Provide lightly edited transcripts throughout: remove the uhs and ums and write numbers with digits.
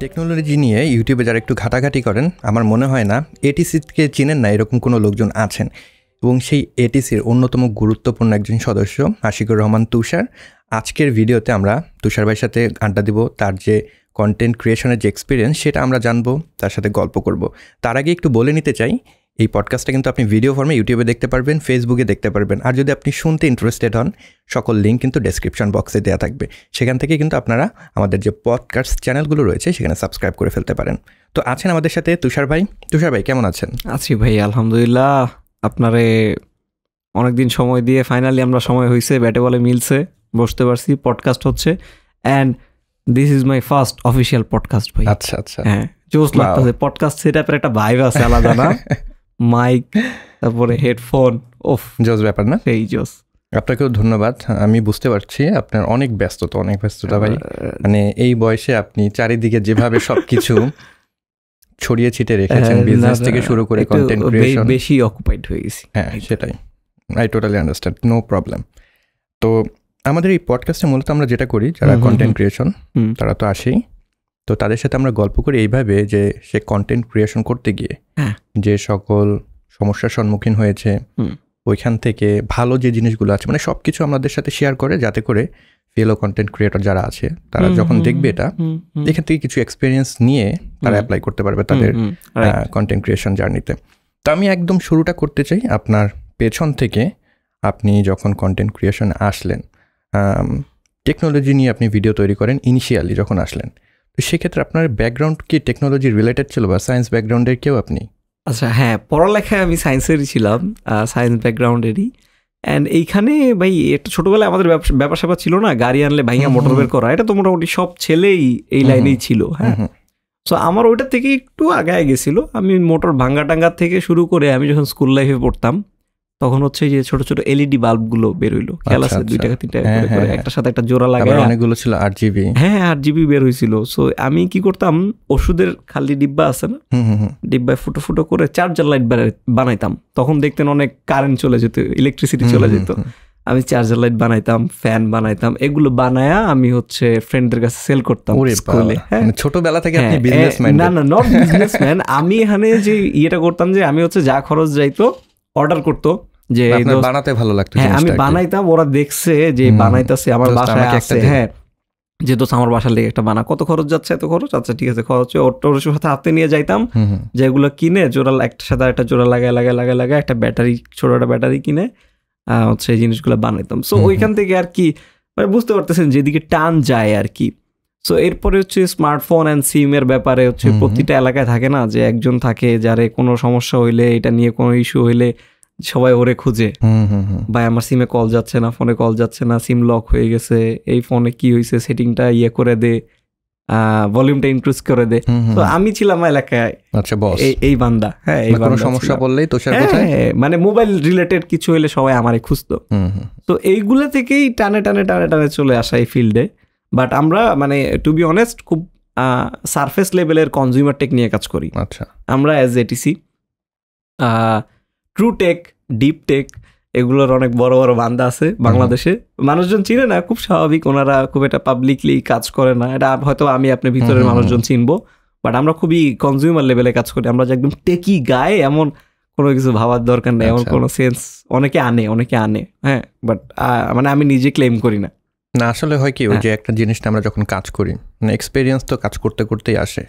Technology নিয়ে ইউটিউবে যারা একটু ঘাটাঘাটি করেন, আমার মনে হয় না এটিসিকে চিনেন না এরকম কোনো লোকজন আছেন। এবং সেই এটিসির অন্যতম গুরুত্বপূর্ণ একজন সদস্য আশিকুর রহমান তুষার। আজকের ভিডিওতে আমরা তুষার ভাইয়ের সাথে আড্ডা দিব, তার যে কন্টেন্ট ক্রিয়েশনের যে এক্সপিরিয়েন্স সেটা আমরা জানবো, তার সাথে গল্প করব। তার আগে একটু বলে নিতে চাই, এই পডকাস্টটা কিন্তু আপনি ভিডিও ফর্মে ইউটিউবে দেখতে পারবেন, ফেসবুকে দেখতে পারবেন। আর যদি আপনি শুনতে ইন্টারেস্টেড হন, সকল লিঙ্ক কিন্তু ডেসক্রিপশন বক্সে দেওয়া থাকবে, সেখান থেকে কিন্তু আপনারা আমাদের যে পডকাস্ট চ্যানেলগুলো রয়েছে সেখানে সাবস্ক্রাইব করে ফেলতে পারেন। তো আছেন আমাদের সাথে তুষার ভাই। তুষার ভাই কেমন আছেন? আছি ভাই, আলহামদুলিল্লাহ। আপনারে অনেকদিন সময় দিয়ে ফাইনালি আমরা সময় হয়েছে, ব্যাটে বলে মিলছে, বসতে পারছি, পডকাস্ট হচ্ছে। And this is my first official podcast ভাই। আচ্ছা আচ্ছা, হ্যাঁ, জোস লাগতেছে। পডকাস্ট সেটআপের একটা ভাইব আছে আলাদা না? মাইক, তারপরে হেডফোন, ওফ জোস ব্যাপার না? সেই জোস। আপনাকেও ধন্যবাদ। আমি বুঝতে পারছি আপনার অনেক ব্যস্ততা ভাই। মানে এই বয়সে আপনি চারিদিকে যেভাবে সবকিছু ছড়িয়ে ছিটে রেখেছেন, বিজনেস থেকে শুরু করে কন্টেন্ট ক্রিয়েশন, বেশি অকুপাইড হয়ে গেছি। হ্যাঁ সেটাই, I totally understand, no problem. তো আমাদের এই পডকাস্টে মূলত আমরা যেটা করি, যারা কন্টেন্ট ক্রিয়েশন তারা তো আসেই, তো তাদের সাথে আমরা গল্প করি এইভাবে যে সে কন্টেন্ট ক্রিয়েশন করতে গিয়ে যে সকল সমস্যার সম্মুখীন হয়েছে, ওইখান থেকে ভালো যে জিনিসগুলো আছে, মানে সব কিছু আমাদের সাথে শেয়ার করে, যাতে করে ফেলো কন্টেন্ট ক্রিয়েটর যারা আছে তারা যখন দেখবে এটা, এখান থেকে কিছু এক্সপিরিয়েন্স নিয়ে তারা অ্যাপ্লাই করতে পারবে তাদের কন্টেন্ট ক্রিয়েশন জার্নিতে। তো আমি একদম শুরুটা করতে চাই আপনার পেছন থেকে। আপনি যখন কন্টেন্ট ক্রিয়েশন আসলেন, টেকনোলজি নিয়ে আপনি ভিডিও তৈরি করেন ইনিশিয়ালি যখন আসলেন, তো সেক্ষেত্রে আপনার ব্যাকগ্রাউন্ড কি টেকনোলজি রিলেটেড ছিল বা সায়েন্স ব্যাকগ্রাউন্ডের কেউ আপনি? আচ্ছা হ্যাঁ, পড়ালেখায় আমি সায়েন্সেরই ছিলাম, সায়েন্স ব্যাকগ্রাউন্ডেরই। অ্যান্ড এইখানে ভাই একটা ছোটোবেলায় আমাদের ব্যাপার স্যাপার ছিল না, গাড়ি আনলে ভাইয়া মোটর বের করা, এটা তো মোটামুটি সব ছেলেই এই লাইনেই ছিল। হ্যাঁ, সো আমার ওইটা থেকে একটু আগায় গেছিলো। আমি মোটর ভাঙ্গা টাঙ্গার থেকে শুরু করে আমি যখন স্কুল লাইফে পড়তাম তখন হচ্ছে যে ছোট ছোট এলইডি বাল্বগুলো বের হইলো, খেয়াল আছে? 2 টাকা 3 টাকা করে একটার সাথে একটা জোড়া লাগায়, অনেকগুলো ছিল, 8GB। হ্যাঁ 8GB বের হয়েছিল। সো আমি কি করতাম, ওষুধের খালি ডিব্বা আছে না, ডিব্বায় ফুটো ফুটো করে চার্জার লাইট বানাইতাম। তখন দেখতেন অনেক কারেন্ট চলে যেত, ইলেকট্রিসিটি চলে যেত। আমি চার্জার লাইট বানাইতাম, ফ্যান বানাইতাম, এগুলো বানায়া আমি হচ্ছে ফ্রেন্ডদের কাছে সেল করতাম স্কুলে। হ্যাঁ, ছোটবেলা থেকে আপনি বিজনেসম্যান? না না, নট বিজনেসম্যান। আমি এখানে যে ইয়েটা করতাম যে আমি হচ্ছে যা খরচ যাইতো অর্ডার করতো, যে বানাতে ভালো লাগতো। হ্যাঁ, আমি বানাইতাম, ওরা দেখছে যে বানাইতেছে, আমার বাসায় আছে। হ্যাঁ, যে দোস্ত আমার বাসার লেগে একটা বানা, কত খরচ যাচ্ছে? এত খরচ, আচ্ছা ঠিক আছে খরচ। ওর সাথে হাতে নিয়ে যাইতাম, যেগুলো কিনে জোড়া একটার সাথে একটা জোড়া লাগায় একটা ব্যাটারি, ছোট একটা ব্যাটারি কিনে হচ্ছে এই জিনিসগুলো বানাইতাম। সো ওইখান থেকে আর কি মানে বুঝতে পারতেছেন যেদিকে টান যায় আর কি। সো এরপরে হচ্ছে স্মার্টফোন অ্যান্ড সিমের ব্যাপারে হচ্ছে প্রতিটা এলাকায় থাকে না যে একজন থাকে যারে কোনো সমস্যা হইলে, এটা নিয়ে কোনো ইস্যু হইলে সবাই ওরে খুঁজে, ভাই আমার সিমে কল যাচ্ছে না, ফোনে কল যাচ্ছে না, সিম লক হয়ে গেছে, এই ফোনে কি হয়েছে, সেটিংটা ইয়ে করে দে, ভলিউমটা ইনক্রিজ করে দে। তো আমি ছিলাম এলাকায় এই বান্দা। হ্যাঁ, এই বান্দা সমস্যা বললেই তো মানে মোবাইল রিলেটেড কিছু হইলে সবাই আমারে খুঁজতো। তো এইগুলা থেকেই টানে টানে টানে টানে চলে আসা এই ফিল্ডে। বাট আমরা মানে টু বি অনেস্ট খুব সারফেস লেভেলের কনজিউমার টেক নিয়ে কাজ করি। আচ্ছা, আমরা as etc true tech, deep tech, এগুলোর অনেক বড় বড় বান্দা আছে বাংলাদেশে। মানুষজন চিনে না, খুব স্বাভাবিক, ওনারা খুব একটা পাবলিকলি কাজ করে না, এটা হয়তো আমি আপনি ভিতরের মানুষজন চিনবো। বাট আমরা খুবই কনজিউমার লেভেলে কাজ করি। আমরা যে একদম টেকি গায়ে এমন কোনো কিছু ভাবার দরকার নেই, এমন কোনো সেন্স অনেকে আনে। হ্যাঁ, বাট মানে আমি নিজে ক্লেম করি না। না, আসলে হয় কি, ওই যে একটা জিনিসটা আমরা যখন কাজ করি, মানে এক্সপেরিয়েন্স তো কাজ করতে করতেই আসে,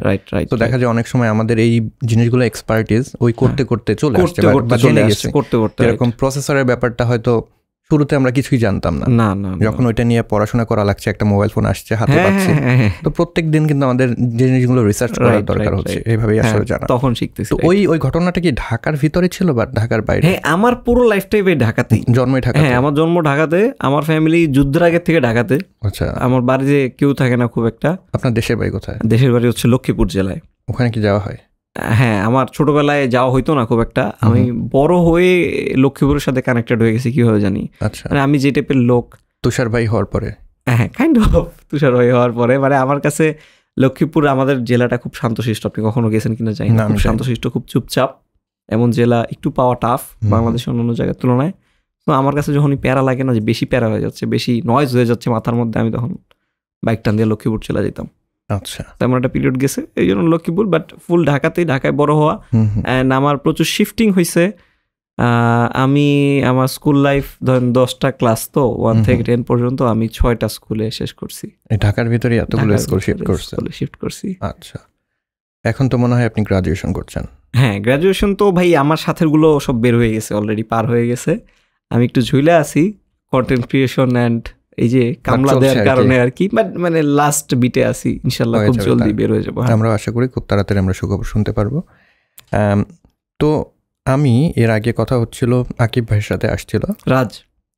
রাইট? তো দেখা যায় অনেক সময় আমাদের এই জিনিসগুলো এক্সপার্টিস ওই করতে করতে চলে আসছে বা জেনে গেছে। এরকম প্রসেসরের ব্যাপারটা হয়তো শুরুতে আমরা কিছুই জানতাম না, যখন ওইটা নিয়ে পড়াশোনা করা লাগছে, একটা মোবাইল ফোন আসছে হাতে পাচ্ছে, তো প্রত্যেক দিন কিন্তু আমাদের জিনিসগুলো রিসার্চ করার দরকার হচ্ছে, এইভাবেই আসলে জানা, তখন শিখতেছি। তো ওই ঘটনাটা কি ঢাকার ভিতরে ছিল বা ঢাকার বাইরে? হ্যাঁ, আমার পুরো লাইফটাই ঢাকাতেই, জন্মই ঢাকা। হ্যাঁ, আমার জন্ম ঢাকাতে, আমার ফ্যামিলি যুদ্ধের আগের থেকে ঢাকাতে। আচ্ছা, আমার বাড়িতে কেউ থাকে না খুব একটা। আপনার দেশের বাড়ি কোথায়? দেশের বাড়ি হচ্ছে লক্ষ্মীপুর জেলায়। ওখানে কি যাওয়া হয়? হ্যাঁ, আমার ছোটবেলায় যাওয়া হইতো না খুব একটা। আমি বড় হয়ে লক্ষ্মীপুরের সাথে কানেক্টেড হয়ে গেছি, কিভাবে জানি। আচ্ছা, মানে আমি যে টাইপের লোক, তুষার ভাই হওয়ার পরে, হ্যাঁ কাইন্ড অফ তুষার ভাই হওয়ার পরে, মানে আমার কাছে লক্ষ্মীপুর, আমাদের জেলাটা খুব শান্তশিষ্ট। আপনি কখনো গেছেন কিনা জানি না, খুব শান্তশিষ্ট, খুব চুপচাপ, এমন জেলা একটু পাওয়া টাফ বাংলাদেশের অন্যান্য জায়গার তুলনায়। তো আমার কাছে যখনই প্যারা লাগে না, যে বেশি প্যারা হয়ে যাচ্ছে, বেশি নয়েজ হয়ে যাচ্ছে মাথার মধ্যে, আমি তখন বাইক টান দিয়ে লক্ষ্মীপুর চলে যেতাম। আচ্ছা, তেমন একটা পিরিয়ড গেছে, এই জন্য লক্ষ্মীপুর, বাট ফুল ঢাকায় বড় হওয়া। অ্যান্ড আমার প্রচুর শিফটিং হয়েছে। আমি আমার স্কুল লাইফ ধরেন 10টা ক্লাস, তো 1 থেকে 10 পর্যন্ত আমি 6টা স্কুলে শেষ করছি। ঢাকার ভিতরে এতগুলো স্কুল শিফট করছি। আচ্ছা, এখন তো মনে হয় আপনি গ্রাজুয়েশন করছেন? হ্যাঁ, গ্রাজুয়েশন তো ভাই আমার সাথেরগুলো সব বের হয়ে গেছে, অলরেডি পার হয়ে গেছে। আমি একটু ঝুলে আছি কন্টেন্ট ক্রিয়েশন অ্যান্ড এই যে কামলা দেওয়ার কারণে আর কি, বাট মানে লাস্ট বিটে আছি, ইনশাল্লাহ খুব জলদি বের হয়ে যাবো। আমরা আশা করি খুব তাড়াতাড়ি আমরা সুখবর শুনতে পারবো। তো আমি এর আগে কথা হচ্ছিল আকিব ভাইয়ের সাথে, আসছিল রাজ,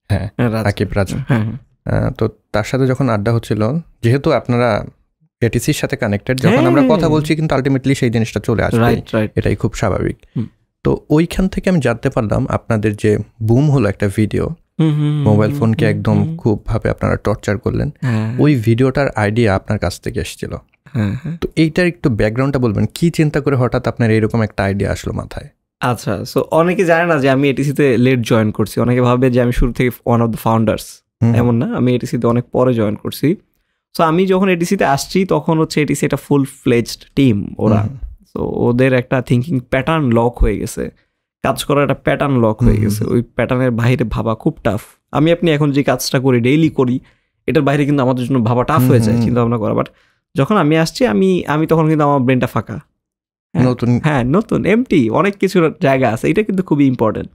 হ্যাঁ আকিব রাজ, তো তার সাথে যখন আড্ডা হচ্ছিল, যেহেতু আপনারা এটিসির সাথে কানেক্টেড, যখন আমরা কথা বলছি কিন্তু আলটিমেটলি সেই জিনিসটা চলে আসবে, এটাই খুব স্বাভাবিক। তো ওইখান থেকে আমি জানতে পারলাম আপনাদের যে বুম হলো একটা ভিডিও, মোবাইল ফোনকে একদম খুব ভাবে আপনারা টর্চার করলেন, ওই ভিডিওটার আইডিয়া আপনার কাছ থেকে এসেছিল। তো এইটার একটু ব্যাকগ্রাউন্ডটা বলবেন, কি চিন্তা করে হঠাৎ আপনার এইরকম একটা আইডিয়া আসলো মাথায়? আচ্ছা, সো অনেকে জানে না যে আমি এটিসিতে লেট জয়েন করছি, অনেকে ভাবে যে আমি শুরু থেকে ওয়ান অফ দ্য ফাউন্ডার্স, এমন না, আমি এটিসিতে অনেক পরে জয়েন করছি। সো আমি যখন এটিসিতে আসছি তখন হচ্ছে এটিসি একটা ফুল ফ্লেজড টিম ওরা, তো ওদের একটা থিঙ্কিং প্যাটার্ন লক হয়ে গেছে, কাজ করার একটা প্যাটার্ন লক হয়ে গেছে, ওই প্যাটার্নের বাইরে ভাবা খুব টাফ। আপনি এখন যে কাজটা করি, ডেইলি করি, এটার বাইরে কিন্তু আমাদের জন্য ভাবা টাফ হয়ে যায়, চিন্তা ভাবনা করা। বাট যখন আমি আসছি, আমি তখন কিন্তু আমার ব্রেনটা ফাঁকা, নতুন এমটি, অনেক কিছুর জায়গা আছে, এটা কিন্তু খুবই ইম্পর্টেন্ট।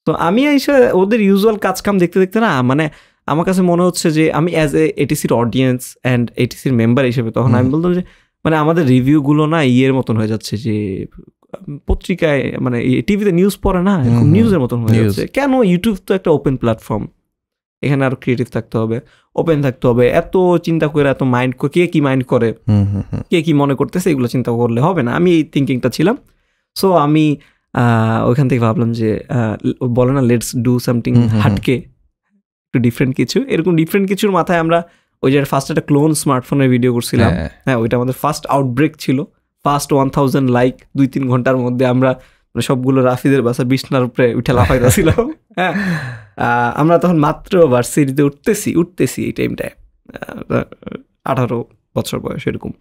তো আমি এসে ওদের ইউজুয়াল কাজ কাম দেখতে দেখতে না, মানে আমার কাছে মনে হচ্ছে যে আমি অ্যাজ এ এটিসির অডিয়েন্স অ্যান্ড এটিসির মেম্বার হিসেবে তখন আমি বলতাম যে মানে আমাদের রিভিউগুলো না ইয়ের মতন হয়ে যাচ্ছে, যে পত্রিকায় মানে টিভিতে নিউজ পড়ে না, এরকম নিউজের মতন হয়ে যাচ্ছে। কেন? ইউটিউব তো একটা ওপেন প্ল্যাটফর্ম, এখানে আরো ক্রিয়েটিভ থাকতে হবে, ওপেন থাকতে হবে। এত চিন্তা করে, এত মাইন্ড, কে কি মাইন্ড করে, কে কি মনে করতেছে, এগুলো চিন্তা করলে হবে না। আমি এই থিঙ্কিংটা ছিলাম। সো আমি ওইখান থেকে ভাবলাম যে বলে না, লেটস ডু সামথিং হাটকে, একটু ডিফারেন্ট কিছু। এরকম ডিফারেন্ট কিছুর মাথায় আমরা ওই যে ফার্স্ট একটা ক্লোন স্মার্টফোনের ভিডিও করছিলাম। হ্যাঁ, ওইটা আমাদের ফার্স্ট আউটব্রেক ছিল, ফার্স্ট 1000 লাইক 2-3 ঘন্টার মধ্যে আমরা সবগুলো রাফিদের বাসা বিছনার উপরে উঠে লাফাইতেছিলাম। হ্যাঁ, আমরা তখন মাত্র ভার্সিটিতে উঠতেছি এই টাইমটায়, 18 বছর বয়স এরকম।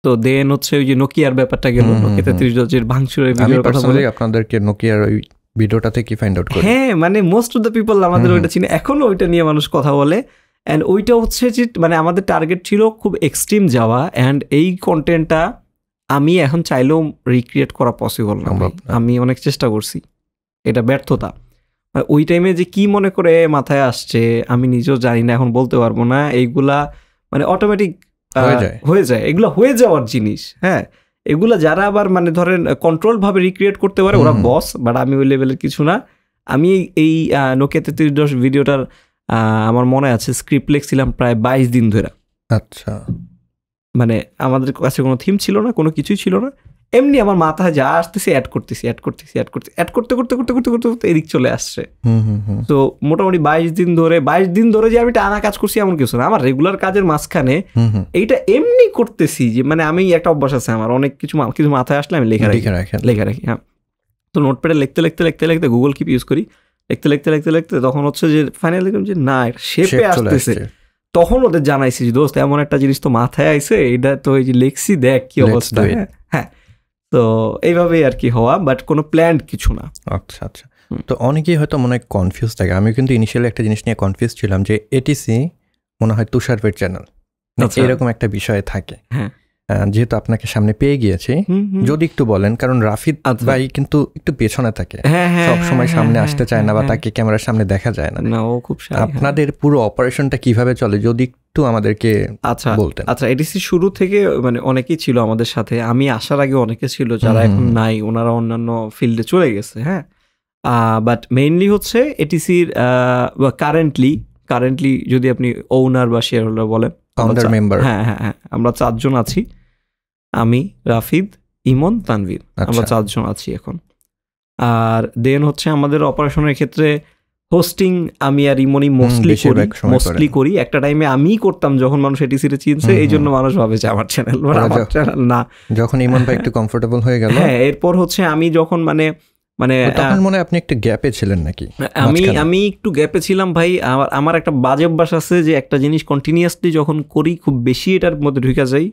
তো দেন হচ্ছে ওই যে নোকিয়ার ব্যাপারটা গেল, নোকিয়া 3310 ভাঙচুরের ভিডিওর কথা বলে আপনাদেরকে নোকিয়ার ওই ভিডিওটা থেকে ফাইন্ড আউট করি। হ্যাঁ, মানে মোস্ট অফ দ্য পিপল আমাদের ওইটা চিনে, এখনো ওইটা নিয়ে মানুষ কথা বলে। অ্যান্ড ওইটা হচ্ছে যে মানে আমাদের টার্গেট ছিল খুব এক্সট্রিম যাওয়া, অ্যান্ড এই কন্টেন্টটা আমি এখন চাইলেও রিক্রিয়েট করা পসিবল না। আমি অনেক চেষ্টা করছি, এটা ব্যর্থতা। ওই টাইমে যে কি মনে করে মাথায় আসছে আমি নিজেও জানি না, এখন বলতে পারবো না। এইগুলা মানে অটোমেটিক হয়ে যায়, এগুলো হয়ে যাওয়ার জিনিস। হ্যাঁ, এগুলা যারা আবার মানে ধরেন কন্ট্রোল ভাবে রিক্রিয়েট করতে পারে ওরা বস, বাট আমি ওই লেভেলের কিছু না। আমি এই নোকিয়া 3310 ভিডিওটার আমার মনে আছে স্ক্রিপ্ট লিখছিলাম প্রায় 22 দিন ধরে। আচ্ছা, মানে আমাদের কাছে কোনো থিম ছিল না, কোনো কিছুই ছিল না, এমনি আমার মাথায় যা আসতেছে অ্যাড করতেছি, করতে এদিক চলে আসছে। তো মোটামুটি 22 দিন ধরে যে আমি টানা কাজ করছি এমন কিছু না, আমার রেগুলার কাজের মাঝখানে এইটা এমনি করতেছি যে মানে আমি একটা অভ্যাস আছে আমার, অনেক কিছু মাথায় আসলে আমি লেখা রাখি। হ্যাঁ, তো নোটপ্যাডে লিখতে গুগল কিপ ইউজ করি, লিখতে তখন হচ্ছে যে ফাইনালি দেখলাম যে না, শেপে আসতেছে। তখন ওদের জানাইছি যে দোস্ত এমন একটা জিনিস তো মাথায় আইছে, এটা তো এই যে লিখছি, দেখ কি অবস্থা। হ্যাঁ, তো এইভাবেই আর কি হওয়া, বাট কোনো প্ল্যান্ড কিছু না। আচ্ছা, তো অনেকেই হয়তো মনে হয় কনফিউজ থাকে। আমি কিন্তু ইনিশিয়ালি একটা জিনিস নিয়ে কনফিউজ ছিলাম যে এটিসি মনে হয় তুষারবের চ্যানেল, এরকম একটা বিষয় থাকে। হ্যাঁ, যেহেতু আপনাকে সামনে পেয়ে গিয়েছি, যদি একটু বলেন, কারণ রাফিদ ভাই কিন্তু একটু পেছনে থাকে, সব সময় সামনে আসতে চায় না বা তাকে ক্যামেরার সামনে দেখা যায় না। আপনাদের পুরো অপারেশনটা কিভাবে চলে যদি একটু আমাদেরকে বলতেন। আচ্ছা, এটিসি শুরু থেকে মানে অনেকেই ছিল আমাদের সাথে, আমি আসার আগে অনেকে ছিল যারা এখন নাই, ওনারা অন্যান্য ফিল্ডে চলে গেছে। হ্যাঁ, বাট মেইনলি হচ্ছে এটিসির কারেন্টলি যদি আপনি ওনার বা শেয়ার হোল্ডার বলেন, ফাউন্ডার মেম্বার, হ্যাঁ, আমরা 4 জন আছি, আমি, রাফিদ, ইমন, তানভীর, আমরা 4 জন আছি এখন। আর দেন হচ্ছে আমাদের অপারেশনের ক্ষেত্রে হোস্টিং আমি আর ইমনই মোস্টলি করি। একটা টাইমে আমিই করতাম যখন মানুষ এটিসিতে চিনছে, এই জন্য মানুষ ভাবে যে আমার চ্যানেল না। যখন ইমন ভাই একটু কমফোর্টেবল হয়ে গেল, হ্যাঁ, এরপর হচ্ছে আমি যখন মানে মানে তখন মনে হয় আপনি একটা গ্যাপে ছিলেন নাকি? আমি একটু গ্যাপে ছিলাম ভাই। আমার একটা বাজে অভ্যাস আছে যে একটা জিনিস কন্টিনিউয়াসলি যখন করি খুব বেশি এটার মধ্যে ঢুকে যাই,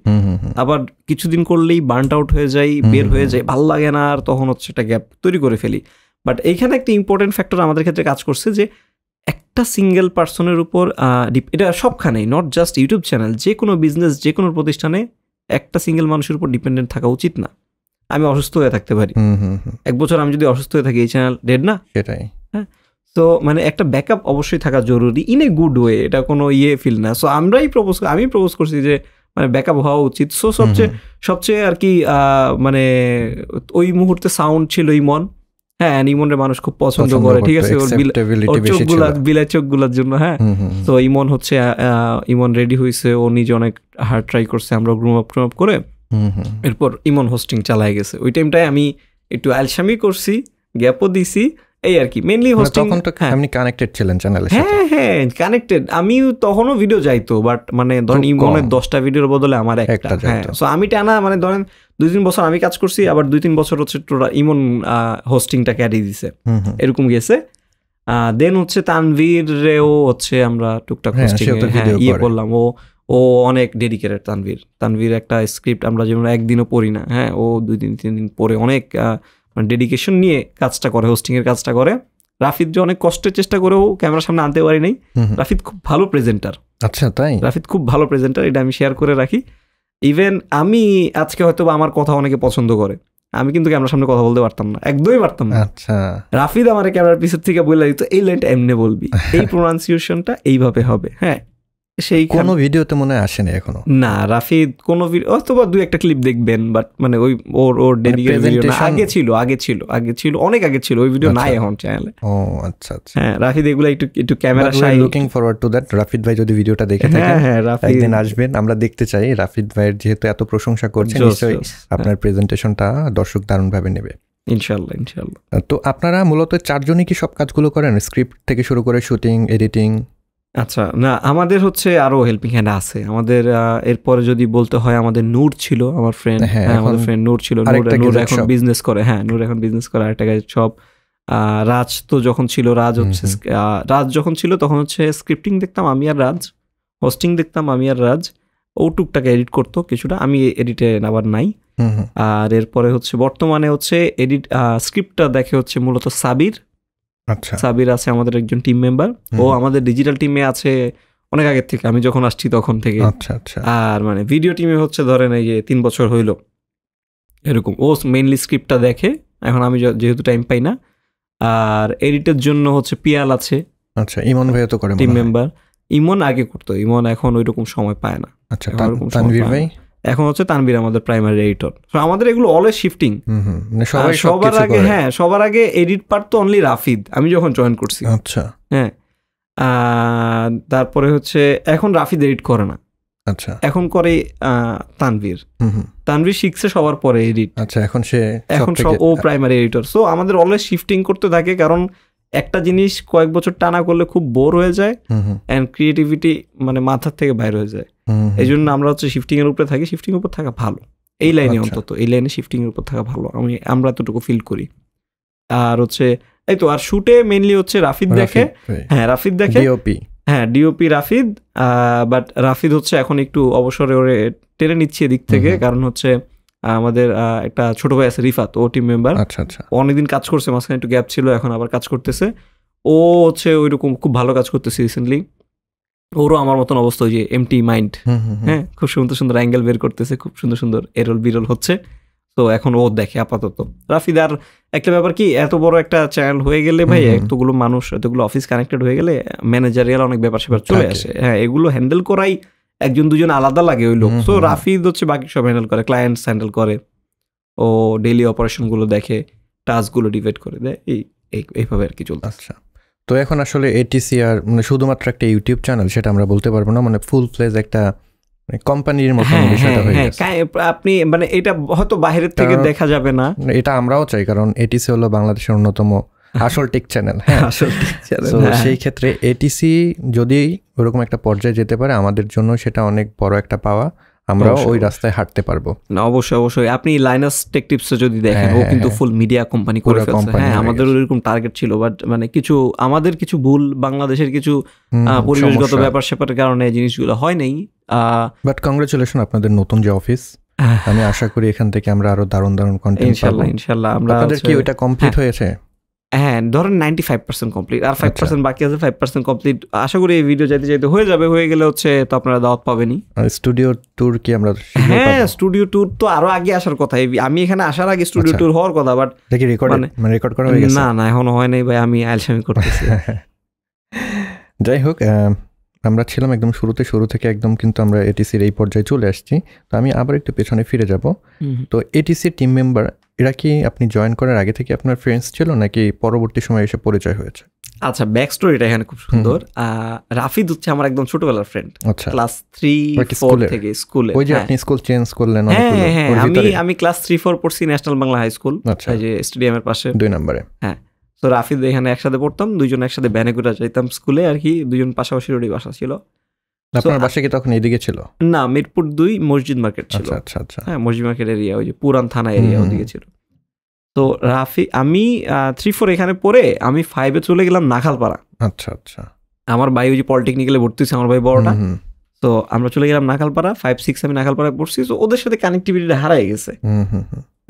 আবার কিছুদিন করলেই বার্নড আউট হয়ে যাই, বের হয়ে যায়, ভাল লাগে না, আর তখন হচ্ছে একটা গ্যাপ তৈরি করে ফেলি। বাট এইখানে একটা ইম্পর্টেন্ট ফ্যাক্টর আমাদের ক্ষেত্রে কাজ করছে যে একটা সিঙ্গেল পার্সনের উপর, এটা সবখানেই, নট জাস্ট ইউটিউব চ্যানেল, যে কোনো বিজনেস, যে কোনো প্রতিষ্ঠানে একটা সিঙ্গেল মানুষের উপর ডিপেন্ডেন্ট থাকা উচিত না। আমি অসুস্থ হয়ে থাকতে পারি, 1 বছর আমি যদি অসুস্থ হয়ে থাকি, এই চ্যানেল ডেড না? সেটাই। হ্যাঁ, তো মানে একটা ব্যাকআপ অবশ্যই থাকা জরুরি, ইন এ গুড ওয়ে, এটা কোনো ফিল না। সো আমি প্রপোজ করছি যে মানে ব্যাকআপ হওয়া উচিত। সো সবচেয়ে আর কি মানে ওই মুহূর্তে সাউন্ড ছিল ইমন। হ্যাঁ, ইমনের মানুষ খুব পছন্দ করে, ঠিক আছে, ওর চোখগুলার জন্য। হ্যাঁ, তো ইমন রেডি হয়েছে, ও নিজে অনেক হার্ড ট্রাই করছে, আমরা গ্রুম আপ করে এরপর ইমন হোস্টিং চালাই গেছে। ওই টাইমটায় আমি একটু আলসামি করছি, গ্যাপও দিছি, এই আর কি। Mainly hosting. তখন তো আপনি কানেক্টেড ছিলেন চ্যানেলের সাথে? হ্যাঁ, কানেক্টেড। আমি তখনও ভিডিও যাইতো, বাট মানে ধরেন ইমনের 10টা ভিডিওর বদলে আমার একটা। হ্যাঁ, সো আমি টানা মানে ধরেন 2-3 বছর আমি কাজ করছি, আবার 2-3 বছর হচ্ছে ইমন হোস্টিংটা ক্যারি দিছে, এরকম গেছে। দেন হচ্ছে তানভীরেও হচ্ছে আমরা টুকটাক হোস্টিং করলাম। ও অনেক ডেডিকেটেড। তানভীর একটা স্ক্রিপ্ট আমরা যেমন একদিনও পড়ি না, হ্যাঁ, ও 2-3 দিন পরে অনেক ডেডিকেশন নিয়ে কাজটা করে, হোস্টিং এর কাজটা করে। রাফিদ যে অনেক কষ্টের চেষ্টা করেও ক্যামেরার সামনে আনতে পারি নাই। রাফিদ খুব ভালো প্রেজেন্টার। আচ্ছা, তাই? রাফিদ খুব ভালো প্রেজেন্টার, এটা আমি শেয়ার করে রাখি। ইভেন আমি আজকে হয়তো আমার কথা অনেকে পছন্দ করে, আমি কিন্তু ক্যামেরার সামনে কথা বলতে পারতাম না, একদমই পারতাম না। আচ্ছা, রাফিদ আমার ক্যামেরার পিছের থেকে বলে দিত, এই লাইনটা এমনি বলবি, এই প্রোনাউন্সিয়েশনটা এইভাবে হবে। হ্যাঁ, সেই কোনো ভিডিওতে মনে হয় আসেনি এখনো না রাফিদ, কোনো ভিডিও অথবা 2-1টা ক্লিপ দেখবেন, বাট মানে ওই ওর ডেডিকেটেড ভিডিও না। আগে ছিল অনেক আগে ছিল, ওই ভিডিও নাই এখন চ্যানেলে। ও আচ্ছা। হ্যাঁ, রাফিদ এগুলো একটু camera shy. Looking forward to that. Rafid ভাই যদি ভিডিওটা দেখে থাকেন, একদিন আসবেন, আমরা দেখতে চাই। রাফিদ ভাইয়ের যেহেতু এত প্রশংসা করছেন, নিশ্চয়ই আপনার প্রেজেন্টেশনটা দর্শক দারুণভাবে নেবে ইনশাআল্লাহ। তো আপনারা মূলত 4 জনই কি সব কাজগুলো করেন, স্ক্রিপ্ট থেকে শুরু করে শুটিং, এডিটিং? আচ্ছা, না, আমাদের হচ্ছে আরো হেল্পিং হ্যান্ড আছে আমাদের। এরপরে যদি বলতে হয়, আমাদের নূর ছিল, আমার ফ্রেন্ড। আমাদের ফ্রেন্ড নূর ছিল। নূর এখন বিজনেস করে। হ্যাঁ, নূর এখন বিজনেস করে আরেকটা গাড়ির শপ। রাজ তো যখন ছিল, রাজ যখন ছিল তখন হচ্ছে স্ক্রিপ্টিং দেখতাম আমি আর রাজ, হোস্টিং দেখতাম আমি আর রাজ। ও টুকটাকে এডিট করতো কিছুটা, আমি এডিটে আবার নাই। আর এরপরে হচ্ছে বর্তমানে হচ্ছে স্ক্রিপ্টটা দেখে হচ্ছে মূলত সাবির। আচ্ছা, সাবির আছে আমাদের একজন টিম মেম্বার, ও আমাদের ডিজিটাল টিমে আছে অনেক আগের থেকে, আমি যখন আসছি তখন থেকে। আচ্ছা। আর মানে ভিডিও টিমে হচ্ছে ধরেন এই যে 3 বছর হইলো এরকম। ও মেইনলি স্ক্রিপ্টটা দেখে, এখন আমি যেহেতু টাইম পাই না। আর এডিটের জন্য হচ্ছে পিয়াল আছে। আচ্ছা, ইমন ভাই তো করে টিম মেম্বার। ইমন আগে করতো, ইমন এখন ওইরকম সময় পায় না। আচ্ছা, তানভীর ভাই এখন হচ্ছে তানভীর আমাদের প্রাইমারি এডিটর। আমাদের এগুলো অলওয়েজ শিফটিং। সবার আগে এডিট পার্ট তো অনলি রাফিদ, আমি যখন জয়েন করছি। আচ্ছা, হ্যাঁ, তারপরে হচ্ছে এখন রাফিদ এডিট করে না। আচ্ছা, এখন করে তানভীর শিখছে সবার পরে এডিট। আচ্ছা, এখন ও প্রাইমারি এডিটর। সো আমাদের অলওয়েজ শিফটিং করতে থাকে, কারণ একটা জিনিস কয়েক বছর টানা করলে খুব বোর হয়ে যায়, এন্ড ক্রিয়েটিভিটি মানে মাথার থেকে বাইরে হয়ে যায়। এই জন্য আমরা হচ্ছে শিফটিং এর উপরে থাকি। শিফটিং এর উপর থাকা ভালো এই লাইনে, অন্তত এই লাইনে শিফটিং এর উপর থাকা ভালো, আমরা এতটুকু ফিল করি। আর হচ্ছে এই তো, আর শুটে মেইনলি হচ্ছে রাফিদ দেখে। হ্যাঁ, রাফিদ দেখে। ডিওপি রাফিদ। বাট রাফিদ হচ্ছে এখন একটু অবসরে ওরে টেনে নিচ্ছে এদিক থেকে, কারণ হচ্ছে আমাদের একটা ছোট ভাই আছে রিফাত, ও টিম মেম্বার। আচ্ছা, অনেকদিন কাজ করছে, মাঝখানে একটু গ্যাপ ছিল, এখন আবার কাজ করতেছে। ও হচ্ছে ওইরকম খুব ভালো কাজ করতেছে রিসেন্টলি। ওরও আমার মতন অবস্থা, ওই যে এমটি মাইন্ড। হ্যাঁ, খুব সুন্দর সুন্দর অ্যাঙ্গেল বের করতেছে, খুব সুন্দর সুন্দর এরোল বিরল হচ্ছে। তো এখন ও দেখে আপাতত রাফিদ। আর একটা ব্যাপার কি, এত বড় একটা চ্যানেল হয়ে গেলে ভাই, এতগুলো মানুষ, এতগুলো অফিস কানেক্টেড হয়ে গেলে ম্যানেজারিয়াল অনেক ব্যাপার স্যাপার চলে আসে। হ্যাঁ, এগুলো হ্যান্ডেল করাই 1-2 আলাদা লাগে ওই লোক। তো রাফিদ হচ্ছে বাকি সব হ্যান্ডেল করে, ক্লায়েন্টস হ্যান্ডেল করে, ও ডেইলি অপারেশনগুলো দেখে, টাস্কগুলো ডিভাইড করে দেয়, এইভাবে আর কি চলছে। আচ্ছা, তো এখন আসলে এটিসি আর মানে শুধুমাত্র একটা ইউটিউব চ্যানেল সেটা আমরা বলতে পারবো না, মানে ফুল ফ্লেজ একটা কোম্পানির মতো বিষয়টা হয়ে গেছে। আপনি মানে এটা হয়তো বাইরের থেকে দেখা যাবে না, এটা আমরাও চাই, কারণ এটিসি হলো বাংলাদেশের অন্যতম আসল টেক চ্যানেল। হ্যাঁ, আসল টেক চ্যানেল। সেই ক্ষেত্রে এটিসি যদি ওরকম একটা পর্যায়ে যেতে পারে, আমাদের জন্য সেটা অনেক বড় একটা পাওয়া। আমরাও ওই রাস্তায় হাঁটতে পারবো। না অবশ্যই অবশ্যই, আপনি লাইনাস টেক টিপস যদি দেখেন, ও কিন্তু ফুল মিডিয়া কোম্পানি করে ফেলছে। হ্যাঁ, আমাদের এরকম টার্গেট ছিল, বাট মানে কিছু আমাদের কিছু ভুল, বাংলাদেশের কিছু পরিবেশগত ব্যাপার স্যাপারের কারণে জিনিসগুলো হয় নাই। বাট কংগ্রাচুলেশন আপনাদের নতুন যে অফিস, আমি আশা করি এখান থেকে আমরা আরো দারুণ দারুণ কন্টেন্ট পাবো। ইনশাআল্লাহ। আমরা আপনাদের কি ওইটা কমপ্লিট হয়েছে? হ্যাঁ, ধরেন 95% কমপ্লিট, আর 5% বাকি আছে। 5% কমপ্লিট, আশা করি এই ভিডিও যাইতে যাইতে হয়ে যাবে। হয়ে গেলে হচ্ছে তো আপনারা দাওয়াত পাবেনই। স্টুডিও ট্যুর কি আমরা? হ্যাঁ, স্টুডিও ট্যুর তো আরো আগে আসার কথা। আমি এখানে আসার আগে স্টুডিও ট্যুর হওয়ার কথা, বাট দেখি রেকর্ড করা হয়ে গেছে? না এখনো হয় নাই ভাই, আমি আলসামি করতেছি। যাই হোক, আমরা ছিলাম একদম শুরু থেকে একদম, কিন্তু আমরা এটিসির এই পর্যায়ে চলে আসছি। তো আমি আবার একটু পেছনে ফিরে যাব। তো এটিসির টিম মেম্বার এরা কি আপনি জয়েন করার আগে থেকে আপনার ফ্রেন্ডস ছিল, নাকি পরবর্তী সময় এসে পরিচয় হয়েছে? আচ্ছা, ব্যাক স্টোরিটা এখানে খুব সুন্দর। রাফিদ হচ্ছে আমার একদম ছোটবেলার ফ্রেন্ড। আচ্ছা, ক্লাস 3-4 থেকে স্কুলে। ওই যে আপনি স্কুল চেঞ্জ করলেন? হ্যাঁ, আমি ক্লাস 3-4 পড়ছি ন্যাশনাল বাংলা হাই স্কুল, এই যে স্টেডিয়ামের পাশে 2 নম্বরে। হ্যাঁ, তো রাফিদ এখানে একসাথে পড়তাম, দুইজন একসাথে ভ্যানে করে যাইতাম স্কুলে আর কি, দুজন পাশাপাশি রোডে বাসা ছিল। আপনার বাসা কি তখন এইদিকে ছিল? না, মিরপুর 2 মসজিদ মার্কেট ছিল। আচ্ছা। হ্যাঁ, মসজিদ মার্কেট এরিয়া, ওই যে পুরান থানা এরিয়া ওদিকে ছিল। তো আমি 3-4 এখানে পড়ে আমি 5-এ চলে গেলাম নাখালপাড়া। আচ্ছা। আমার ভাই ওই যে পলিটেকনিক্যালে ভর্তি হয়েছে, আমার ভাই বড়টা। তো আমরা চলে গেলাম নাখালপাড়া, 5-6 আমি নাখালপাড়ায় পড়ছি। তো ওদের সাথে কানেক্টিভিটিটা হারাই গেছে।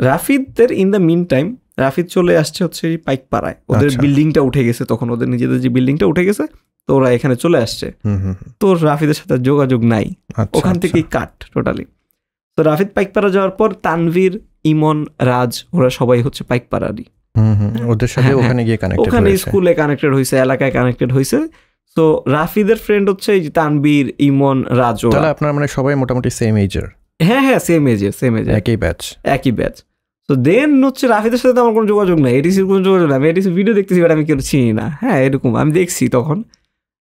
রাফিদের in the mean time Rafid চলে আসছে হচ্ছে পাইকপাড়ায়, ওদের বিল্ডিংটা উঠে গেছে তখন, ওদের নিজেদের যে বিল্ডিংটা উঠে গেছে, তো ওরা এখানে চলে আসছে। তো রাফিদের সাথে যোগাযোগ নাই, ওখান থেকেই কাট টোটালি। তো রাফিদ পাইকপাড়া যাওয়ার পর তানভীর, ইমন, রাজ ওরা সবাই হচ্ছে পাইকপাড়ারই, ওদের সাথে ওখানে গিয়ে কানেক্টেড, ওখানে স্কুলে কানেক্টেড হয়েছে, এলাকায় কানেক্টেড হয়েছে। তো রাফিদের ফ্রেন্ড হচ্ছে এই যে তানভীর, ইমন, রাজ। তাহলে আপনারা মানে সবাই মোটামুটি সেম এজের? হ্যাঁ, সেম এজের, একই ব্যাচ। তো দেন হচ্ছে রাফিদের সাথে আমার কোনো যোগাযোগ নাই, এটিসির কোনো যোগাযোগ নাই। আমি এটিসির ভিডিও দেখতেছি, বাট আমি কেউ চিনি না। হ্যাঁ, এরকম আমি দেখছি তখন।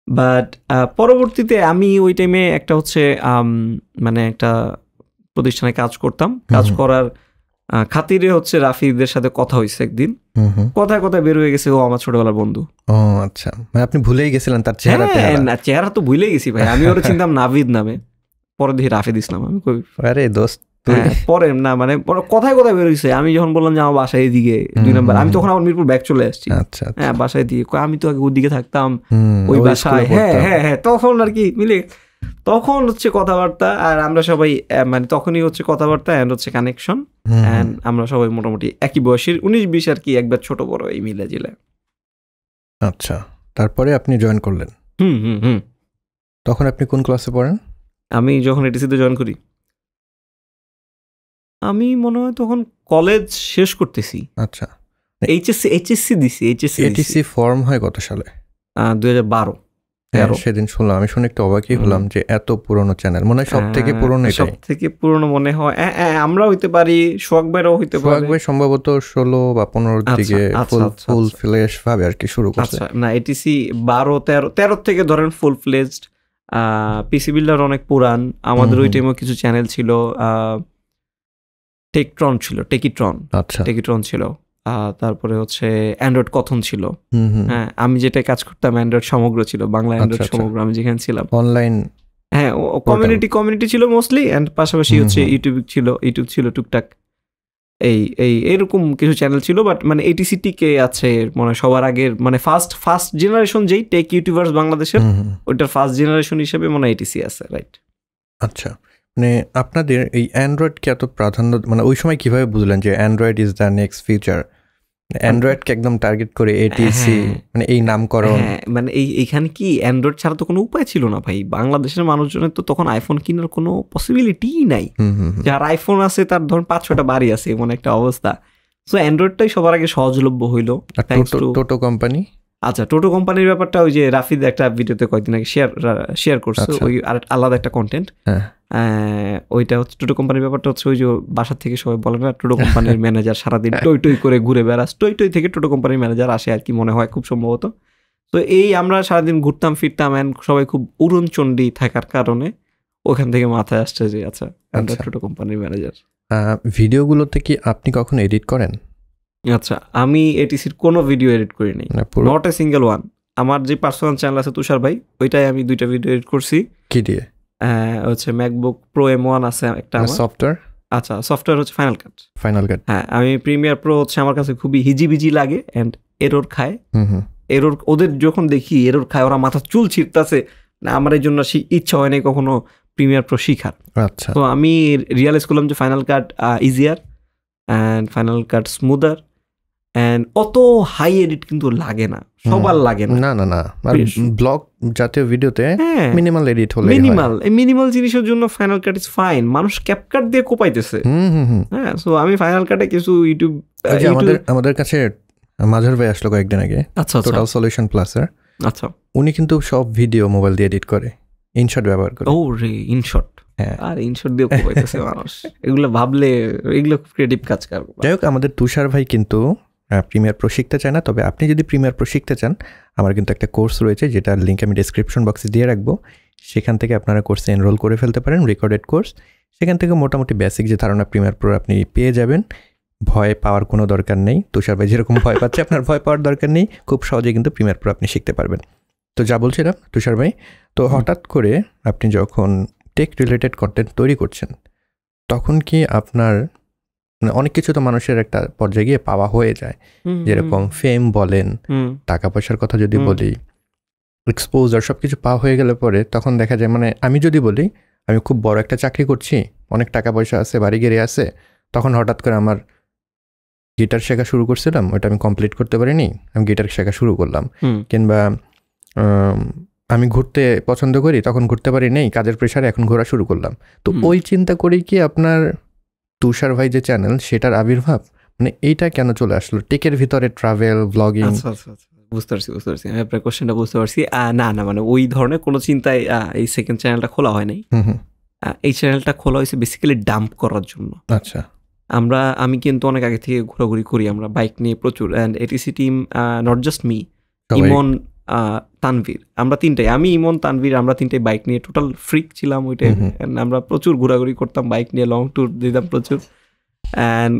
বাট পরবর্তীতে আমি ওই টাইমে একটা হচ্ছে মানে একটা প্রতিষ্ঠানে কাজ করতাম, কাজ করার খাতিরে হচ্ছে রাফিদের সাথে কথা হয়েছে একদিন, কথায় বের হয়ে গেছে ও আমার ছোটবেলার বন্ধু। ও আচ্ছা, মানে আপনি ভুলেই গেছিলেন তার চেহারা? না, চেহারা তো ভুলেই গেছি ভাই, আমি ওরা চিনতাম নাভিদ নামে, পরে দেখি রাফিদ ইসলাম। আমি কই আরে দোস্ত, পরে না মানে কথায় বের হয়েছে। আমি যখন বললাম যে আমার বাসায় এদিকে 2 নম্বর, আমি তখন আমার মিরপুর ব্যাক চলে আসছি। আচ্ছা, হ্যাঁ, বাসায় দিয়ে আমি তো আগে ওদিকে থাকতাম, ওই বাসায়। হ্যাঁ, তখন আর কি মিলে, তখন হচ্ছে কথাবার্তা, আর আমরা সবাই মানে তখনই হচ্ছে কথাবার্তা এন্ড হচ্ছে কানেকশন, এন্ড আমরা সবাই মোটামুটি একই বয়সের, 19-20 আর কি, একবার ছোট বড় এই মিলে জিলে। আচ্ছা, তারপরে আপনি জয়েন করলেন? তখন আপনি কোন ক্লাসে পড়েন? আমি যখন এটিসিতে জয়েন করি, আমি মনে হয় তখন কলেজ শেষ করতেছি। আচ্ছা, এইচএসসি দিছি। এটিসি ফর্ম হয় কত সালে? 2012। সেদিন শুনলাম, আমি শুনে একটু অবাকই হলাম যে এত পুরনো চ্যানেল, মনে হয় সব থেকে পুরনো। সব থেকে পুরনো মনে হয় আমরা হইতে পারি, সোহাগ ভাইরাও হইতে পারে। সোহাগ ভাই সম্ভবত 16 বা 15 দিকে ফুল ফ্লেশ ভাবে আর কি শুরু করছে। না, এটিসি 12-13 থেকে ধরেন ফুল ফ্লেজড। পিসি বিল্ডার অনেক পুরান, আমাদের ওই টাইমে কিছু চ্যানেল ছিল, টেকিট্রন ছিল, তারপরে হচ্ছে অ্যান্ড্রয়েড কথন ছিল। হ্যাঁ, আমি যেটা কাজ করতাম অ্যান্ড্রয়েড সমগ্র ছিল, বাংলা অ্যান্ড্রয়েড সমগ্র, আমি যেখানে ছিলাম অনলাইন। হ্যাঁ, কমিউনিটি ছিল মোস্টলি, এন্ড পাশাপাশি হচ্ছে ইউটিউব ছিল টুকটাক, এইরকম কিছু চ্যানেল ছিল। বাট মানে এটিসি টিকে আছে মানে সবার আগের, মানে ফার্স্ট জেনারেশন যেই টেক ইউটিউবার্স বাংলাদেশের, ওইটার ফার্স্ট জেনারেশন হিসেবে মানে এটিসি আছে, রাইট? আচ্ছা, মানে আপনাদের এই অ্যান্ড্রয়েডকে এত প্রাধান্য, মানে ওই সময় কিভাবে বুঝলেন যে Android is the next future? অ্যান্ড্রয়েডকে একদম টার্গেট করে এটিসি, মানে এই নামকরণ। মানে এইখানে কি অ্যান্ড্রয়েড ছাড়া তো কোনো উপায় ছিল না ভাই, বাংলাদেশের মানুষজনের তো তখন আইফোন কেনার কোনো পসিবিলিটিই নাই। যার আইফোন আছে তার ধরুন 5-6টা বাড়ি আছে, এমন একটা অবস্থা। সো অ্যান্ড্রয়েডটাই সবার আগে সহজলভ্য হইলো। টোটো কোম্পানি, আচ্ছা, টোটো কোম্পানির ব্যাপারটা ওই যে রাফিদ একটা ভিডিওতে কয়েকদিন আগে শেয়ার করছে, ওই আর আলাদা একটা কন্টেন্ট। ওইটা হচ্ছে টোটো কোম্পানির ব্যাপারটা হচ্ছে ওই যে বাসা থেকে সবাই বলে না, টোটো কোম্পানির ম্যানেজার সারাদিন টই করে ঘুরে বেড়াস, টই থেকে টোটো কোম্পানির ম্যানেজার আসে আর কি, মনে হয় খুব সম্ভবত। তো এই আমরা সারাদিন ঘুরতাম ফিরতাম, অ্যান্ড সবাই খুব উড়নচণ্ডী থাকার কারণে ওখান থেকে মাথায় আসছে যে আচ্ছা টোটো কোম্পানির ম্যানেজার। ভিডিওগুলোতে কি আপনি কখন এডিট করেন? আচ্ছা, আমি এটিসির কোনো ভিডিও এডিট করি নাই, নট এ সিঙ্গেল ওয়ান। আমার যে পার্সোনাল চ্যানেল আছে তুষার ভাই, ওইটাই আমি 2টা ভিডিও এডিট করছি। কি দিয়ে? হচ্ছে ম্যাকবুক প্রো M1 আছে একটা। সফটওয়্যার? আচ্ছা, সফটওয়্যার হচ্ছে ফাইনাল কাট। ফাইনাল কাট, হ্যাঁ। আমি প্রিমিয়ার প্রো হচ্ছে আমার কাছে খুবই হিজিবিজি লাগে অ্যান্ড এরর খায়। এরর ওদের যখন দেখি এরর খায়, ওরা মাথা চুল ছিঁড়তেছে, আমার এই জন্য ইচ্ছা হয় নাই কখনো প্রিমিয়ার প্রো শিখার। আচ্ছা। তো আমি রিয়ালাইজ করলাম যে final cut easier and final cut smoother and অত হাই এডিট কিন্তু লাগে না, সবার লাগে না। না না, আর ব্লগ জাতীয় ভিডিওতে মিনিমাল এডিট হলে মিনিমাল জিনিসের জন্য ফাইনাল কাট ইজ ফাইন। মানুষ ক্যাপকাট দিয়ে কোপাইতেছে। হ্যাঁ, সো আমি ফাইনাল কাটে কিছু ইউটিউব আমাদের কাছে মাঝার ভাই আসলো কয়েকদিন আগে, আচ্ছা, টোটাল সলিউশন প্লাসের। আচ্ছা, উনি কিন্তু সব ভিডিও মোবাইল দিয়ে এডিট করে, ইনশট ব্যবহার করে। ও রে, ইনশট। হ্যাঁ, আর ইনশট দিয়ে কোপাইতেছে মানুষ। এগুলো ভাবলে এগুলো ক্রিয়েটিভ কাজ করবে। যাই হোক, আমাদের তুষার ভাই কিন্তু প্রিমিয়ার প্রো শিখতে চায় না। তবে আপনি যদি প্রিমিয়ার প্রো শিখতে চান, আমার কিন্তু একটা কোর্স রয়েছে যেটার লিঙ্ক আমি ডেসক্রিপশন বক্সে দিয়ে রাখবো। সেখান থেকে আপনারা কোর্সে এনরোল করে ফেলতে পারেন, রেকর্ডেড কোর্স। সেখান থেকে মোটামুটি বেসিক যে ধারণা প্রিমিয়ার প্রো আপনি পেয়ে যাবেন। ভয় পাওয়ার কোনো দরকার নেই। তুষার ভাই যেরকম ভয় পাচ্ছে, আপনার ভয় পাওয়ার দরকার নেই। খুব সহজে কিন্তু প্রিমিয়ার প্রো আপনি শিখতে পারবেন। তো যা বলছিলাম তুষার ভাই, তো হঠাৎ করে আপনি যখন টেক রিলেটেড কন্টেন্ট তৈরি করছেন, তখন কি আপনার অনেক কিছু তো মানুষের একটা পর্যায়ে গিয়ে পাওয়া হয়ে যায়, যেরকম ফেম বলেন, টাকা পয়সার কথা যদি বলি, এক্সপোজার, সব কিছু পাওয়া হয়ে গেলে পরে তখন দেখা যায়, মানে আমি যদি বলি আমি খুব বড় একটা চাকরি করছি, অনেক টাকা পয়সা আছে, বাড়ি গেড়ে আছে, তখন হঠাৎ করে আমার গিটার শেখা শুরু করছিলাম, ওটা আমি কমপ্লিট করতে পারিনি, আমি গিটার শেখা শুরু করলাম। কিংবা আমি ঘুরতে পছন্দ করি, তখন ঘুরতে পারি নেই, কাজের প্রেশারে এখন ঘোরা শুরু করলাম। তো ওই চিন্তা করেই কি আপনার তুষার ভাই যে চ্যানেল, সেটার আবির্ভাব, মানে এইটা কেন চলে আসলো টেকের ভিতরে, ট্রাভেল ব্লগিং? বুঝতে পারছি আমি আপনার কোশ্চেনটা বুঝতে পারছি। না মানে ওই ধরনের কোনো চিন্তায় এই সেকেন্ড চ্যানেলটা খোলা হয় নাই। এই চ্যানেলটা খোলা হয়েছে বেসিক্যালি ডাম্প করার জন্য। আচ্ছা। আমি কিন্তু অনেক আগে থেকে ঘোরাঘুরি করি, আমরা বাইক নিয়ে প্রচুর। And ATC team, not just me, Emon, Tanvir, আমরা তিনটাই, আমি, ইমন, তানভীর, আমরা তিনটাই বাইক নিয়ে টোটাল ফ্রিক ছিলাম ওই টাইমে। আমরা প্রচুর ঘোরাঘুরি করতাম বাইক নিয়ে, লং ট্যুর দিতাম প্রচুর। অ্যান্ড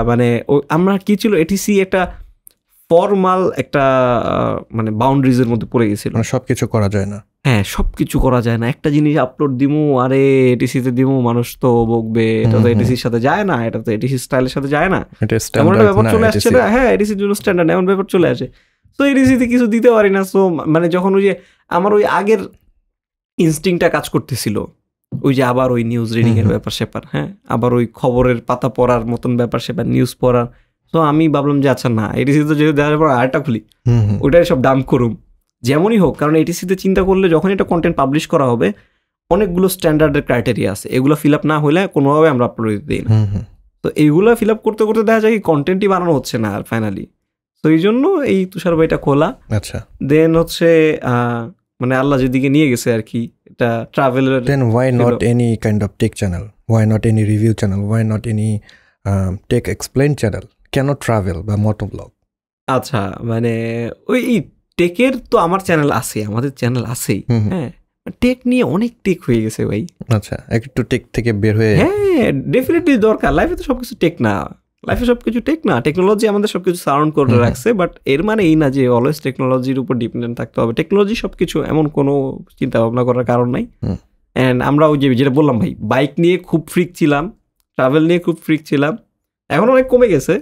মানে আমরা কি ছিল, এটিসি একটা ফর্মাল একটা মানে বাউন্ডারিজের মধ্যে পড়ে গেছিল। সব কিছু করা যায় না। হ্যাঁ, সব কিছু করা যায় না। একটা জিনিস আপলোড দিমু, আরে এটিসিতে দিমু, মানুষ তো বকবে, এটা তো এটিসির সাথে যায় না, এটা তো এটিসি স্টাইলের সাথে যায় না, এমন একটা ব্যাপার চলে আসছে না। হ্যাঁ, এটিসির জন্য স্ট্যান্ডার্ড এমন ব্যাপার চলে আসে। তো এটিসিতে কিছু দিতে পারি না। সো মানে যখন ওই যে আমার ওই আগের ইনস্টিংটা কাজ করতেছিল, ওই যে আবার ওই নিউজ রিডিং এর ব্যাপার স্যাপার, হ্যাঁ, আবার ওই খবরের পাতা পড়ার মতন ব্যাপার স্যাপার, নিউজ পড়ার। তো আমি ভাবলাম যে আচ্ছা না, এটিসি তো যেহেতু দেওয়ার পর আরেকটা খুলি, ওইটাই সব ডাম্প করুম যেমনই হোক। কারণ এটিসিতে চিন্তা করলে যখন এটা কন্টেন্ট পাবলিশ করা হবে, অনেকগুলো স্ট্যান্ডার্ডের ক্রাইটেরিয়া আছে, এগুলো ফিল আপ না হলে কোনোভাবে আমরা আপলোড দিতে দিই না। তো এইগুলো ফিল আপ করতে করতে দেখা যায় কি কন্টেন্টই বানানো হচ্ছে না আর ফাইনালি। তো এই জন্য এই তুষার ভাইটা খোলা। আচ্ছা। দেন হচ্ছে মানে আল্লাহ যেদিকে নিয়ে গেছে আর কি, এটা ট্রাভেলের। Then why not any kind of tech channel, why not any review channel, why not any tech explain channel, কেন ট্রাভেল বা মোটো ব্লগ? আচ্ছা, মানে ওই টেকের তো আমার চ্যানেল আছে, আমাদের চ্যানেল আছেই। হ্যাঁ, টেক নিয়ে অনেক টেক হয়ে গেছে ভাই। আচ্ছা, একটু টেক থেকে বের হয়ে। হ্যাঁ, ডেফিনেটলি দরকার। লাইফে তো সবকিছু টেক না, লাইফে সবকিছু টেক না। টেকনোলজি আমাদের সবকিছু সারাউন্ড করে রাখছে, বাট এর মানে এই না যে অলওয়েজ টেকনোলজির উপর ডিপেন্ডেন্ট থাকতে হবে। টেকনোলজি সবকিছু, এমন কোনো চিন্তা ভাবনা করার কারণ নাই। অ্যান্ড আমরা ওই যেটা বললাম ভাই, বাইক নিয়ে খুব ফ্রিক ছিলাম, ট্রাভেল নিয়ে খুব ফ্রিক ছিলাম, এখন অনেক কমে গেছে,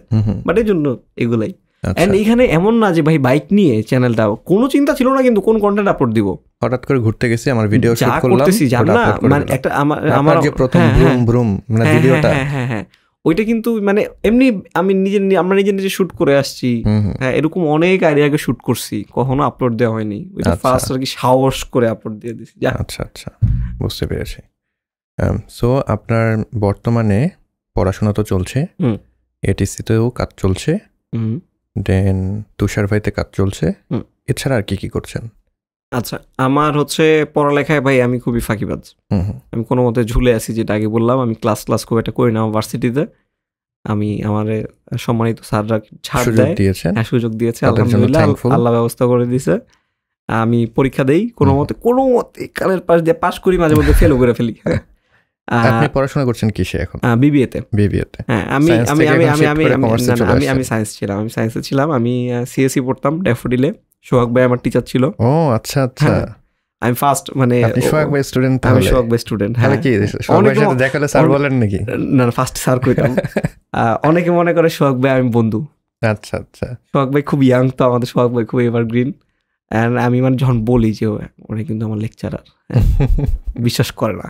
বাট এই জন্য এগুলাই। এন্ড এইখানে এমন না যে ভাই বাইক নিয়ে চ্যানেলটা কোনো চিন্তা ছিল না, কিন্তু কোন কন্টেন্ট আপলোড দিব, হঠাৎ করে ঘুরতে গেছি, আমার ভিডিও শুট করলাম, মানে একটা আমার যে প্রথম ব্রুম ব্রুম মানে ভিডিওটা, হ্যাঁ ওইটা কিন্তু মানে এমনি আমরা নিজে শুট করে আসছি। হ্যাঁ, এরকম অনেক আইডিয়াকে শুট করছি, কখনো আপলোড দেওয়া হয়নি। ওইটা ফার্স্ট আর কি সাহস করে আপলোড দিয়ে দিছি। আচ্ছা, বুঝতে পেরেছি। সো আপনার বর্তমানে পড়াশোনা তো চলছে, এটিসিতেও কাজ চলছে, দেন তুষার ভাইতে কাজ চলছে, এছাড়া আর কি করছেন? আচ্ছা, আমার হচ্ছে পড়ালেখায় ভাই আমি খুবই ফাঁকিবাজ। আমি কোনো মতে ঝুলে আছি, যেটা আগে বললাম। আমি ক্লাস খুব একটা করি না ভার্সিটিতে। আমি আমার সম্মানিত স্যাররা ছাড় দিয়েছে, সুযোগ দিয়েছে, আলহামদুলিল্লাহ, আল্লাহ ব্যবস্থা করে দিয়েছে। আমি পরীক্ষা দেই কোনো মতে কালের পাশ দিয়ে পাশ করি, মাঝে মধ্যে ফেলও করে ফেলি। আপনি পড়াশোনা করছেন কিসে এখন? বিবিএতে। হ্যাঁ, আমি সায়েন্স ছিলাম, আমি সায়েন্সে ছিলাম। আমি সিএসসি পড়তাম ড্যাফোডিলে। সোহাগ ভাই আমার টিচার ছিল। ও আচ্ছা। আমি ফার্স্ট মানে সোহাগ ভাই স্টুডেন্ট, আমি সোহাগ ভাই স্টুডেন্ট। হ্যাঁ কি সোহাগ ভাইয়ের সাথে দেখা হলে স্যার বলেন নাকি? না ফার্স্ট স্যার কইতাম। অনেকে মনে করে সোহাগ ভাই আমি বন্ধু। আচ্ছা আচ্ছা। সোহাগ ভাই খুব ইয়াং, তো আমাদের সোহাগ ভাই খুব এভারগ্রিন। অ্যান্ড আমি মানে যখন বলি যে ওরা কিন্তু আমার লেকচারার, বিশ্বাস করে না।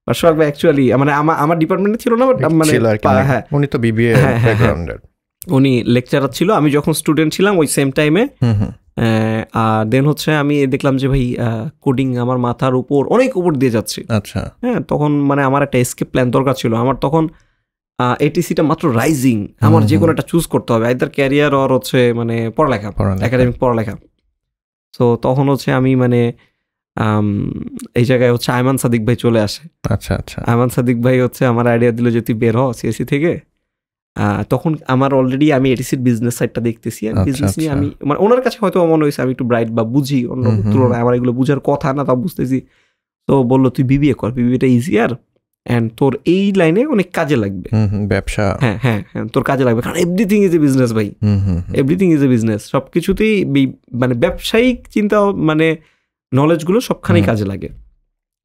আর সোহাগ ভাই অ্যাকচুয়ালি মানে আমার ডিপার্টমেন্টে ছিল না, মানে হ্যাঁ উনি তো বিবিএ ব্যাকগ্রাউন্ডের, উনি লেকচারার ছিল। আমি যখন স্টুডেন্ট ছিলাম ওই সেম টাইমে। আর দেন হচ্ছে আমি দেখলাম যে ভাই কোডিং আমার মাথার উপর অনেক উপর দিয়ে যাচ্ছে। আচ্ছা হ্যাঁ, তখন মানে আমার একটা এসকেপ প্ল্যান দরকার ছিল। আমার তখন এটিসিটা মাত্র রাইজিং, আমার যে কোনো একটা চুজ করতে হবে, আইদার ক্যারিয়ার আর হচ্ছে মানে পড়ালেখা, একাডেমিক পড়ালেখা। তো তখন হচ্ছে আমি মানে এই জায়গায় হচ্ছে আয়মান সাদিক ভাই চলে আসে। আচ্ছা আচ্ছা। আয়মান সাদিক ভাই হচ্ছে আমার আইডিয়া দিল যে তুই বের হ সিএসসি থেকে। তখন আমার অলরেডি আমি এটিসির বিজনেস সাইডটা দেখতেছি, বিজনেস নিয়ে আমি মানে ওনার কাছে হয়তো মনে হয়েছে আমি একটু ব্রাইট বা বুঝি, অন্য তুলনায় আমার এগুলো বুঝার কথা না, তা বুঝতেছি। তো বললো তুই বিবিএ কর, বিবিএটা ইজিয়ার অ্যান্ড তোর এই লাইনে অনেক কাজে লাগবে, ব্যবসা। হ্যাঁ হ্যাঁ হ্যাঁ, তোর কাজে লাগবে, কারণ এভরিথিং ইজ এ বিজনেস ভাই, এভরিথিং ইজ এ বিজনেস। সব কিছুতেই মানে ব্যবসায়িক চিন্তা মানে নলেজগুলো সবখানেই কাজে লাগে,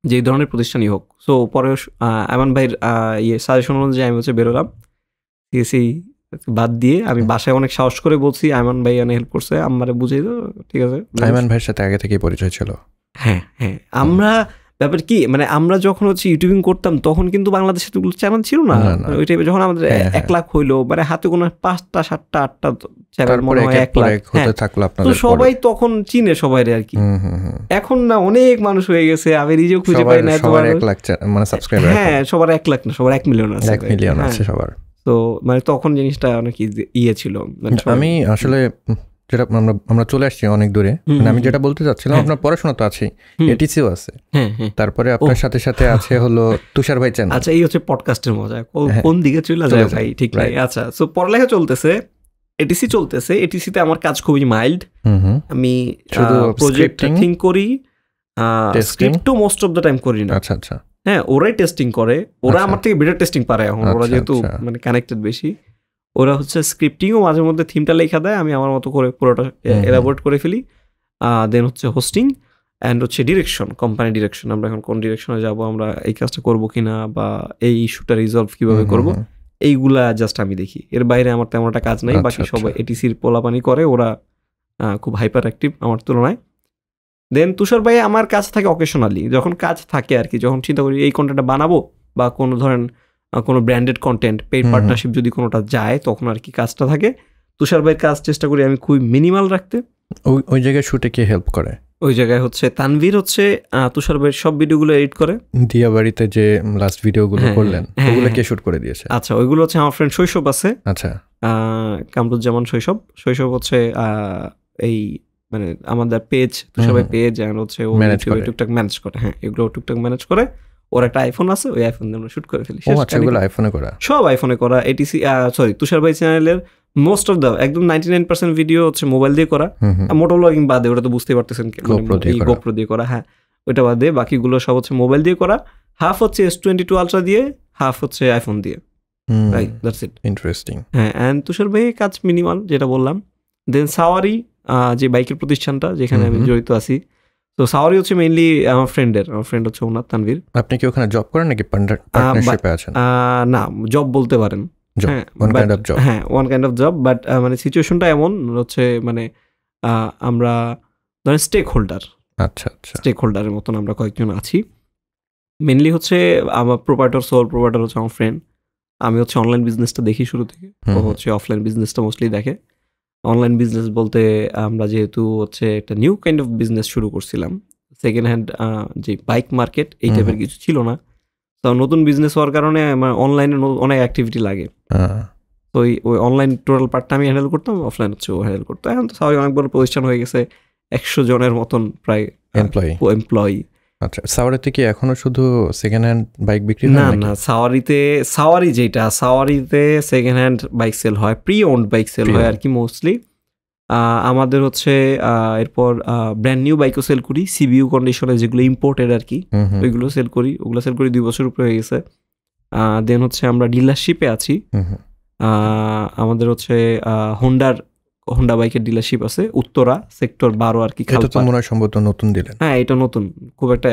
যেই ধরনের প্রতিষ্ঠানই হোক। সো পরে আয়মান ভাইয়ের সাজেশন অনুযায়ী আমি হচ্ছে বেরোলাম সিএসসি বাদ দিয়ে। আমি বাসায় অনেক সাহস করে বলছি, আয়মান ভাই অনেক হেল্প করছে, আমারে বুঝিয়ে দাও, ঠিক আছে। আয়মান ভাইয়ের সাথে আগে থেকে পরিচয় ছিল? হ্যাঁ হ্যাঁ, আমরা ব্যাপার কি মানে আমরা যখন হচ্ছে ইউটিউবিং করতাম তখন কিন্তু বাংলাদেশে তো চ্যানেল ছিল না ওই টাইপে। যখন আমাদের 1 লাখ হইলো, মানে হাতে কোনো 5টা 7টা 8টা চ্যানেল মনে হয় 1 লাখ তো সবাই তখন চিনে সবাই আর কি। এখন না অনেক মানুষ হয়ে গেছে, আমি নিজেও খুঁজে পাই না। সবার 1 লাখ মানে সাবস্ক্রাইবার, হ্যাঁ সবার 1 লাখ না, সবার 1 মিলিয়ন আছে, 1 মিলিয়ন আছে সবার। তো মানে তখন জিনিসটা অনেক ইয়ে ছিল। আমি আসলে যেটা আমরা চলে আসছি অনেক দূরে, মানে আমি যেটা বলতে চাচ্ছিলাম, আপনার পড়াশোনা তো আছে, এটিসিও আছে, তারপরে আপনার সাথে সাথে আছে হলো তুষার ভাই চ্যানেল। আচ্ছা, এই হচ্ছে পডকাস্টের মজা, কোন দিকে চলে যায় ভাই, ঠিক নাই। আচ্ছা, সো পড়ালেখা চলতেছে, এটিসি চলতেছে। এটিসিতে আমার কাজ খুবই মাইল্ড, আমি শুধু প্রজেক্ট থিঙ্ক করি, স্ক্রিপ্টও মোস্ট অফ দ্য টাইম করি না। আচ্ছা আচ্ছা। হ্যাঁ, ওরাই টেস্টিং করে, ওরা আমার থেকে বেটার টেস্টিং পারে এখন, ওরা যেহেতু মানে কানেক্টেড বেশি। ওরা হচ্ছে স্ক্রিপ্টিংও মাঝে মধ্যে থিমটা লেখা দেয়, আমি আমার মতো করে পুরোটা এলাবোরেট করে ফেলি। দেন হচ্ছে হোস্টিং অ্যান্ড হচ্ছে ডিরেকশন, কোম্পানি ডিরেকশন, আমরা এখন কোন ডিরেকশনে যাব, আমরা এই কাজটা করবো কিনা, বা এই ইস্যুটা রিজলভ কিভাবে করব, এইগুলা জাস্ট আমি দেখি। এর বাইরে আমার তেমন একটা কাজ নাই। বাকি সবাই এটিসির পোলাপানি করে, ওরা খুব হাইপার অ্যাক্টিভ আমার তুলনায়। দেন তুষার ভাই আমার কাজ থাকে অকেশনালি, যখন কাজ থাকে আর কি, যখন চিন্তা করি এই কন্টেন্টটা বানাবো, বা কোনো ধরেন কোনো ব্র্যান্ডেড কন্টেন্ট, পেইড পার্টনারশিপ যদি কোনোটা যায়, তখন আর কি কাজটা থাকে। তুষার ভাইয়ের কাজ চেষ্টা করি আমি খুবই মিনিমাল রাখতে। ওই জায়গায় শুটে কে হেল্প করে? ওই জায়গায় হচ্ছে তানভীর হচ্ছে তুষার ভাইয়ের সব ভিডিওগুলো এডিট করে। দিয়া বাড়িতে যে লাস্ট ভিডিওগুলো করলেন, ওগুলো কে শুট করে দিয়েছে? আচ্ছা, ওইগুলো হচ্ছে আমার ফ্রেন্ড শৈশব আছে। আচ্ছা, কামরুজ্জামান শৈশব হচ্ছে এই মানে আমাদের পেজ, তুষার ভাই পেজ হচ্ছে ও টুকটাক ম্যানেজ করে। হ্যাঁ, এগুলো টুকটাক ম্যানেজ করে। ওর একটা আইফোন আছে, ওই আইফোন দিয়ে আমরা শুট করে ফেলি। আইফোনে করা, সব আইফোনে করা। এটিসি সরি তুষার ভাই চ্যানেলের মোস্ট অফ দ্য একদম 99% ভিডিও হচ্ছে মোবাইল দিয়ে করা, মোটো ব্লগিং বাদে, ওটা তো বুঝতেই পারতেছেন গোপ্রো দিয়ে করা। হ্যাঁ, ওইটা বাদে বাকিগুলো সব হচ্ছে মোবাইল দিয়ে করা। হাফ হচ্ছে S22 আলট্রা দিয়ে, হাফ হচ্ছে আইফোন দিয়ে। Right, that's it. ইন্টারেস্টিং। হ্যাঁ, অ্যান্ড তুষার ভাই কাজ মিনিমাল, যেটা বললাম। দেন সাওয়ারি, যে বাইকের প্রতিষ্ঠানটা যেখানে আমি জড়িত আছি, তো সাওয়ারি হচ্ছে মেইনলি আমার ফ্রেন্ড হচ্ছে ওনার তানভীর। আপনি কি ওখানে জব করেন নাকি পার্টনারশিপে আছেন? না, জব বলতে পারেন। হ্যাঁ, one kind of job, but মানে সিচুয়েশনটা এমন হচ্ছে মানে আমরা ধরেন স্টেক হোল্ডার, আচ্ছা আচ্ছা, স্টেক হোল্ডারের মতন আমরা কয়েকজন আছি। মেনলি হচ্ছে আমার সোল প্রোপাইটার হচ্ছে আমার ফ্রেন্ড। আমি হচ্ছে অনলাইন বিজনেসটা দেখি শুরু থেকে, ও হচ্ছে অফলাইন বিজনেসটা মোস্টলি দেখে। অনলাইন বিজনেস বলতে আমরা যেহেতু হচ্ছে একটা নিউ কাইন্ড অফ বিজনেস শুরু করছিলাম, সেকেন্ড হ্যান্ড যে বাইক মার্কেট, এই টাইপের কিছু ছিল না। তো নতুন বিজনেস হওয়ার কারণে আমার অনলাইনে অনেক অ্যাক্টিভিটি লাগে। তো ওই অনলাইন টোটাল পার্টটা আমি হ্যান্ডেল করতাম, অফলাইন হচ্ছে ও হ্যান্ডেল করতো। এখন তো সবাই অনেক বড় প্রতিষ্ঠান হয়ে গেছে, 100 জনের মতন প্রায় এমপ্লয়ি। আচ্ছা, সাওয়ারিতে কি এখনো শুধু সেকেন্ড হ্যান্ড বাইক বিক্রি? না, সাওয়ারিতে সেকেন্ড হ্যান্ড বাইক সেল হয়, প্রি ওন্ড বাইক সেল হয় আর কি মোস্টলি। আমাদের হচ্ছে এরপর ব্র্যান্ড নিউ বাইকও সেল করি, সিবিইউ কন্ডিশনে যেগুলো ইম্পোর্টেড আর কি, ওইগুলো সেল করি। ওগুলো সেল করি 2 বছর উপরে হয়ে গেছে। দেন হচ্ছে আমরা ডিলারশিপে আছি। আমাদের হচ্ছে হোন্ডার হোন্ডা বাইকের ডিলারশিপ আছে উত্তরা সেক্টর 12 আর কি। এটা তো মনে হয় সম্ভবত নতুন দিলেন। হ্যাঁ এটা নতুন, খুব একটা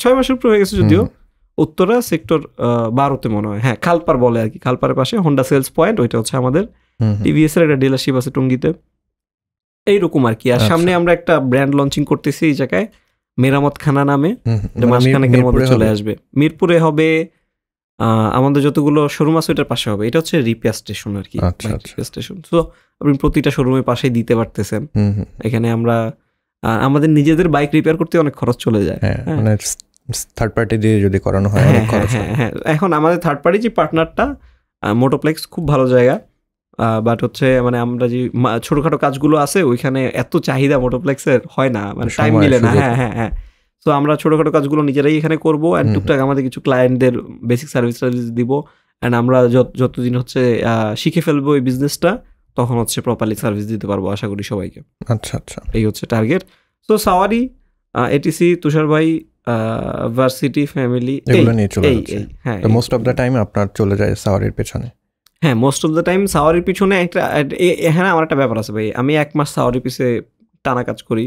6 মাসের উপরে হয়ে গেছে যদিও। উত্তরা সেক্টর 12-তে মনে হয়, হ্যাঁ খালপার বলে আর কি, খালপারের পাশে হোন্ডা সেলস পয়েন্ট, ওইটা হচ্ছে আমাদের টিভিএস এর একটা ডিলারশিপ আছে টঙ্গীতে, এইরকম আর কি। আর সামনে আমরা একটা ব্র্যান্ড লঞ্চিং করতেছি এই জায়গায়, মেরামত খানা নামে, মাসখানেকের মধ্যে চলে আসবে। মিরপুরে হবে, আমাদের যতগুলো শোরুম আছে ওইটার পাশে হবে। এটা হচ্ছে রিপেয়ার স্টেশন আর কি, স্টেশন। তো আপনি প্রতিটা শোরুমের পাশেই দিতে পারতেছেন। এখানে আমরা আমাদের নিজেদের বাইক রিপেয়ার করতে অনেক খরচ চলে যায়, মানে থার্ড পার্টি দিয়ে যদি করানো হয় অনেক খরচ। হ্যাঁ এখন আমাদের থার্ড পার্টি যে পার্টনারটা মোটোপ্লেক্স খুব ভালো জায়গা, বাট হচ্ছে মানে আমরা যে ছোটখাটো কাজগুলো আছে ওইখানে এত চাহিদা মোটোপ্লেক্সের হয় না, মানে টাইম মিলে না। হ্যাঁ তো আমরা ছোটখাটো কাজগুলো নিজেরাই এখানে করবো, অ্যান্ড টুকটাক আমাদের কিছু ক্লায়েন্টদের বেসিক সার্ভিস দিব, অ্যান্ড আমরা যতদিন হচ্ছে শিখে ফেলবো এই বিজনেসটা তখন হচ্ছে প্রপারলি সার্ভিস দিতে পারবো আশা করি সবাইকে। আচ্ছা এই হচ্ছে টার্গেট। সো সাওয়ারি, এটিসি, তুষার ভাই, ভার্সিটি, ফ্যামিলি, এগুলো নিয়ে চলে যাচ্ছে। হ্যাঁ, মোস্ট অফ দ্য টাইম আপনার চলে যায় সাওয়ারির পেছনে। হ্যাঁ মোস্ট অফ দ্য টাইম সাওয়ারির পিছনে একটা। হ্যাঁ আমার একটা ব্যাপার আছে ভাই, আমি 1 মাস সাওয়ারির পিছে টানা কাজ করি,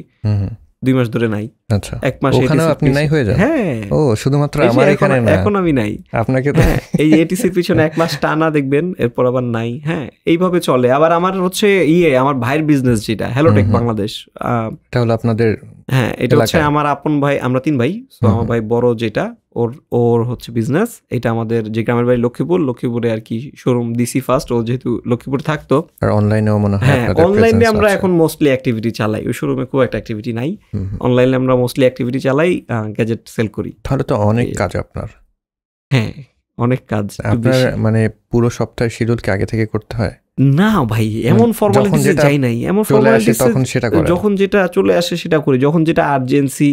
2 মাস ধরে নাই। আচ্ছা, 1 মাস ওখানে আপনি নাই হয়ে যান? হ্যাঁ, ও শুধুমাত্র আমার এখানে না, এখন আমি নাই। আপনাকে তো এই এটিসির পিছনে 1 মাস টানা দেখবেন, এরপর আবার নাই। হ্যাঁ এইভাবে চলে। আবার আমার হচ্ছে আমার ভাইয়ের বিজনেস যেটা হ্যালোটেক বাংলাদেশ, এটা হলো আপনাদের? হ্যাঁ এটা হচ্ছে আমার আপন ভাই, আমরা 3 ভাই। তো আমার ভাই বড় যেটা, ওর হচ্ছে বিজনেস এটা। আমাদের যে গ্রামের বাড়ি লক্ষ্মীপুরে আর কি শোরুম দিছি ফার্স্ট, ও যেহেতু লক্ষ্মীপুরে থাকতো। আর অনলাইনেও মনে হয়? হ্যাঁ অনলাইনে আমরা এখন মোস্টলি অ্যাক্টিভিটি চালাই, ওই শোরুমে খুব একটা অ্যাক্টিভিটি নাই। অনলাইনে আমরা মোস্টলি অ্যাক্টিভিটি চালাই, গ্যাজেট সেল করি। তাহলে তো অনেক কাজ আপনার। হ্যাঁ অনেক কাজ। আপনার মানে পুরো সপ্তাহের শিডিউল কি আগে থেকে করতে হয়? না ভাই, এমন ফর্মালিটিসে যাই নাই। এমন ফর্মালিটিস তখন সেটা করে, যখন যেটা চলে আসে সেটা করি, যখন যেটা আর্জেন্সি,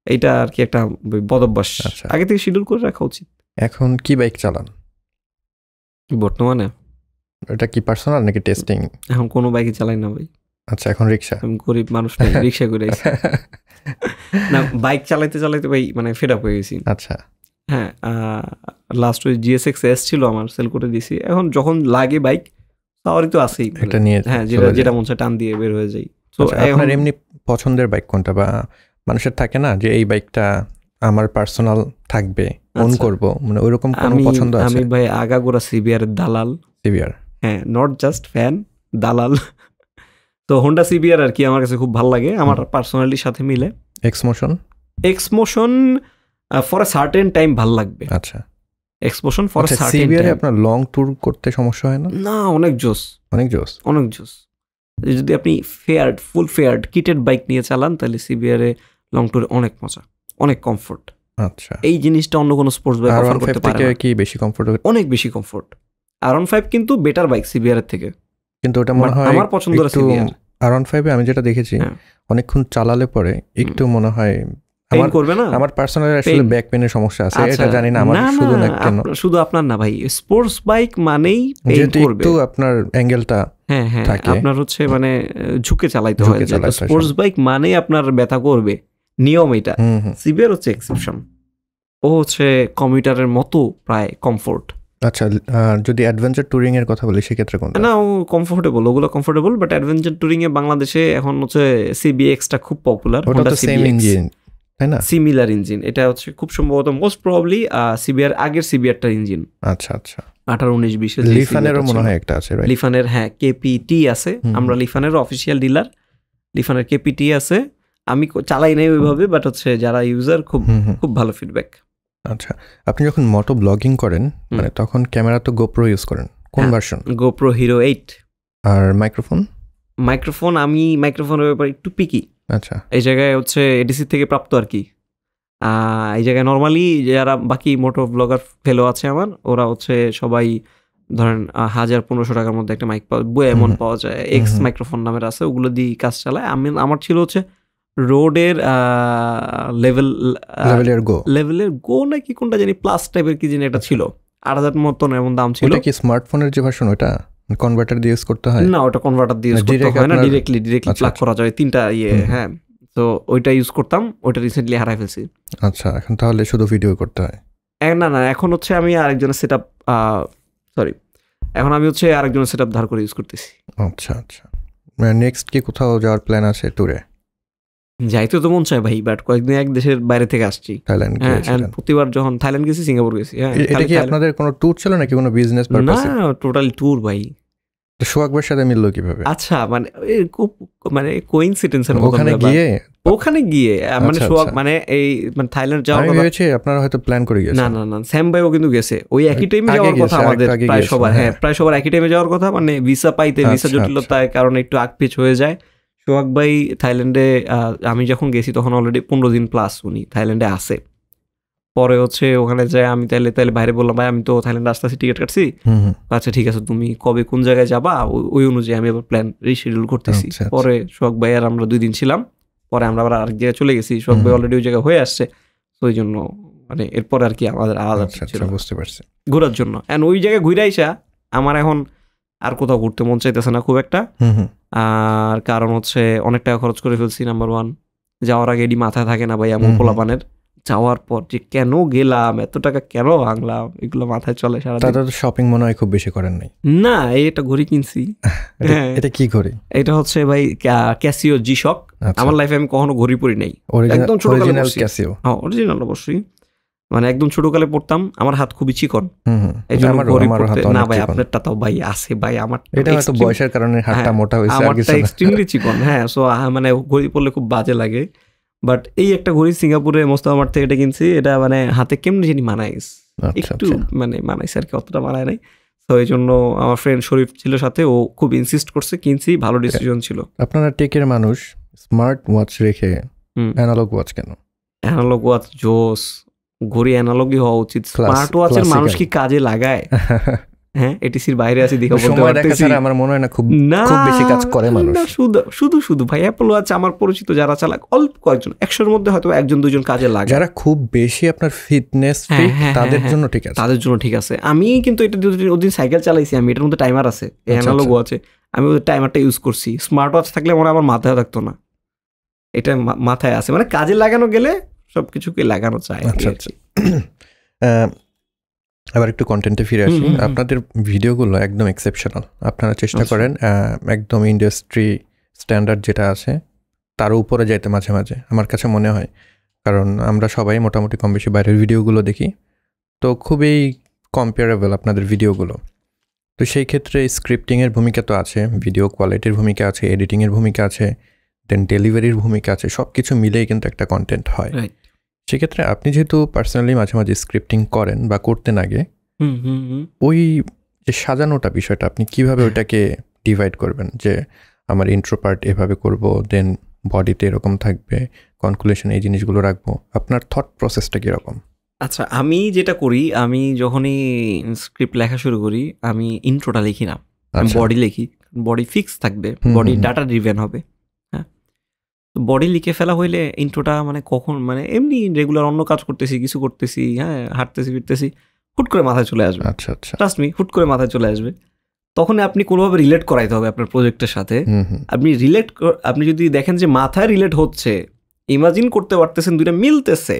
এটা আর কি একটা বদভ্যাস। আগে থেকে শিডিউল করে রাখা উচিত। এখন কি বাইক চালান বর্তমানে? এটা কি পার্সোনাল নাকি টেস্টিং? এখন কোনো বাইকে চালাই না ভাই। আচ্ছা, এখন রিক্সা? আমি গরিব মানুষ, রিক্সা করে না, বাইক চালাইতে ভাই মানে ফেড আপ হয়ে গেছি। আচ্ছা হ্যাঁ, লাস্ট ওই GSX S ছিল আমার, সেল করে দিছি। এখন যখন লাগে বাইক তাওয়ারই তো আছেই, এটা নিয়ে হ্যাঁ যেটা মন চায় টান দিয়ে বের হয়ে যাই। তো আপনার এমনি পছন্দের বাইক কোনটা? বা মানুষের থাকে না যে এই বাইকটা আমার পার্সোনাল থাকবে, ওন করব, মানে ওইরকম কোনো পছন্দ আছে? আমি ভাই আগাগোড়া সিবিআর এর দালাল। সিবিআর? হ্যাঁ, নট জাস্ট ফ্যান, দালাল। তো হোন্ডা সিবিআর আর কি আমার কাছে খুব ভালো লাগে, আমার পার্সোনালিটির সাথে মিলে। Xmotion for a certain time ভালো লাগবে। আচ্ছা, Xmotion for a certain time. CBR আপনার লং ট্যুর করতে সমস্যা হয় না? না, অনেক জোস। যদি আপনি ফুল ফেয়ার্ড কিটেড বাইক নিয়ে চালান তাহলে সিবিআর এ লং ট্যুরে অনেক মজা, অনেক কমফোর্ট। আচ্ছা, এই জিনিসটা অন্য কোনো স্পোর্টস বাইক অফার করতে পারে না। কি বেশি কমফোর্ট? অনেক বেশি কমফোর্ট। R15 কিন্তু বেটার বাইক সিবিআর এর থেকে, কিন্তু ওটা মনে হয় আমার পছন্দ হলো সিবিআর। R15 আমি যেটা দেখেছি অনেকক্ষণ চালালে পরে একটু মনে হয় আমার পার্সোনাল আসলে ব্যাক পেনের সমস্যা আছে, এটা জানি না আমার শুধু না কেন। শুধু আপনার না ভাই, স্পোর্টস বাইক মানেই পেইন করবে, একটু আপনার অ্যাঙ্গেলটা থাকে, আপনার হচ্ছে মানে ঝুঁকে চালাইতে হয়। স্পোর্টস বাইক মানেই আপনার ব্যথা করবে, নিয়ম এটা। সিবিআর হচ্ছে এক্সেপশন, ও হচ্ছে কমিউটারের মতো প্রায় কমফোর্ট। আচ্ছা, যদি অ্যাডভেঞ্চার টুরিং এর কথা বলি সেক্ষেত্রে কোনটা? না, ও কমফোর্টেবল, ওগুলো কমফোর্টেবল, বাট অ্যাডভেঞ্চার টুরিং এ বাংলাদেশে এখন হচ্ছে সিবিএক্সটা খুব পপুলার। ওটা তো সেম ইঞ্জিন তাই না? সিমিলার ইঞ্জিন, এটা হচ্ছে খুব সম্ভবত মোস্ট প্রবাবলি সিবিআর আগের সিবিআরটার ইঞ্জিন। আচ্ছা 18, 19, 20 লিফানেরও মনে হয় একটা আছে, রাইট? লিফানের, হ্যাঁ KPT আছে, আমরা লিফানেরও অফিসিয়াল ডিলার, লিফানের KPT আছে। আমি চালাই নাই ওইভাবে, বাট হচ্ছে যারা ইউজার খুব ভালো ফিডব্যাক। আচ্ছা, আপনি যখন মোটো ব্লগিং করেন মানে তখন ক্যামেরা তো গোপ্রো ইউজ করেন, কোন ভার্সন? GoPro hero 8। আর মাইক্রোফোন? আমি মাইক্রোফোনের ব্যাপারে একটু পিকি। আচ্ছা, এই জায়গায় হচ্ছে এডিসি থেকে প্রাপ্ত আর কি। এই জায়গায় নর্মালি যারা বাকি মোটো ব্লগার ফেলো আছে আমার, ওরা হচ্ছে সবাই ধরেন 1000-1500 টাকার মধ্যে একটা মাইক এমন পাওয়া যায়, এক্স মাইক্রোফোন নামের আছে, ওগুলো দিয়ে কাজ চালায়। আমার ছিল হচ্ছে রোডের লেভেলের গো নাকি কোনটা জানি, প্লাস টাইপের কি জানি একটা ছিল, 8000 মতন এমন দাম ছিল। ওটা কি স্মার্টফোনের যে ভার্সন, ওটা কনভার্টার দিয়ে ইউজ করতে হয়? না, ওটা কনভার্টার দিয়ে ইউজ করতে হয় না, ডিরেক্টলি প্লাগ করা যায়, 3টা হ্যাঁ। তো ওইটা ইউজ করতাম, ওইটা রিসেন্টলি হারাই ফেলছি। আচ্ছা, এখন তাহলে শুধু ভিডিও করতে হয়? না, এখন হচ্ছে আমি আরেকজনের সেটআপ, এখন আমি হচ্ছে আরেকজনের সেটআপ ধার করে ইউজ করতেছি। আচ্ছা, নেক্সট কি কোথাও যাওয়ার প্ল্যান আছে ট্যুরে? যাইতে তো মন চায় ভাই, বাট কয়েকদিন এক দেশের বাইরে থেকে আসছি। থাইল্যান্ড গিয়েছিলেন? প্রতিবার যখন থাইল্যান্ড গেছি, সিঙ্গাপুর গেছি। এটা কি আপনাদের কোনো ট্যুর ছিল নাকি কোনো বিজনেস পারপাসে? না, টোটাল ট্যুর ভাই। সোহাগ ভাইয়ের সাথে মিললো কিভাবে? আচ্ছা, মানে খুব মানে কোইন্সিডেন্সের মতো। ওখানে গিয়ে মানে সোহাগ মানে এই মানে থাইল্যান্ড যাওয়ার কথা ভেবেছি, আপনারা হয়তো প্ল্যান করে গেছেন। না না, স্যাম ভাইও কিন্তু গেছে ওই একই টাইমে যাওয়ার কথা আমাদের প্রায় সবার। হ্যাঁ, প্রায় সবার একই টাইমে যাওয়ার কথা, মানে ভিসা পাইতে ভিসা জটিলতার কারণে একটু আগপিছ হয়ে যায়। সোহাগ ভাই থাইল্যান্ডে, আমি যখন গেছি তখন অলরেডি 15 দিন প্লাস উনি থাইল্যান্ডে আসে। পরে হচ্ছে ওখানে যায় আমি তাইলে বাইরে বললাম, ভাই আমি তো থাইল্যান্ডে আসতেছি, টিকিট কাটছি। আচ্ছা ঠিক আছে, তুমি কবে কোন জায়গায় যাবা ওই অনুযায়ী আমি আবার প্ল্যান রিশিডিউল করতেছি। পরে সোহাগ ভাই আর আমরা 2 দিন ছিলাম, পরে আমরা আবার আরেক জায়গায় চলে গেছি। সোহাগ ভাই অলরেডি ওই জায়গায় হয়ে আসছে, তো ওই জন্য মানে এরপর আর কি আমাদের আলাদা ছিল বুঝতে পারছি ঘোরার জন্য। অ্যান্ড ওই জায়গায় ঘুরে আইসা আমার এখন আর কোথাও ঘুরতে মন চাইতেছে না খুব একটা। আর কারণ হচ্ছে অনেক টাকা খরচ করে ফেলছি, নাম্বার 1। যাওয়ার আগে এডি মাথায় থাকে না ভাই এমন পোলাপানের, যাওয়ার পর যে কেন গেলাম, এত টাকা কেন ভাঙলাম, এগুলো মাথায় চলে সারা। দাদা তো শপিং মনে হয় খুব বেশি করেন নাই? না, এটা ঘড়ি কিনছি। এটা কি ঘড়ি? এটা হচ্ছে ভাই ক্যাসিও জি-শক। আমার লাইফে আমি কখনো ঘড়ি পরি নাই, একদম ছোটকালে। ক্যাসিও? হ্যাঁ, অরিজিনাল অবশ্যই। মানে একদম ছোটকালে পড়তাম, আমার হাত খুবই চিকন। এই জন্য ঘড়ি পরতে না ভাই। আপনারটা তো ভাই আছে ভাই, আমার এটা হয়তো বয়সের কারণে হাতটা মোটা হইছে, আর কিছু না। আমারটা এক্সট্রিমলি চিকন। হ্যাঁ, সো মানে ঘড়ি পরলে খুব বাজে লাগে। বাট এই একটা ঘড়ি সিঙ্গাপুরে মোস্তফা মার্ট থেকে এটা কিনছি। এটা মানে হাতে কেমনি জানি মানাইস, একটু মানে মানাইছে আর কি, অতটা মানায় নাই। তো এই জন্য আমার ফ্রেন্ড শরীফ ছিল সাথে, ও খুব ইনসিস্ট করছে, কিনছি। ভালো ডিসিশন ছিল। আপনারা টেকের মানুষ, স্মার্ট ওয়াচ রেখে অ্যানালগ ওয়াচ কেন? অ্যানালগ ওয়াচ জোস, ঘড়ি অ্যানালগই হওয়া উচিত। স্মার্ট ওয়াচের মানুষ কি কাজে লাগায়? হ্যাঁ, এটিসির বাইরে আছে দেখে বলতে পারতেছি। আমার মনে হয় না খুব বেশি কাজ করে মানুষ। শুধু ভাই অ্যাপল ওয়াচ আমার পরিচিত যারা চালাক অল্প কয়েকজন, 100-এর মধ্যে হয়তো 1-2 কাজে লাগে। যারা খুব বেশি আপনার ফিটনেস তাদের জন্য ঠিক আছে, তাদের জন্য ঠিক আছে। আমি কিন্তু এটা ওদিন সাইকেল চালাইছি, আমি এটার মধ্যে টাইমার আছে, অ্যানালগ ওয়াচে আমি ওই টাইমারটা ইউজ করছি। স্মার্ট ওয়াচ থাকলে মনে আমার মাথায় থাকতো না, এটা মাথায় আছে। মানে কাজে লাগানো গেলে সবকিছুকে লাগানো চায়। আবার একটু কন্টেন্টে ফিরে আসি। আপনাদের ভিডিওগুলো একদম এক্সেপশনাল। আপনারা চেষ্টা করেন একদম ইন্ডাস্ট্রি স্ট্যান্ডার্ড যেটা আছে তার উপরে যাইতে মাঝে মাঝে, আমার কাছে মনে হয়। কারণ আমরা সবাই মোটামুটি কম বেশি বাইরের ভিডিওগুলো দেখি, তো খুবই কম্পেয়ারেবল আপনাদের ভিডিওগুলো। তো সেই ক্ষেত্রে স্ক্রিপ্টিংয়ের ভূমিকা তো আছে, ভিডিও কোয়ালিটির ভূমিকা আছে, এডিটিংয়ের ভূমিকা আছে, দেন ডেলিভারির ভূমিকা আছে। সব কিছু মিলেই কিন্তু একটা কন্টেন্ট হয়। সেক্ষেত্রে আপনি যেহেতু পার্সোনালি মাঝে মাঝে স্ক্রিপ্টিং করেন বা করতেন আগে, ওই যে সাজানোটা বিষয়টা আপনি কিভাবে ওইটাকে ডিভাইড করবেন? যে আমার ইন্ট্রো পার্ট এভাবে করব, দেন বডিতে এরকম থাকবে, কনক্লুশন এই জিনিসগুলো রাখবো, আপনার থট প্রসেসটা কীরকম? আচ্ছা, আমি যেটা করি, আমি যখনই স্ক্রিপ্ট লেখা শুরু করি আমি ইন্ট্রোটা লিখি না, আমি বডি লিখি। বডি ফিক্স থাকবে, বডি ডাটা ড্রিভেন হবে। বডি লিখে ফেলা হইলে ইন্ট্রোটা মানে কখন মানে এমনি রেগুলার অন্য কাজ করতেছি, কিছু করতেছি, হ্যাঁ হাঁটতেছি ফিরতেছি, হুট করে মাথায় চলে আসবে। আচ্ছা আচ্ছা, ট্রাস্ট মি, হুট করে মাথায় চলে আসবে। তখন আপনি কোনোভাবে রিলেট করাইতে হবে আপনার প্রজেক্টের সাথে। আপনি যদি দেখেন যে মাথায় রিলেট হচ্ছে, ইমাজিন করতে পারতেছেন, দুইটা মিলতেছে,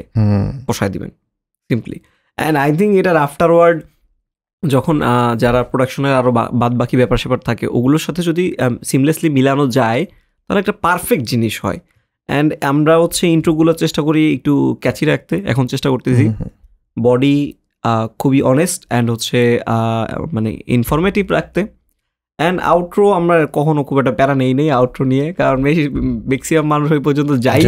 বসায় দিবেন সিম্পলি। অ্যান্ড আই থিঙ্ক এটার আফটারওয়ার্ড যখন যারা প্রোডাকশনের আরও বাদ বাকি ব্যাপার স্যাপার থাকে ওগুলোর সাথে যদি সিমলেসলি মিলানো যায় তাহলে একটা পারফেক্ট জিনিস হয়। অ্যান্ড আমরা হচ্ছে ইন্ট্রোগুলোর চেষ্টা করি একটু ক্যাচি রাখতে, এখন চেষ্টা করতেছি। বডি খুবই অনেস্ট অ্যান্ড হচ্ছে মানে ইনফরমেটিভ রাখতে। অ্যান্ড আউট্রো আমরা কখনো খুব একটা প্যারা নেই আউট্রো নিয়ে, কারণ ম্যাক্সিমাম মানুষ ওই পর্যন্ত যাই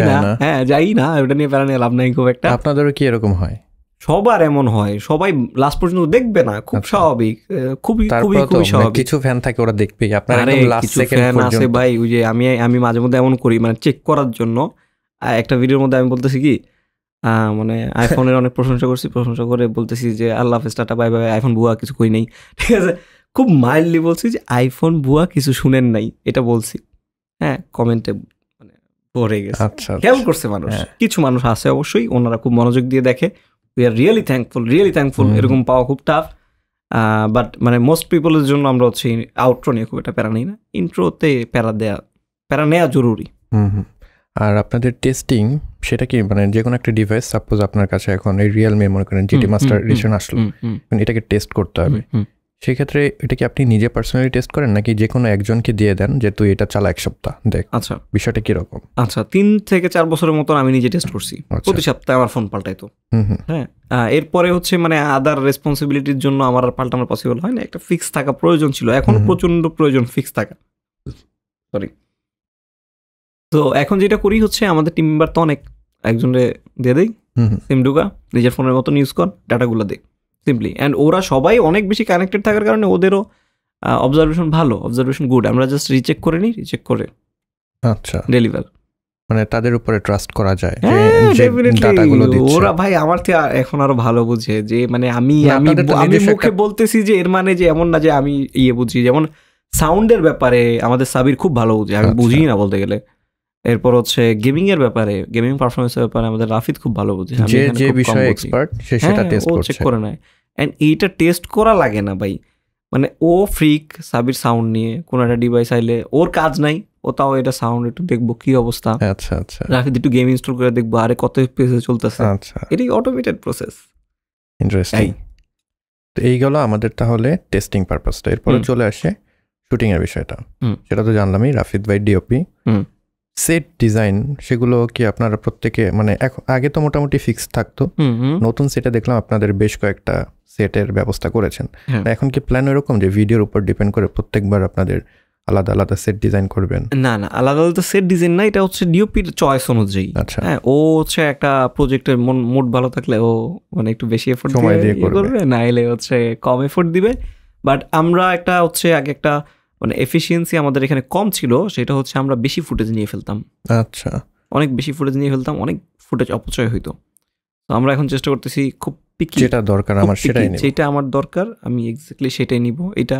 না, ওটা নিয়ে প্যারা নিয়ে লাভ নাই খুব একটা। আপনাদেরও কি এরকম হয়? সবার এমন হয়, সবাই লাস্ট পর্যন্ত দেখবে না, খুব স্বাভাবিক, খুবই খুবই খুবই স্বাভাবিক। কিছু ফ্যান থাকে ওরা দেখবেই, আপনার একদম লাস্ট সেকেন্ড পর্যন্ত আছে ভাই। ওই যে আমি মাঝে মধ্যে এমন করি, মানে চেক করার জন্য। একটা ভিডিওর মধ্যে আমি বলতেছি কি, মানে আইফোনের অনেক প্রশংসা করে বলতেছি যে আল্লাহ হাফেজ, টাটা বাই বাই, আইফোন বুয়া কিছু কই নাই, ঠিক আছে, খুব মাইল্ডলি বলছি যে আইফোন বুয়া কিছু শুনেন নাই, এটা বলছি। হ্যাঁ, কমেন্টে মানে পড়ে গেছে। খেয়াল করছে মানুষ, কিছু মানুষ আছে অবশ্যই, ওনারা খুব মনোযোগ দিয়ে দেখে। We are really thankful. এরকম পাওয়া খুব টাফ। বাট মানে মোস্ট পিপলের জন্য আমরা হচ্ছে আউট্রো নিয়ে খুব একটা প্যারা নিই না, ইন্ট্রোতে প্যারা নেওয়া জরুরি। আর আপনাদের টেস্টিং সেটা কি, মানে যে কোনো একটা ডিভাইস, সাপোজ আপনার কাছে এখন এই রিয়েলমি মনে করেন জিটি মাস্টার এডিশন আসলো, এটাকে টেস্ট করতে হবে, সেক্ষেত্রে এটা কি আপনি নিজে পার্সোনালি টেস্ট করেন নাকি যে কোনো একজনকে দিয়ে দেন যে তুই এটা চালা 1 সপ্তাহ দেখ? আচ্ছা, বিষয়টা কিরকম? আচ্ছা 3 থেকে 4 বছরের মতন আমি নিজে টেস্ট করছি, প্রতি সপ্তাহে আমার ফোন পাল্টাইতো। হ্যাঁ, এরপরে হচ্ছে মানে আদার রেসপন্সিবিলিটির জন্য আমার আর পাল্টানো পসিবল হয় না, একটা ফিক্স থাকা প্রয়োজন ছিল, এখন প্রচন্ড প্রয়োজন ফিক্স থাকা। সরি। তো এখন যেটা করি হচ্ছে আমাদের টিম মেম্বার তো অনেক, একজনে দিয়ে দেই সিম ঢুকা, নিজের ফোনের মতন ইউজ কর, ডাটাগুলো দে সিম্পলি। অ্যান্ড ওরা সবাই অনেক বেশি কানেক্টেড থাকার কারণে ওদেরও অবজারভেশন ভালো, অবজারভেশন গুড। আমরা জাস্ট রিচেক করে নিই, রিচেক করে আচ্ছা ডেলিভার, মানে তাদের উপরে ট্রাস্ট করা যায়। ওরা ভাই আমার থেকে এখন আরো ভালো বুঝে যে মানে আমি মুখে বলতেছি যে এর মানে যে এমন না যে আমি বুঝি। যেমন সাউন্ডের ব্যাপারে আমাদের সাবির খুব ভালো বুঝে, আমি বুঝি না বলতে গেলে। এরপর হচ্ছে গেমিং এর ব্যাপারে, গেমিং পারফরমেন্সের ব্যাপারে আমাদের রাফিদ খুব ভালো বুঝে, যে বিষয়ে এক্সপার্ট সে সেটা টেস্ট করছে, চেক করে নেয়। এন্ড এইটা টেস্ট করা লাগে না ভাই, মানে ও ফ্রিক সাবির সাউন্ড নিয়ে কোন একটা ডিভাইস আইলে ওর কাজ নাই, ও তাও এটা সাউন্ড একটু দেখবো কি অবস্থা। আচ্ছা আচ্ছা, রাফিদ একটু গেম ইনস্টল করে দেখবো আরে কত এফপিএস চলতেছে। আচ্ছা, এটাই অটোমেটেড প্রসেস। ইন্টারেস্টিং। তো এই গেল আমাদের তাহলে টেস্টিং পারপাসটা। এরপরে চলে আসে শুটিং এর বিষয়টা। সেটা তো জানলামই, রাফিদ ভাই ডিওপি। সেট ডিজাইন সেগুলো কি আপনারা প্রত্যেকে মানে আগে তো মোটামুটি ফিক্স থাকতো, নতুন সেটে দেখলাম আপনাদের বেশ কয়েকটা সেটের ব্যবস্থা করেছেন। এখন কি প্ল্যান এরকম যে ভিডিওর উপর ডিপেন্ড করে প্রত্যেকবার আপনাদের আলাদা আলাদা সেট ডিজাইন করবেন? না না, আলাদা আলাদা সেট ডিজাইন না, এটা হচ্ছে ডিওপির চয়েস অনুযায়ী। আচ্ছা, হ্যাঁ, ও হচ্ছে একটা প্রজেক্টের মুড ভালো থাকলে ও মানে একটু বেশি এফোর্ট দিয়ে করবে, না এলে হচ্ছে কম এফোর্ট দিবে। বাট আমরা একটা হচ্ছে আগে একটা মানে এফিসিয়েন্সি আমাদের এখানে কম ছিল, সেটা হচ্ছে আমরা বেশি ফুটেজ নিয়ে ফেলতাম। আচ্ছা, অনেক বেশি ফুটেজ নিয়ে ফেলতাম, অনেক ফুটেজ অপচয় হইতো। তো আমরা এখন চেষ্টা করতেছি খুব পিকি, যেটা দরকার আমার সেটাই নিব, যেটা আমার দরকার আমি এক্স্যাক্টলি সেটাই নিব। এটা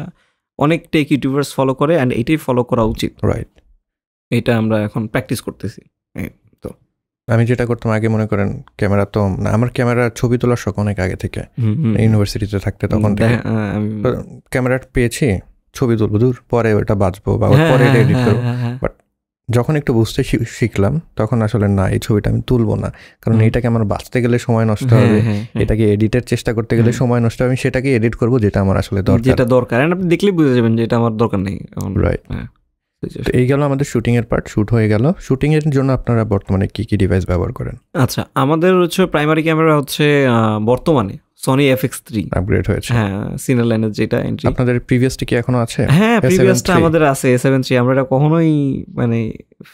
অনেক টেক ইউটিউবার্স ফলো করে অ্যান্ড এটাই ফলো করা উচিত। রাইট, এটা আমরা এখন প্র্যাকটিস করতেছি। তো আমি যেটা করতাম আগে, মনে করেন ক্যামেরা তো না, আমার ক্যামেরা ছবি তোলার শখ অনেক আগে থেকে, ইউনিভার্সিটিতে থাকতে তখন থেকে ক্যামেরা পেয়েছি, ছবি তুলবো, দূর পরে ওটা বাঁচবো বা পরে এডিট করবো। বাট যখন একটু বুঝতে শিখলাম তখন আসলে না, এই ছবিটা আমি তুলবো না, কারণ এটাকে আমার বাঁচতে গেলে সময় নষ্ট হবে, এটাকে এডিটের চেষ্টা করতে গেলে সময় নষ্ট হবে, আমি সেটাকে এডিট করবো যেটা আমার আসলে দরকার, যেটা দরকার। আপনি দেখলেই বুঝে যাবেন যে এটা আমার দরকার নেই। রাইট। তো এই গেল আমাদের শুটিং এর পার্ট, শুট হয়ে গেল। শুটিং এর জন্য আপনারা বর্তমানে কি কি ডিভাইস ব্যবহার করেন? আচ্ছা, আমাদের হচ্ছে প্রাইমারি ক্যামেরা হচ্ছে বর্তমানে সনি FX3 আপগ্রেড হয়েছে। হ্যাঁ, সিনিয়র লাইনের যেটা এন্ট্রি। আপনাদের প্রিভিয়াসটা কি এখনো আছে? হ্যাঁ, প্রিভিয়াসটা আমাদের আছে A7III। আমরা এটা কখনোই মানে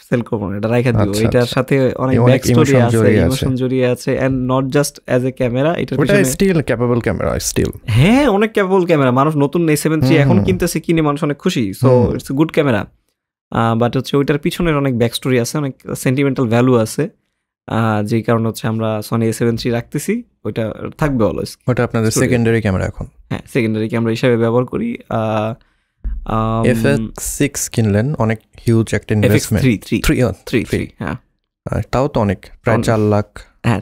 সেল করব না, এটা রাইখা দিব। এটার সাথে অনেক ব্যাক স্টোরি আছে, ইমোশন জড়িয়ে আছে, and not just as a camera, এটার পিছনে ওটা স্টিল ক্যাপেবল ক্যামেরা, স্টিল হ্যাঁ অনেক ক্যাপেবল ক্যামেরা। মানুষ নতুন A7III এখন কিনতেছে, কিনে মানুষ অনেক খুশি, so it's a good camera. But হচ্ছে ওইটার পিছনের অনেক ব্যাক স্টোরি আছে, অনেক সেন্টিমেন্টাল ভ্যালু আছে, যেই কারণে হচ্ছে আমরা সনি A7III রাখতেছি। ওইটা থাকবে অলওয়েজ। ওটা আপনাদের সেকেন্ডারি ক্যামেরা এখন? হ্যাঁ, সেকেন্ডারি ক্যামেরা হিসেবে ব্যবহার করি। FX6 কিনলেন, অনেক হিউজ একটা ইনভেস্টমেন্ট। FX3 হ্যাঁ, তাও তো অনেক, প্রায় 4 লাখ। হ্যাঁ,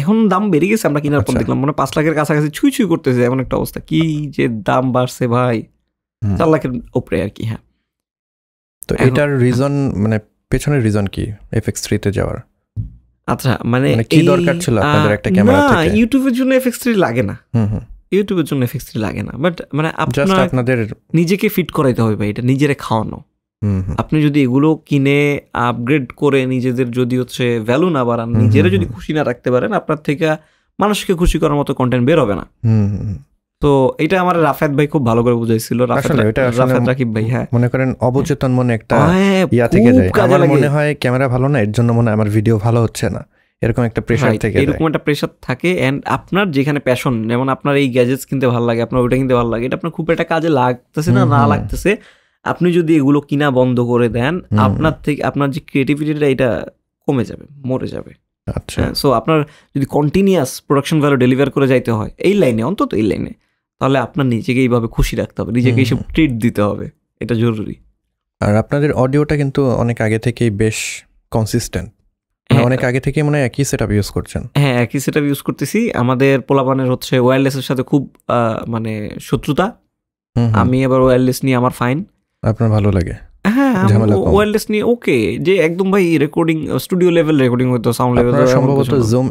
এখন দাম বেড়ে গেছে, আমরা কেনার পর দেখলাম মানে 5 লাখের কাছাকাছি ছুঁই করতেছে, এমন একটা অবস্থা। কি যে দাম বাড়ছে ভাই, 4 লাখের উপরে আর কি। হ্যাঁ, তো এটার রিজন মানে পেছনের রিজন কি FX3 তে যাওয়ার? আচ্ছা, মানে কি দরকার ছিল আপনাদের একটা ক্যামেরা থেকে? না, ইউটিউবের জন্য FX3 লাগে না। ইউটিউবের জন্য FX3 লাগে না, বাট মানে আপনাদের নিজেকে ফিট করাইতে হবে ভাই, এটা নিজেরে খাওয়ানো। আপনি যদি এগুলো কিনে আপগ্রেড করে নিজেদের যদি হচ্ছে ভ্যালু না বাড়ান, নিজেরা যদি খুশি না রাখতে পারেন, আপনার থেকে মানুষকে খুশি করার মতো কন্টেন্ট বের হবে না। তো এটা আমার রাফাত ভাই খুব ভালো করে বুঝাইছিল, রাফাত রাকিব ভাই। হ্যাঁ, মনে করেন অবচেতন মনে একটা ইয়া থেকে যায়, আমার মনে হয় ক্যামেরা ভালো না, এর জন্য মনে হয় আমার ভিডিও ভালো হচ্ছে না, এরকম একটা প্রেশার থেকে যায়, এরকম একটা প্রেশার থাকে। এন্ড আপনার যেখানে প্যাশন, যেমন আপনার এই গ্যাজেটস কিনতে ভালো লাগে, আপনার ওইটা কিনতে ভালো লাগে, এটা আপনার খুব একটা কাজে লাগতেছে না লাগতেছে, আপনি যদি এগুলো কিনা বন্ধ করে দেন, আপনার থেকে আপনার যে ক্রিয়েটিভিটিটা এটা কমে যাবে, মরে যাবে। আচ্ছা, সো আপনার যদি কন্টিনিউয়াস প্রোডাকশন ভ্যালু ডেলিভার করে যাইতে হয় এই লাইনে, অন্তত এই লাইনে, তাহলে আপনার নিজেকে এইভাবে খুশি রাখতে হবে, নিজেকে এইসব ট্রিট দিতে হবে, এটা জরুরি। আর আপনাদের অডিওটা কিন্তু অনেক আগে থেকেই বেশ কনসিস্টেন্ট, অনেক আগে থেকে মনে হয় একই সেটআপ ইউজ করছেন। হ্যাঁ, একই সেটআপ ইউজ করতেছি। আমাদের পোলাপানের হচ্ছে ওয়্যারলেসের সাথে খুব মানে শত্রুতা, আমি এবার ওয়্যারলেস নিয়ে আমার ফাইন। আপনার ভালো লাগে? হ্যাঁ, ওয়্যারলেস নিয়ে ওকে, যে একদম ভাই রেকর্ডিং স্টুডিও লেভেল রেকর্ডিং হতো, সাউন্ড লেভেল। সম্ভবত জুম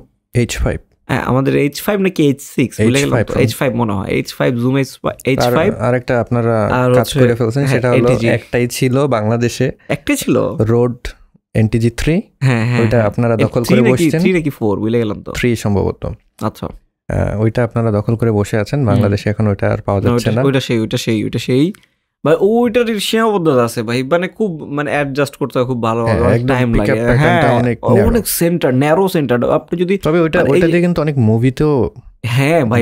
H5 হ্যাঁ আমাদের H5 নাকি H6 ভুলে গেলাম তো, H5 মনে হয়, H5 জুম H5। আর একটা আপনারা কাজ করে ফেলছেন, সেটা হলো একটাই ছিল বাংলাদেশে, একটাই ছিল রোড NTG3। হ্যাঁ হ্যাঁ, ওইটা আপনারা দখল করে বসছেন। 3 নাকি 4 ভুলে গেলাম তো, 3 সম্ভবত। আচ্ছা ওইটা আপনারা দখল করে বসে আছেন, বাংলাদেশে এখন ওইটা আর পাওয়া যাচ্ছে না। ওইটা সেই ভাই, ওইটার সীমাবদ্ধতা আছে ভাই, মানে খুব মানে অ্যাডজাস্ট করতে খুব ভালো টাইম লাগে। হ্যাঁ অনেক সেন্টার, ন্যারো সেন্টার। আপনি যদি তবে ওইটা দিয়ে কিন্তু অনেক মুভিতেও হ্যাঁ ভাই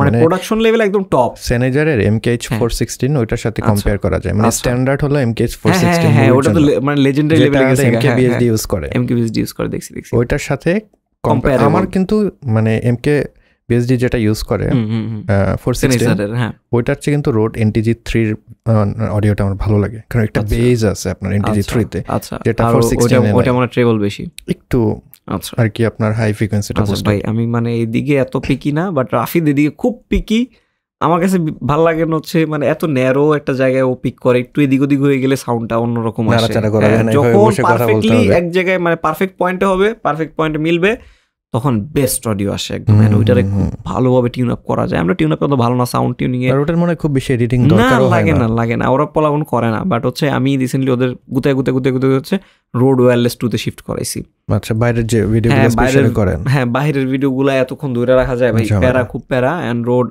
মানে প্রোডাকশন লেভেল একদম টপ। সেনেজারের MKH416 ওইটার সাথে কম্পেয়ার করা যায়, মানে স্ট্যান্ডার্ড হলো MKH416। হ্যাঁ ওটা তো মানে লেজেন্ডারি লেভেলে গেছে। MKBHD ইউজ করে, দেখছি ওইটার সাথে কম্পেয়ার। আমার কিন্তু মানে MKBHD যেটা ইউজ করে 416, ওইটার চেয়ে কিন্তু রোড NTG3 অডিওটা আমার ভালো লাগে, কারণ একটা বেজ আছে আপনার NTG3 তে, যেটা 416 ওটা মানে ট্রেবল বেশি একটু আর কি, আপনার হাই ফ্রিকোয়েন্সিটা বুস্ট। ভাই আমি মানে এইদিকে এত পিকি না, বাট রাফিদ এদিকে খুব পিকি। আমার কাছে ভালো লাগে না হচ্ছে মানে এত ন্যারো একটা জায়গায় ও পিক করে, একটু এদিক ওদিক হয়ে গেলে সাউন্ডটা অন্যরকম আসে। যখন পারফেক্টলি এক জায়গায় মানে পারফেক্ট পয়েন্টে হবে, পারফেক্ট পয়েন্টে মিলবে, তখন বেস্ট অডিও আসে একদম। ওইটারে খুব ভালোভাবে টিউন আপ করা যায়। আমরা টিউন আপ তো ভালো না, সাউন্ড টিউনিং এ ওটার মনে খুব বেশি এডিটিং দরকার লাগে না, ওরা পোলাপন করে না। বাট হচ্ছে আমি রিসেন্টলি ওদের গুতায় হচ্ছে রোড ওয়্যারলেস 2 তে শিফট করাইছি। আচ্ছা, বাইরের যে ভিডিওগুলো স্পেশালি করেন? হ্যাঁ বাইরের ভিডিওগুলো এতক্ষণ ধরে রাখা যায় ভাই, খুব প্যারা। এন্ড রোড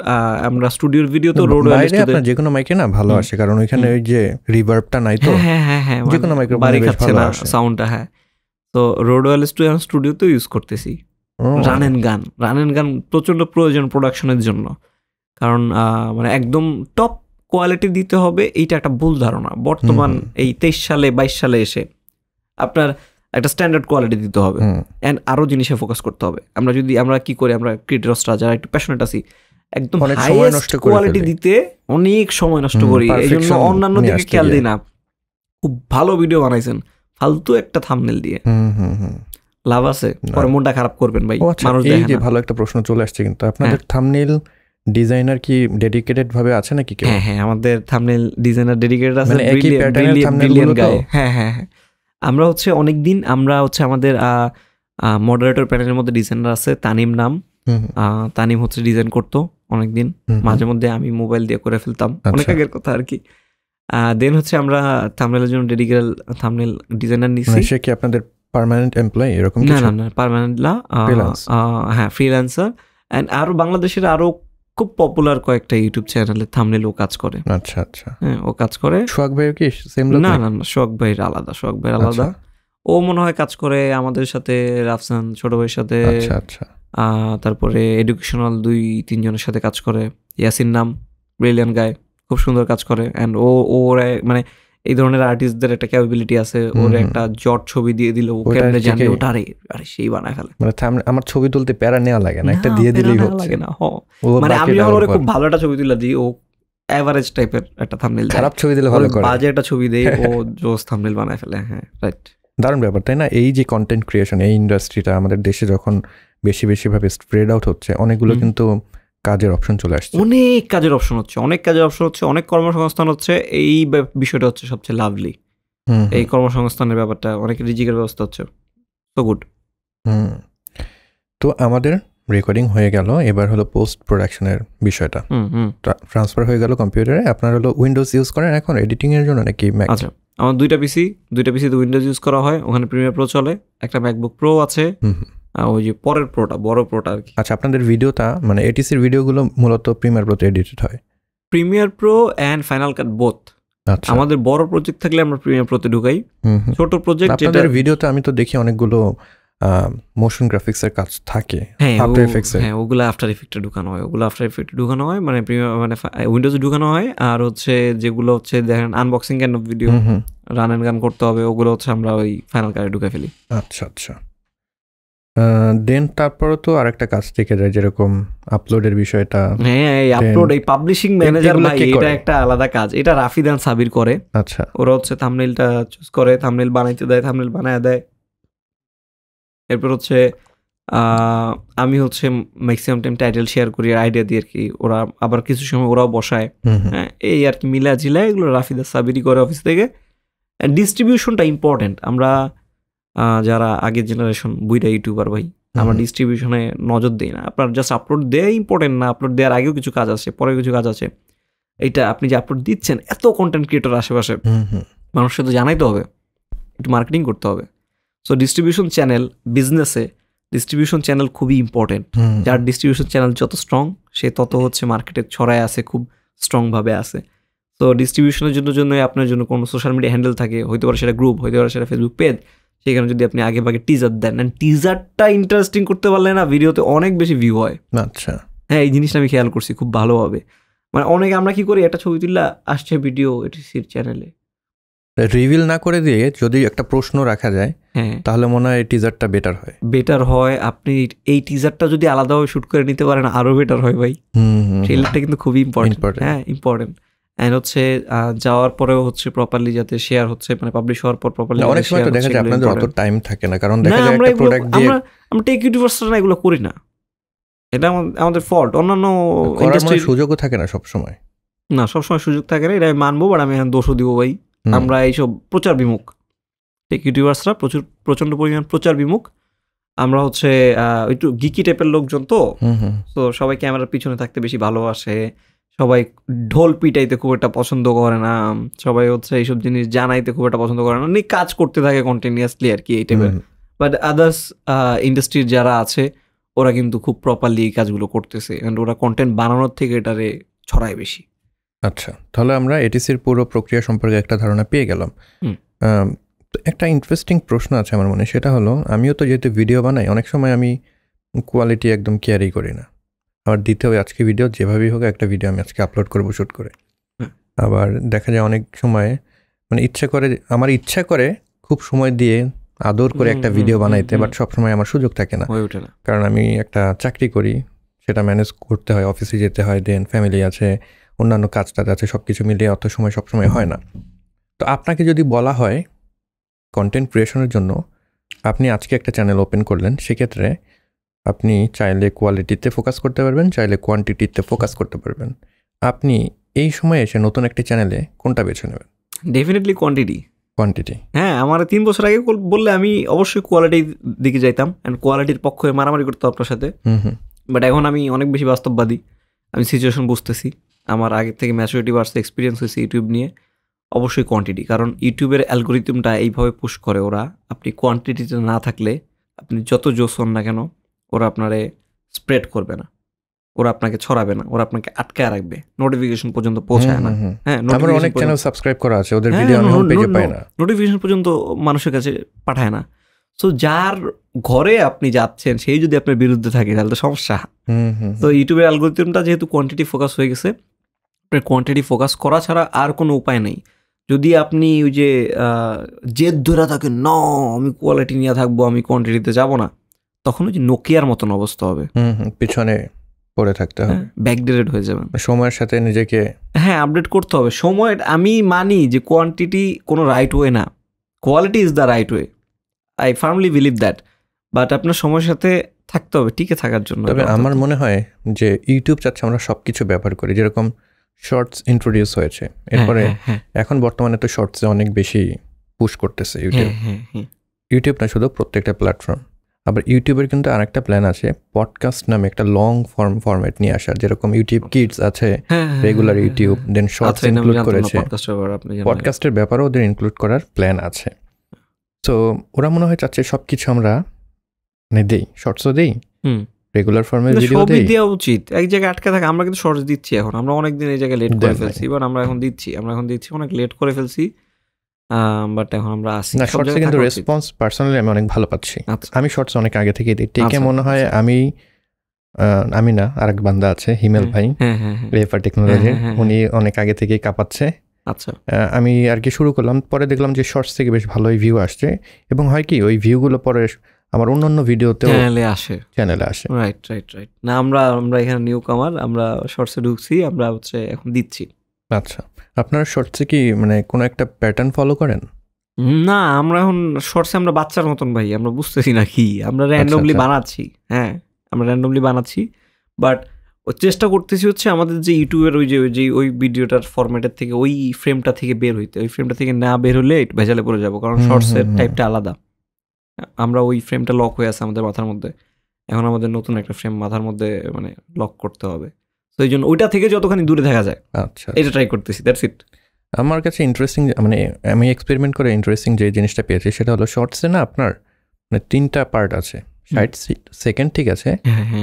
আমরা স্টুডিওর ভিডিও তো রোড ওয়্যারলেস 2 তে যে কোনো মাইকে না ভালো আসে, কারণ ওইখানে ওই যে রিভার্বটা নাই তো। হ্যাঁ যে কোনো মাইক্রোফোনে বেশ ভালো আসে সাউন্ডটা। হ্যাঁ তো রোড ওয়্যারলেস 2 এখন স্টুডিওতে ইউজ করতেছি। রান এন্ড গান প্রচন্ড প্রয়োজন প্রোডাকশনের জন্য, কারণ মানে একদম টপ কোয়ালিটি দিতে হবে, এইটা একটা ভুল ধারণা। বর্তমান এই 23 সালে 22 সালে এসে আপনার একটা স্ট্যান্ডার্ড কোয়ালিটি দিতে হবে, এন্ড আরো জিনিসে ফোকাস করতে হবে। আমরা কি করি, আমরা ক্রিয়েটরসরা যারা একটু প্যাশনেট আছি, একদম হাইয়েস্ট কোয়ালিটি দিতে অনেক সময় নষ্ট করি, এই জন্য অন্যান্য দিকে খেয়াল দিই না। খুব ভালো ভিডিও বানাইছেন, ফালতু একটা থাম্বনেল দিয়ে লাভ আছে? পরে মনটা খারাপ করবেন ভাই, মানুষ দেখে না। এই যে ভালো একটা প্রশ্ন চলে আসছে, কিন্তু আপনাদের থাম্বনেল ডিজাইনার কি ডেডিকেটেড ভাবে আছে নাকি কেউ? হ্যাঁ আমাদের থাম্বনেল ডিজাইনার ডেডিকেটেড আছে, মানে একই প্যাটার্নের থাম্বনেলগুলো তো। হ্যাঁ আমরা হচ্ছে অনেকদিন আমরা হচ্ছে আমাদের মডারেটর প্যানেলের মধ্যে ডিজাইনার আছে, তানিম নাম। তানিম হচ্ছে ডিজাইন করতো অনেকদিন, মাঝে মধ্যে আমি মোবাইল দিয়ে করে ফেলতাম, অনেক আগের কথা আর কি। দেন হচ্ছে আমরা থাম্বনেলের জন্য ডেডিকেটেড থাম্বনেল ডিজাইনার নিছি। সে কি আপনাদের পার্মানেন্ট এমপ্লয়ি এরকম কিছু? না পার্মানেন্ট না, হ্যাঁ ফ্রিল্যান্সার। এন্ড আরো বাংলাদেশের আরো খুব পপুলার কয়েকটা ইউটিউব চ্যানেলে থাম্বনেল ও কাজ করে। আচ্ছা হ্যাঁ ও কাজ করে। সোহাগ ভাই কি সেম লোক? না সোহাগ ভাইয়ের আলাদা। ও মনে হয় কাজ করে আমাদের সাথে, রাফসান ছোট ভাইয়ের সাথে। আচ্ছা তারপরে এডুকেশনাল 2-3 জনের সাথে কাজ করে। ইয়াসিন নাম, ব্রিলিয়ান্ট গায়, খুব সুন্দর কাজ করে। এন্ড ওরা মানে এই ধরনের আর্টিস্টদের একটা ক্যাপাবিলিটি আছে। ওর একটা জট ছবি দিয়ে দিল, ও কেমনে জানে ওটা আরে সেই বানায় ফেলে। মানে আমার ছবি তুলতে প্যারা নেওয়া লাগে না, একটা দিয়ে দিলেই হচ্ছে। লাগে না মানে আমি যখন ওরে খুব ভালো একটা ছবি তুলে দিই, ও এভারেজ টাইপের একটা থাম্বনেল দেয়। খারাপ ছবি দিলে ভালো করে, বাজে একটা ছবি দেই, ও জোস থাম্বনেল বানায় ফেলে। হ্যাঁ রাইট, দারুণ ব্যাপার তাই না? এই যে কন্টেন্ট ক্রিয়েশন, এই ইন্ডাস্ট্রিটা আমাদের দেশে যখন বেশি ভাবে স্প্রেড আউট হচ্ছে, অনেকগুলো কিন্তু কাজের অপশন চলে আসছে, অনেক কাজের অপশন হচ্ছে, অনেক কর্মসংস্থান হচ্ছে। এই বিষয়টা হচ্ছে সবচেয়ে লাভলি, এই কর্মসংস্থানের ব্যাপারটা, অনেক রিজিকের ব্যবস্থা হচ্ছে। তো গুড। তো আমাদের রেকর্ডিং হয়ে গেল, এবার হলো পোস্ট প্রোডাকশনের বিষয়টা। ট্রান্সফার হয়ে গেল কম্পিউটারে। আপনার হলো উইন্ডোজ ইউজ করেন এখন এডিটিং এর জন্য নাকি ম্যাক? আচ্ছা আমার দুইটা পিসিতে উইন্ডোজ ইউজ করা হয়, ওখানে প্রিমিয়ার প্রো চলে, একটা ম্যাকবুক প্রো আছে, ওই যে পরের প্রোটা, বড় প্রোটা আর কি। আচ্ছা আপনাদের ভিডিওটা মানে এটিসির ভিডিওগুলো মূলত প্রিমিয়ার প্রোতে এডিটেড হয়? Premiere Pro and final cut both. আমাদের বড় প্রজেক্ট থাকলে আমরা প্রিমিয়ার প্রোতে ঢুকাই, ছোট প্রজেক্ট যেটা ভিডিওতে আমি তো দেখি অনেকগুলো মোশন গ্রাফিক্সের কাজ থাকে, আফটার এফেক্টস। হ্যাঁ ওগুলো আফটার এফেক্টে ঢুকানো হয়, মানে মানে উইন্ডোজে ঢুকানো হয়। আর হচ্ছে যেগুলো হচ্ছে দেখেন unboxing kind of video, run and gun করতে হবে, ওগুলো হচ্ছে আমরা ওই ফাইনাল কাটে ঢুকাই ফেলি। আচ্ছা দেন তারপরে তো আরেকটা কাজ থেকে যায়, যেরকম আপলোডের বিষয়টা। হ্যাঁ এই আপলোড, এই পাবলিশিং ম্যানেজার ভাই, এটা একটা আলাদা কাজ। এটা রাফিদ আর সাবির করে। আচ্ছা ওরা হচ্ছে থাম্বনেলটা চুজ করে, থাম্বনেল বানাইতে দেয়, থাম্বনেল বানায় দেয়। এরপর হচ্ছে আমি হচ্ছে ম্যাক্সিমাম টাইম টাইটেল শেয়ার করি, আইডিয়া দিয়ে আর কি। ওরা আবার কিছু সময় ওরাও বসায়, হ্যাঁ এই আর কি মিলা জিলা এগুলো রাফিদ আর সাবিরই করে অফিস থেকে। ডিস্ট্রিবিউশনটা ইম্পর্টেন্ট। আমরা যারা আগের জেনারেশন বুইরা ইউটিউবার ভাই, আমরা ডিস্ট্রিবিউশনে নজর দিই না। আপনার জাস্ট আপলোড দেওয়া ইম্পর্টেন্ট না, আপলোড দেওয়ার আগেও কিছু কাজ আছে, পরে কিছু কাজ আছে। এইটা আপনি যে আপলোড দিচ্ছেন, এত কন্টেন্ট ক্রিয়েটর আশেপাশে, মানুষকে তো জানাইতে হবে, একটু মার্কেটিং করতে হবে। সো ডিস্ট্রিবিউশন চ্যানেল, বিজনেসে ডিস্ট্রিবিউশন চ্যানেল খুবই ইম্পর্টেন্ট। যার ডিস্ট্রিবিউশন চ্যানেল যত স্ট্রং, সে তত হচ্ছে মার্কেটে ছড়ায় আছে, খুব স্ট্রংভাবে আছে। তো ডিস্ট্রিবিউশনের জন্য আপনার জন্য কোনো সোশ্যাল মিডিয়া হ্যান্ডেল থাকে, হইতে পারে সেটা গ্রুপ, হইতে পারে সেটা ফেসবুক পেজ, সেখানে যদি আপনি আগে ভাগে টিজার দেন, অ্যান্ড টিজারটা ইন্টারেস্টিং করতে পারলে না ভিডিওতে অনেক বেশি ভিউ হয়। আচ্ছা, হ্যাঁ, এই জিনিসটা আমি খেয়াল করছি খুব ভালোভাবে। মানে অনেকে আমরা কি করি, একটা ছবি তুললা আসছে ভিডিও এটিসির চ্যানেলে, রিভিল না করে দিয়ে যদি একটা প্রশ্ন রাখা যায়, হ্যাঁ, তাহলে মনে হয় এই টিজারটা বেটার হয়। আপনি এই টিজারটা যদি আলাদাভাবে শুট করে নিতে পারেন আরো বেটার হয় ভাই। ট্রেলারটা কিন্তু খুবই ইম্পর্টেন্ট, হ্যাঁ ইম্পর্টেন্ট। এন্ড হচ্ছে যাওয়ার পরেও হচ্ছে প্রপারলি যাতে শেয়ার হচ্ছে, মানে পাবলিশ হওয়ার পর প্রপারলি। অনেক সময় তো দেখা যায় আপনাদের অত টাইম থাকে না, কারণ দেখা যায় একটা প্রোডাক্ট দিয়ে আমরা টেক ইউটিউবার্সরা এগুলো করি না, এটা আমাদের ফল্ট। অন্যান্য ইন্ডাস্ট্রির সুযোগও থাকে না সবসময়, সবসময় সুযোগ থাকে না, এটা আমি মানবো, বাট আমি এখন দোষও দিব ভাই। আমরা এইসব প্রচার বিমুখ, টেক ইউটিউবার্সরা প্রচণ্ড পরিমাণ প্রচার বিমুখ। আমরা হচ্ছে একটু গিকি টাইপের লোকজন, তো সবাই ক্যামেরার পিছনে থাকতে বেশি ভালোবাসে, সবাই ঢোল পিটাইতে খুব একটা পছন্দ করে না, সবাই হচ্ছে এইসব জিনিস জানাইতে খুব একটা পছন্দ করে না, কাজ করতে থাকে কন্টিনিউয়াসলি আর কি এই টাইপের। বাট আদার্স ইন্ডাস্ট্রির যারা আছে ওরা কিন্তু খুব প্রপারলি এই কাজগুলো করতেছে, কারণ ওরা কন্টেন্ট বানানোর থেকে এটারে ছড়ায় বেশি। আচ্ছা, তাহলে আমরা এটিসির পুরো প্রক্রিয়া সম্পর্কে একটা ধারণা পেয়ে গেলাম। একটা ইন্টারেস্টিং প্রশ্ন আছে আমার মনে, সেটা হলো, আমিও তো যেহেতু ভিডিও বানাই, অনেক সময় আমি কোয়ালিটি একদম কেয়ারই করি না। আবার দিতে হবে আজকে ভিডিও যেভাবেই হোক, একটা ভিডিও আমি আজকে আপলোড করবো শ্যুট করে। আবার দেখা যায় অনেক সময় মানে আমার ইচ্ছা করে খুব সময় দিয়ে আদর করে একটা ভিডিও বানাইতে, বাট সবসময় আমার সুযোগ থাকে না, কারণ আমি একটা চাকরি করি, সেটা ম্যানেজ করতে হয়, অফিসে যেতে হয়, দেন ফ্যামিলি আছে, অন্যান্য কাজ আছে, সব কিছু মিলিয়ে অত সময় সবসময় হয় না। তো আপনাকে যদি বলা হয় কন্টেন্ট ক্রিয়েশনের জন্য আপনি আজকে একটা চ্যানেল ওপেন করলেন, সেক্ষেত্রে আপনি চাইলে কোয়ালিটিতে ফোকাস করতে পারবেন, চাইলে কোয়ান্টিটিতে ফোকাস করতে পারবেন, আপনি এই সময় এসে নতুন একটা চ্যানেলে কোনটা বেছে নেবেন? Definitely quantity. হ্যাঁ, আমার 3 বছর আগে বললে আমি অবশ্যই কোয়ালিটির দিকে যাইতাম, অ্যান্ড কোয়ালিটির পক্ষে মারামারি করতাম আপনার সাথে। বাট এখন আমি অনেক বেশি বাস্তববাদী, আমি সিচুয়েশন বুঝতেছি, আমার আগের থেকে ম্যাচুরিটি বাড়ছে, এক্সপিরিয়েন্স হয়েছে ইউটিউব নিয়ে। অবশ্যই কোয়ান্টিটি, কারণ ইউটিউবের অ্যালগোরিদমটা এইভাবে পুশ করে ওরা, আপনি কোয়ান্টিটিতে না থাকলে আপনি যত জোস হন না কেন, ওরা আপনারে স্প্রেড করবে না, ওরা আপনাকে ছড়াবে না, ওরা আপনাকে আটকায় রাখবে, নোটিফিকেশন পর্যন্ত পৌঁছায় না। হ্যাঁ, আমার অনেক চ্যানেল সাবস্ক্রাইব করা আছে, ওদের ভিডিও আমি হোম পেজে পাই না, নোটিফিকেশন পর্যন্ত মানুষের কাছে পাঠায় না। সো যার ঘরে আপনি যাচ্ছেন সেই যদি আপনার বিরুদ্ধে থাকে তাহলে তো সমস্যা। তো ইউটিউবের অ্যালগরিদমটা যেহেতু কোয়ান্টিটি ফোকাস হয়ে গেছে, আপনার কোয়ান্টিটি ফোকাস করা ছাড়া আর কোনো উপায় নেই। যদি আপনি ওই যে জেদ ধরে থাকেন, না আমি কোয়ালিটি নিয়ে থাকবো, আমি কোয়ান্টিটিতে যাবো না, তখন ওই যে নোকিয়ার মতন অবস্থা হবে, পিছনে পড়ে থাকতে হবে, ব্যাকডেটেড হয়ে যাবেন। সময়ের সাথে নিজেকে আপডেট করতে হবে। সময়, আমি মানি যে কোয়ান্টিটি কোনো রাইট ওয়ে না, quality is the right way, I firmly believe that. But আপনার সময়ের সাথে থাকতে হবে টিকে থাকার জন্য। তবে আমার মনে হয় যে ইউটিউব চাচ্ছে আমরা সব কিছু ব্যবহার করি, যেরকম শর্টস ইন্ট্রোডিউস হয়েছে, এরপরে এখন বর্তমানে তো শর্টসে অনেক বেশি পুশ করতেছে ইউটিউব না শুধু, প্রত্যেকটা প্ল্যাটফর্ম। আবার ইউটিউবের কিন্তু আরেকটা প্ল্যান আছে, পডকাস্ট নামে একটা লং ফরম্যাট নিয়ে আসার, যেরকম ইউটিউব কিডস আছে, রেগুলার ইউটিউব, দেন শর্টস ইনক্লুড করেছে, পডকাস্টের ব্যাপারেও ওদের ইনক্লুড করার প্ল্যান আছে। তো ওরা মনে হয় চাচ্ছে সব কিছু আমরা দেই, শর্টসও দেই, রেগুলার ফর্মের ভিডিও দেওয়া উচিত। এক জায়গায় আটকে থাকে, আমরা কিন্তু শর্টস দিচ্ছি এখন, আমরা অনেকদিন এই জায়গায় লেট করে ফেলছি, বাট আমরা এখন দিচ্ছি অনেক লেট করে ফেলছি, বাট এখন আমরা আসি না। শর্টসে কিন্তু রেসপন্স পার্সোনালি আমি অনেক ভালো পাচ্ছি। আমি শর্টস অনেক আগে থেকেই দিই, টেকে মনে হয় আমি না, আরেক বান্দা আছে হিমেল ভাই, রেফার টেকনোলজি, উনি অনেক আগে থেকেই কাঁপাচ্ছে। আচ্ছা, আমি আর কি শুরু করলাম, পরে দেখলাম যে শর্টস থেকে বেশ ভালোই ভিউ আসছে, এবং হয় কি ওই ভিউগুলো পরে আমার অন্যান্য ভিডিওতে চ্যানেলে আসে। রাইট। না, আমরা এখানে নিউ কামার, আমরা শর্টসে ঢুকছি, আমরা হচ্ছে এখন দিচ্ছি। আচ্ছা, আপনারা শর্টসে কি মানে কোনো একটা প্যাটার্ন ফলো করেন? না, আমরা এখন শর্টসে আমরা বাচ্চার মতন ভাই, আমরা বুঝতেছি না কি, আমরা র্যান্ডমলি বানাচ্ছি। হ্যাঁ, আমরা র্যান্ডমলি বানাচ্ছি, বাট চেষ্টা করতেছি হচ্ছে আমাদের যে ইউটিউবের ওই ভিডিওটার ফরম্যাটের থেকে, ওই ফ্রেমটা থেকে বের হইতে, ওই ফ্রেমটা থেকে না বের হলে ভেজালে পড়ে যাবো, কারণ শর্টসের টাইপটা আলাদা, আমরা ওই ফ্রেমটা লক হয়ে আছে আমাদের মাথার মধ্যে। এখন আমাদের নতুন একটা ফ্রেম মাথার মধ্যে মানে লক করতে হবে, তো এই জন্য ওইটা থেকে যতখানি দূরে থাকা যায় আচ্ছা এটা ট্রাই করতেছি, দ্যাটস ইট। আমার কাছে ইন্টারেস্টিং, মানে আমি এক্সপেরিমেন্ট করে ইন্টারেস্টিং যে জিনিসটা পেয়েছি সেটা হলো শর্টসে না আপনার মানে 3টা পার্ট আছে, 60 সেকেন্ড ঠিক আছে,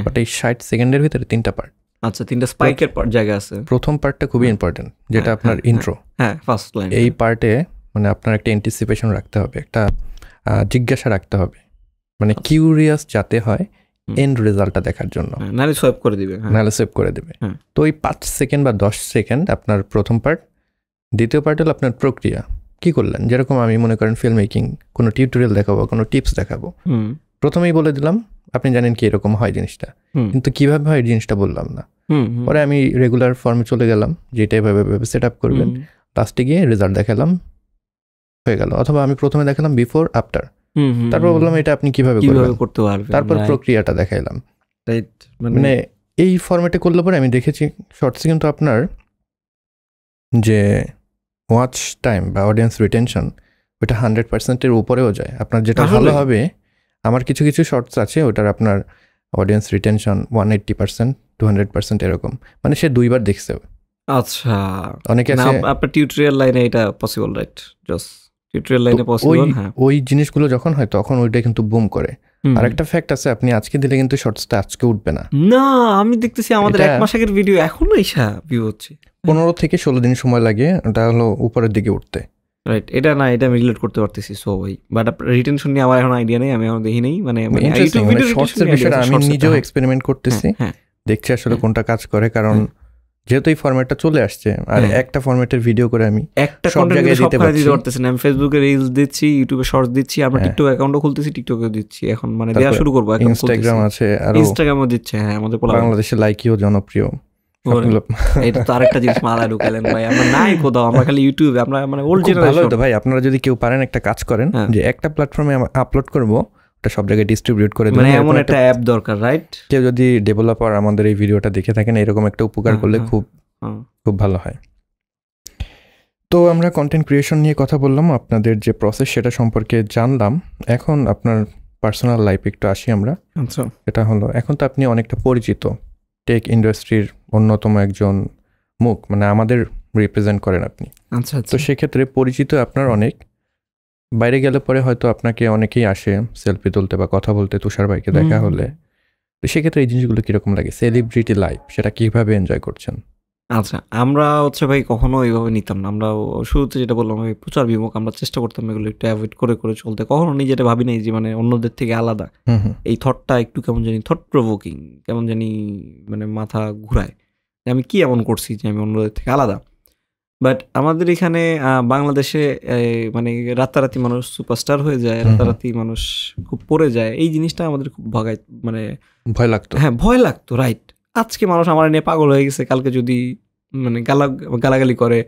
বাট এই 60 সেকেন্ডের ভিতরে 3টা পার্ট। আচ্ছা, 3টা স্পাইকের জায়গা আছে। প্রথম পার্টটা খুবই ইম্পর্টেন্ট, যেটা আপনার ইন্ট্রো, ফার্স্ট লাইন। এই পার্টে মানে আপনার একটা অ্যান্টিসিপেশন রাখতে হবে, একটা জিজ্ঞাসা রাখতে হবে, মানে কিউরিয়াস যাতে হয় এন্ড রেজাল্টটা দেখার জন্য, নাহলে সোয়াইপ করে দিবে, নাহলে সেভ করে দেবে। তো ওই 5 সেকেন্ড বা 10 সেকেন্ড আপনার প্রথম পার্ট। দ্বিতীয় পার্ট হলো আপনার প্রক্রিয়া, কি করলেন, যেরকম আমি মনে করেন ফিল্ম মেকিং কোনো টিউটোরিয়াল দেখাবো, কোনো টিপস দেখাবো, প্রথমেই বলে দিলাম আপনি জানেন কি এরকম হয় জিনিসটা, কিন্তু কিভাবে হয় জিনিসটা বললাম না। পরে আমি রেগুলার ফর্মে চলে গেলাম যেটা এভাবে সেট আপ করবেন, লাস্টে গিয়ে রেজাল্ট দেখালাম, হয়ে গেল। অথবা আমি প্রথমে দেখালাম বিফোর আফটার, তারপর বললাম এটা আপনি কিভাবে করতে পারবেন, তারপর প্রক্রিয়াটা দেখাইলাম। মানে এই ফরম্যাটে করলে পরে আমি দেখেছি শর্টসে কিন্তু আপনার যে ওয়াচ টাইম বা অডিয়েন্স রিটেনশন ওইটা 100%-এর উপরেও যায়। আপনার যেটা ভালো হবে, আমার কিছু কিছু শর্টস আছে ওটার আপনার অডিয়েন্স রিটেনশন 180%, 200% এরকম, মানে সে 2বার দেখছে। আচ্ছা, অনেকে আছে আপনার টিউটোরিয়াল লাইনে এটা পসিবল, রাইট? জাস্ট টিউটোরিয়াল লাইনে পসিবল। হ্যাঁ, ওই জিনিসগুলো যখন হয় তখন ওইটা কিন্তু বুম করে। আর একটা ফ্যাক্ট আছে, আপনি আজকে দিলে কিন্তু শর্টসটা আজকে উঠবে না। না, আমি দেখতেছি আমাদের 1 মাস আগের ভিডিও এখনো ইসা ভিউ হচ্ছে। 15 থেকে 16 দিন সময় লাগে, ওটা হলো উপরের দিকে উঠতে, রাইট? এটা না, এটা আমি রিলেট করতে পারতেছি। সো ভাই, বাট রিটেনশন নিয়ে আমার এখন আইডিয়া নেই, আমি এখন দেখি নেই। মানে ইউটিউব ভিডিও শর্টসের বিষয়টা আমি নিজেও এক্সপেরিমেন্ট করতেছি, দেখছি আসলে কোনটা কাজ করে। কারণ যেহেতু এই ফরম্যাটটা চলে আসছে, আর একটা ফরম্যাটের ভিডিও করে আমি একটা কন্টেন্ট দিতে পারতেছি না। আমি ফেসবুকে রিলস দিচ্ছি, ইউটিউবে শর্টস দিচ্ছি, আমরা টিকটক অ্যাকাউন্টও খুলতেছি, টিকটকেও দিচ্ছি। এখন মানে দেয়া শুরু করব, ইনস্টাগ্রাম আছে, আর ইনস্টাগ্রামও দিচ্ছে। হ্যাঁ, আমাদের বাংলাদেশে লাইকিও জনপ্রিয়। এটা তো আরেকটা জিনিস মাথায় ঢুকালেন ভাই, আমরা নাই কোথাও, আমরা খালি ইউটিউবে। আমরা মানে ওল্ড জেনারেশন। ভালো তো ভাই, আপনারা যদি কেউ পারেন একটা কাজ করেন যে একটা প্ল্যাটফর্মে আপলোড করব, ওটা সব জায়গায় ডিস্ট্রিবিউট করে দেবেন। মানে এমন একটা অ্যাপ দরকার, রাইট? কেউ যদি ডেভেলপার আমাদের এই ভিডিওটা দেখে থাকেন, এরকম একটা উপকার করলে খুব ভালো হয়। তো আমরা কন্টেন্ট ক্রিয়েশন নিয়ে কথা বললাম, আপনাদের যে প্রসেস সেটা সম্পর্কে জানলাম। এখন আপনার পার্সোনাল লাইফে একটু আসি আমরা। আচ্ছা, এটা হলো এখন তো আপনি অনেকটা পরিচিত, টেক ইন্ডাস্ট্রির অন্যতম একজন মুখ, মানে আমাদের রিপ্রেজেন্ট করেন আপনি। আচ্ছা, তো সেক্ষেত্রে পরিচিত আপনার অনেক, বাইরে গেলে পরে হয়তো আপনাকে অনেকেই আসে সেলফি তুলতে বা কথা বলতে, তুষার ভাইকে দেখা হলে। তো সেক্ষেত্রে এই জিনিসগুলো কীরকম লাগে, সেলিব্রিটি লাইফ, সেটা কীভাবে এনজয় করছেন? আচ্ছা, আমরা হচ্ছে ভাই কখনো এইভাবে নিতাম না। আমরা শুরুতে যেটা বললাম, আমি প্রচার বিমুখ, আমরা চেষ্টা করতাম এগুলো একটু অ্যাভয়েড করে করে চলতে। কখনো নিজেটা ভাবি নাই যে মানে অন্যদের থেকে আলাদা। এই থটটা একটু কেমন জানি থট প্রভোকিং, কেমন জানি মানে মাথা ঘুরায় যে আমি কি এমন করছি যে আমি অন্যদের থেকে আলাদা। বাট আমাদের এখানে বাংলাদেশে মানে রাতারাতি মানুষ সুপারস্টার হয়ে যায়, রাতারাতি মানুষ খুব পড়ে যায়। এই জিনিসটা আমাদের খুব মানে ভয় লাগতো। হ্যাঁ, ভয় লাগতো, রাইট? আজকে মানুষ আমার নিয়ে পাগল হয়ে গেছে, কালকে যদি মানে গালাগালি করে,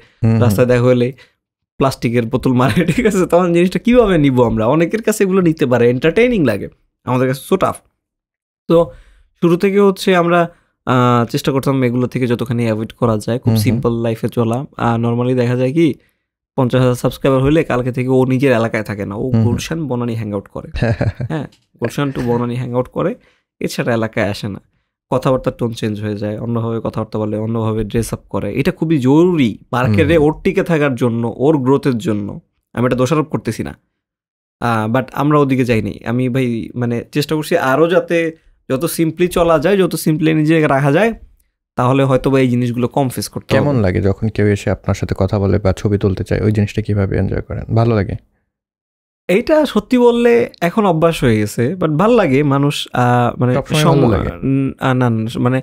রাস্তায় দেখা হলে প্লাস্টিকের বোতল মারে, ঠিক আছে? তখন জিনিসটা কিভাবে নিব আমরা? অনেকের কাছে এগুলো নিতে পারে, এন্টারটেইনিং লাগে, আমাদের কাছে সো টাফ। তো শুরু থেকে হচ্ছে আমরা চেষ্টা করতাম এগুলো থেকে যতখানি অ্যাভয়েড করা যায়, খুব সিম্পল লাইফে চলা। নর্মালি দেখা যায় কি 50,000 সাবস্ক্রাইবার হইলে কালকে থেকে ও নিজের এলাকায় থাকে না, ও গুলশান বনানী হ্যাং আউট করে। হ্যাঁ, Gulshan to Banani hang out করে, এছাড়া এলাকায় আসে না। কথাবার্তার টোন চেঞ্জ হয়ে যায়, অন্যভাবে কথাবার্তা বলে, অন্যভাবে ড্রেস আপ করে। এটা খুবই জরুরি মার্কেটে ওর টিকে থাকার জন্য, ওর গ্রোথের জন্য। আমি এটা দোষারোপ করতেছি না, বাট আমরা ওদিকে যাইনি। আমি ভাই মানে চেষ্টা করছি আরও যাতে যত সিম্পলি চলা যায়, যত সিম্পলি নিজেকে রাখা যায়, তাহলে হয়তো বা এই জিনিসগুলো কম ফেস করতে হবে। কেমন লাগে যখন কেউ এসে আপনার সাথে কথা বলে বা ছবি তুলতে চায়, ওই জিনিসটা কিভাবে এনজয় করেন? ভালো লাগে? এইটা সত্যি বললে এখন অভ্যাস হয়ে গেছে, বাট ভালো লাগে। মানুষ মানে না মানে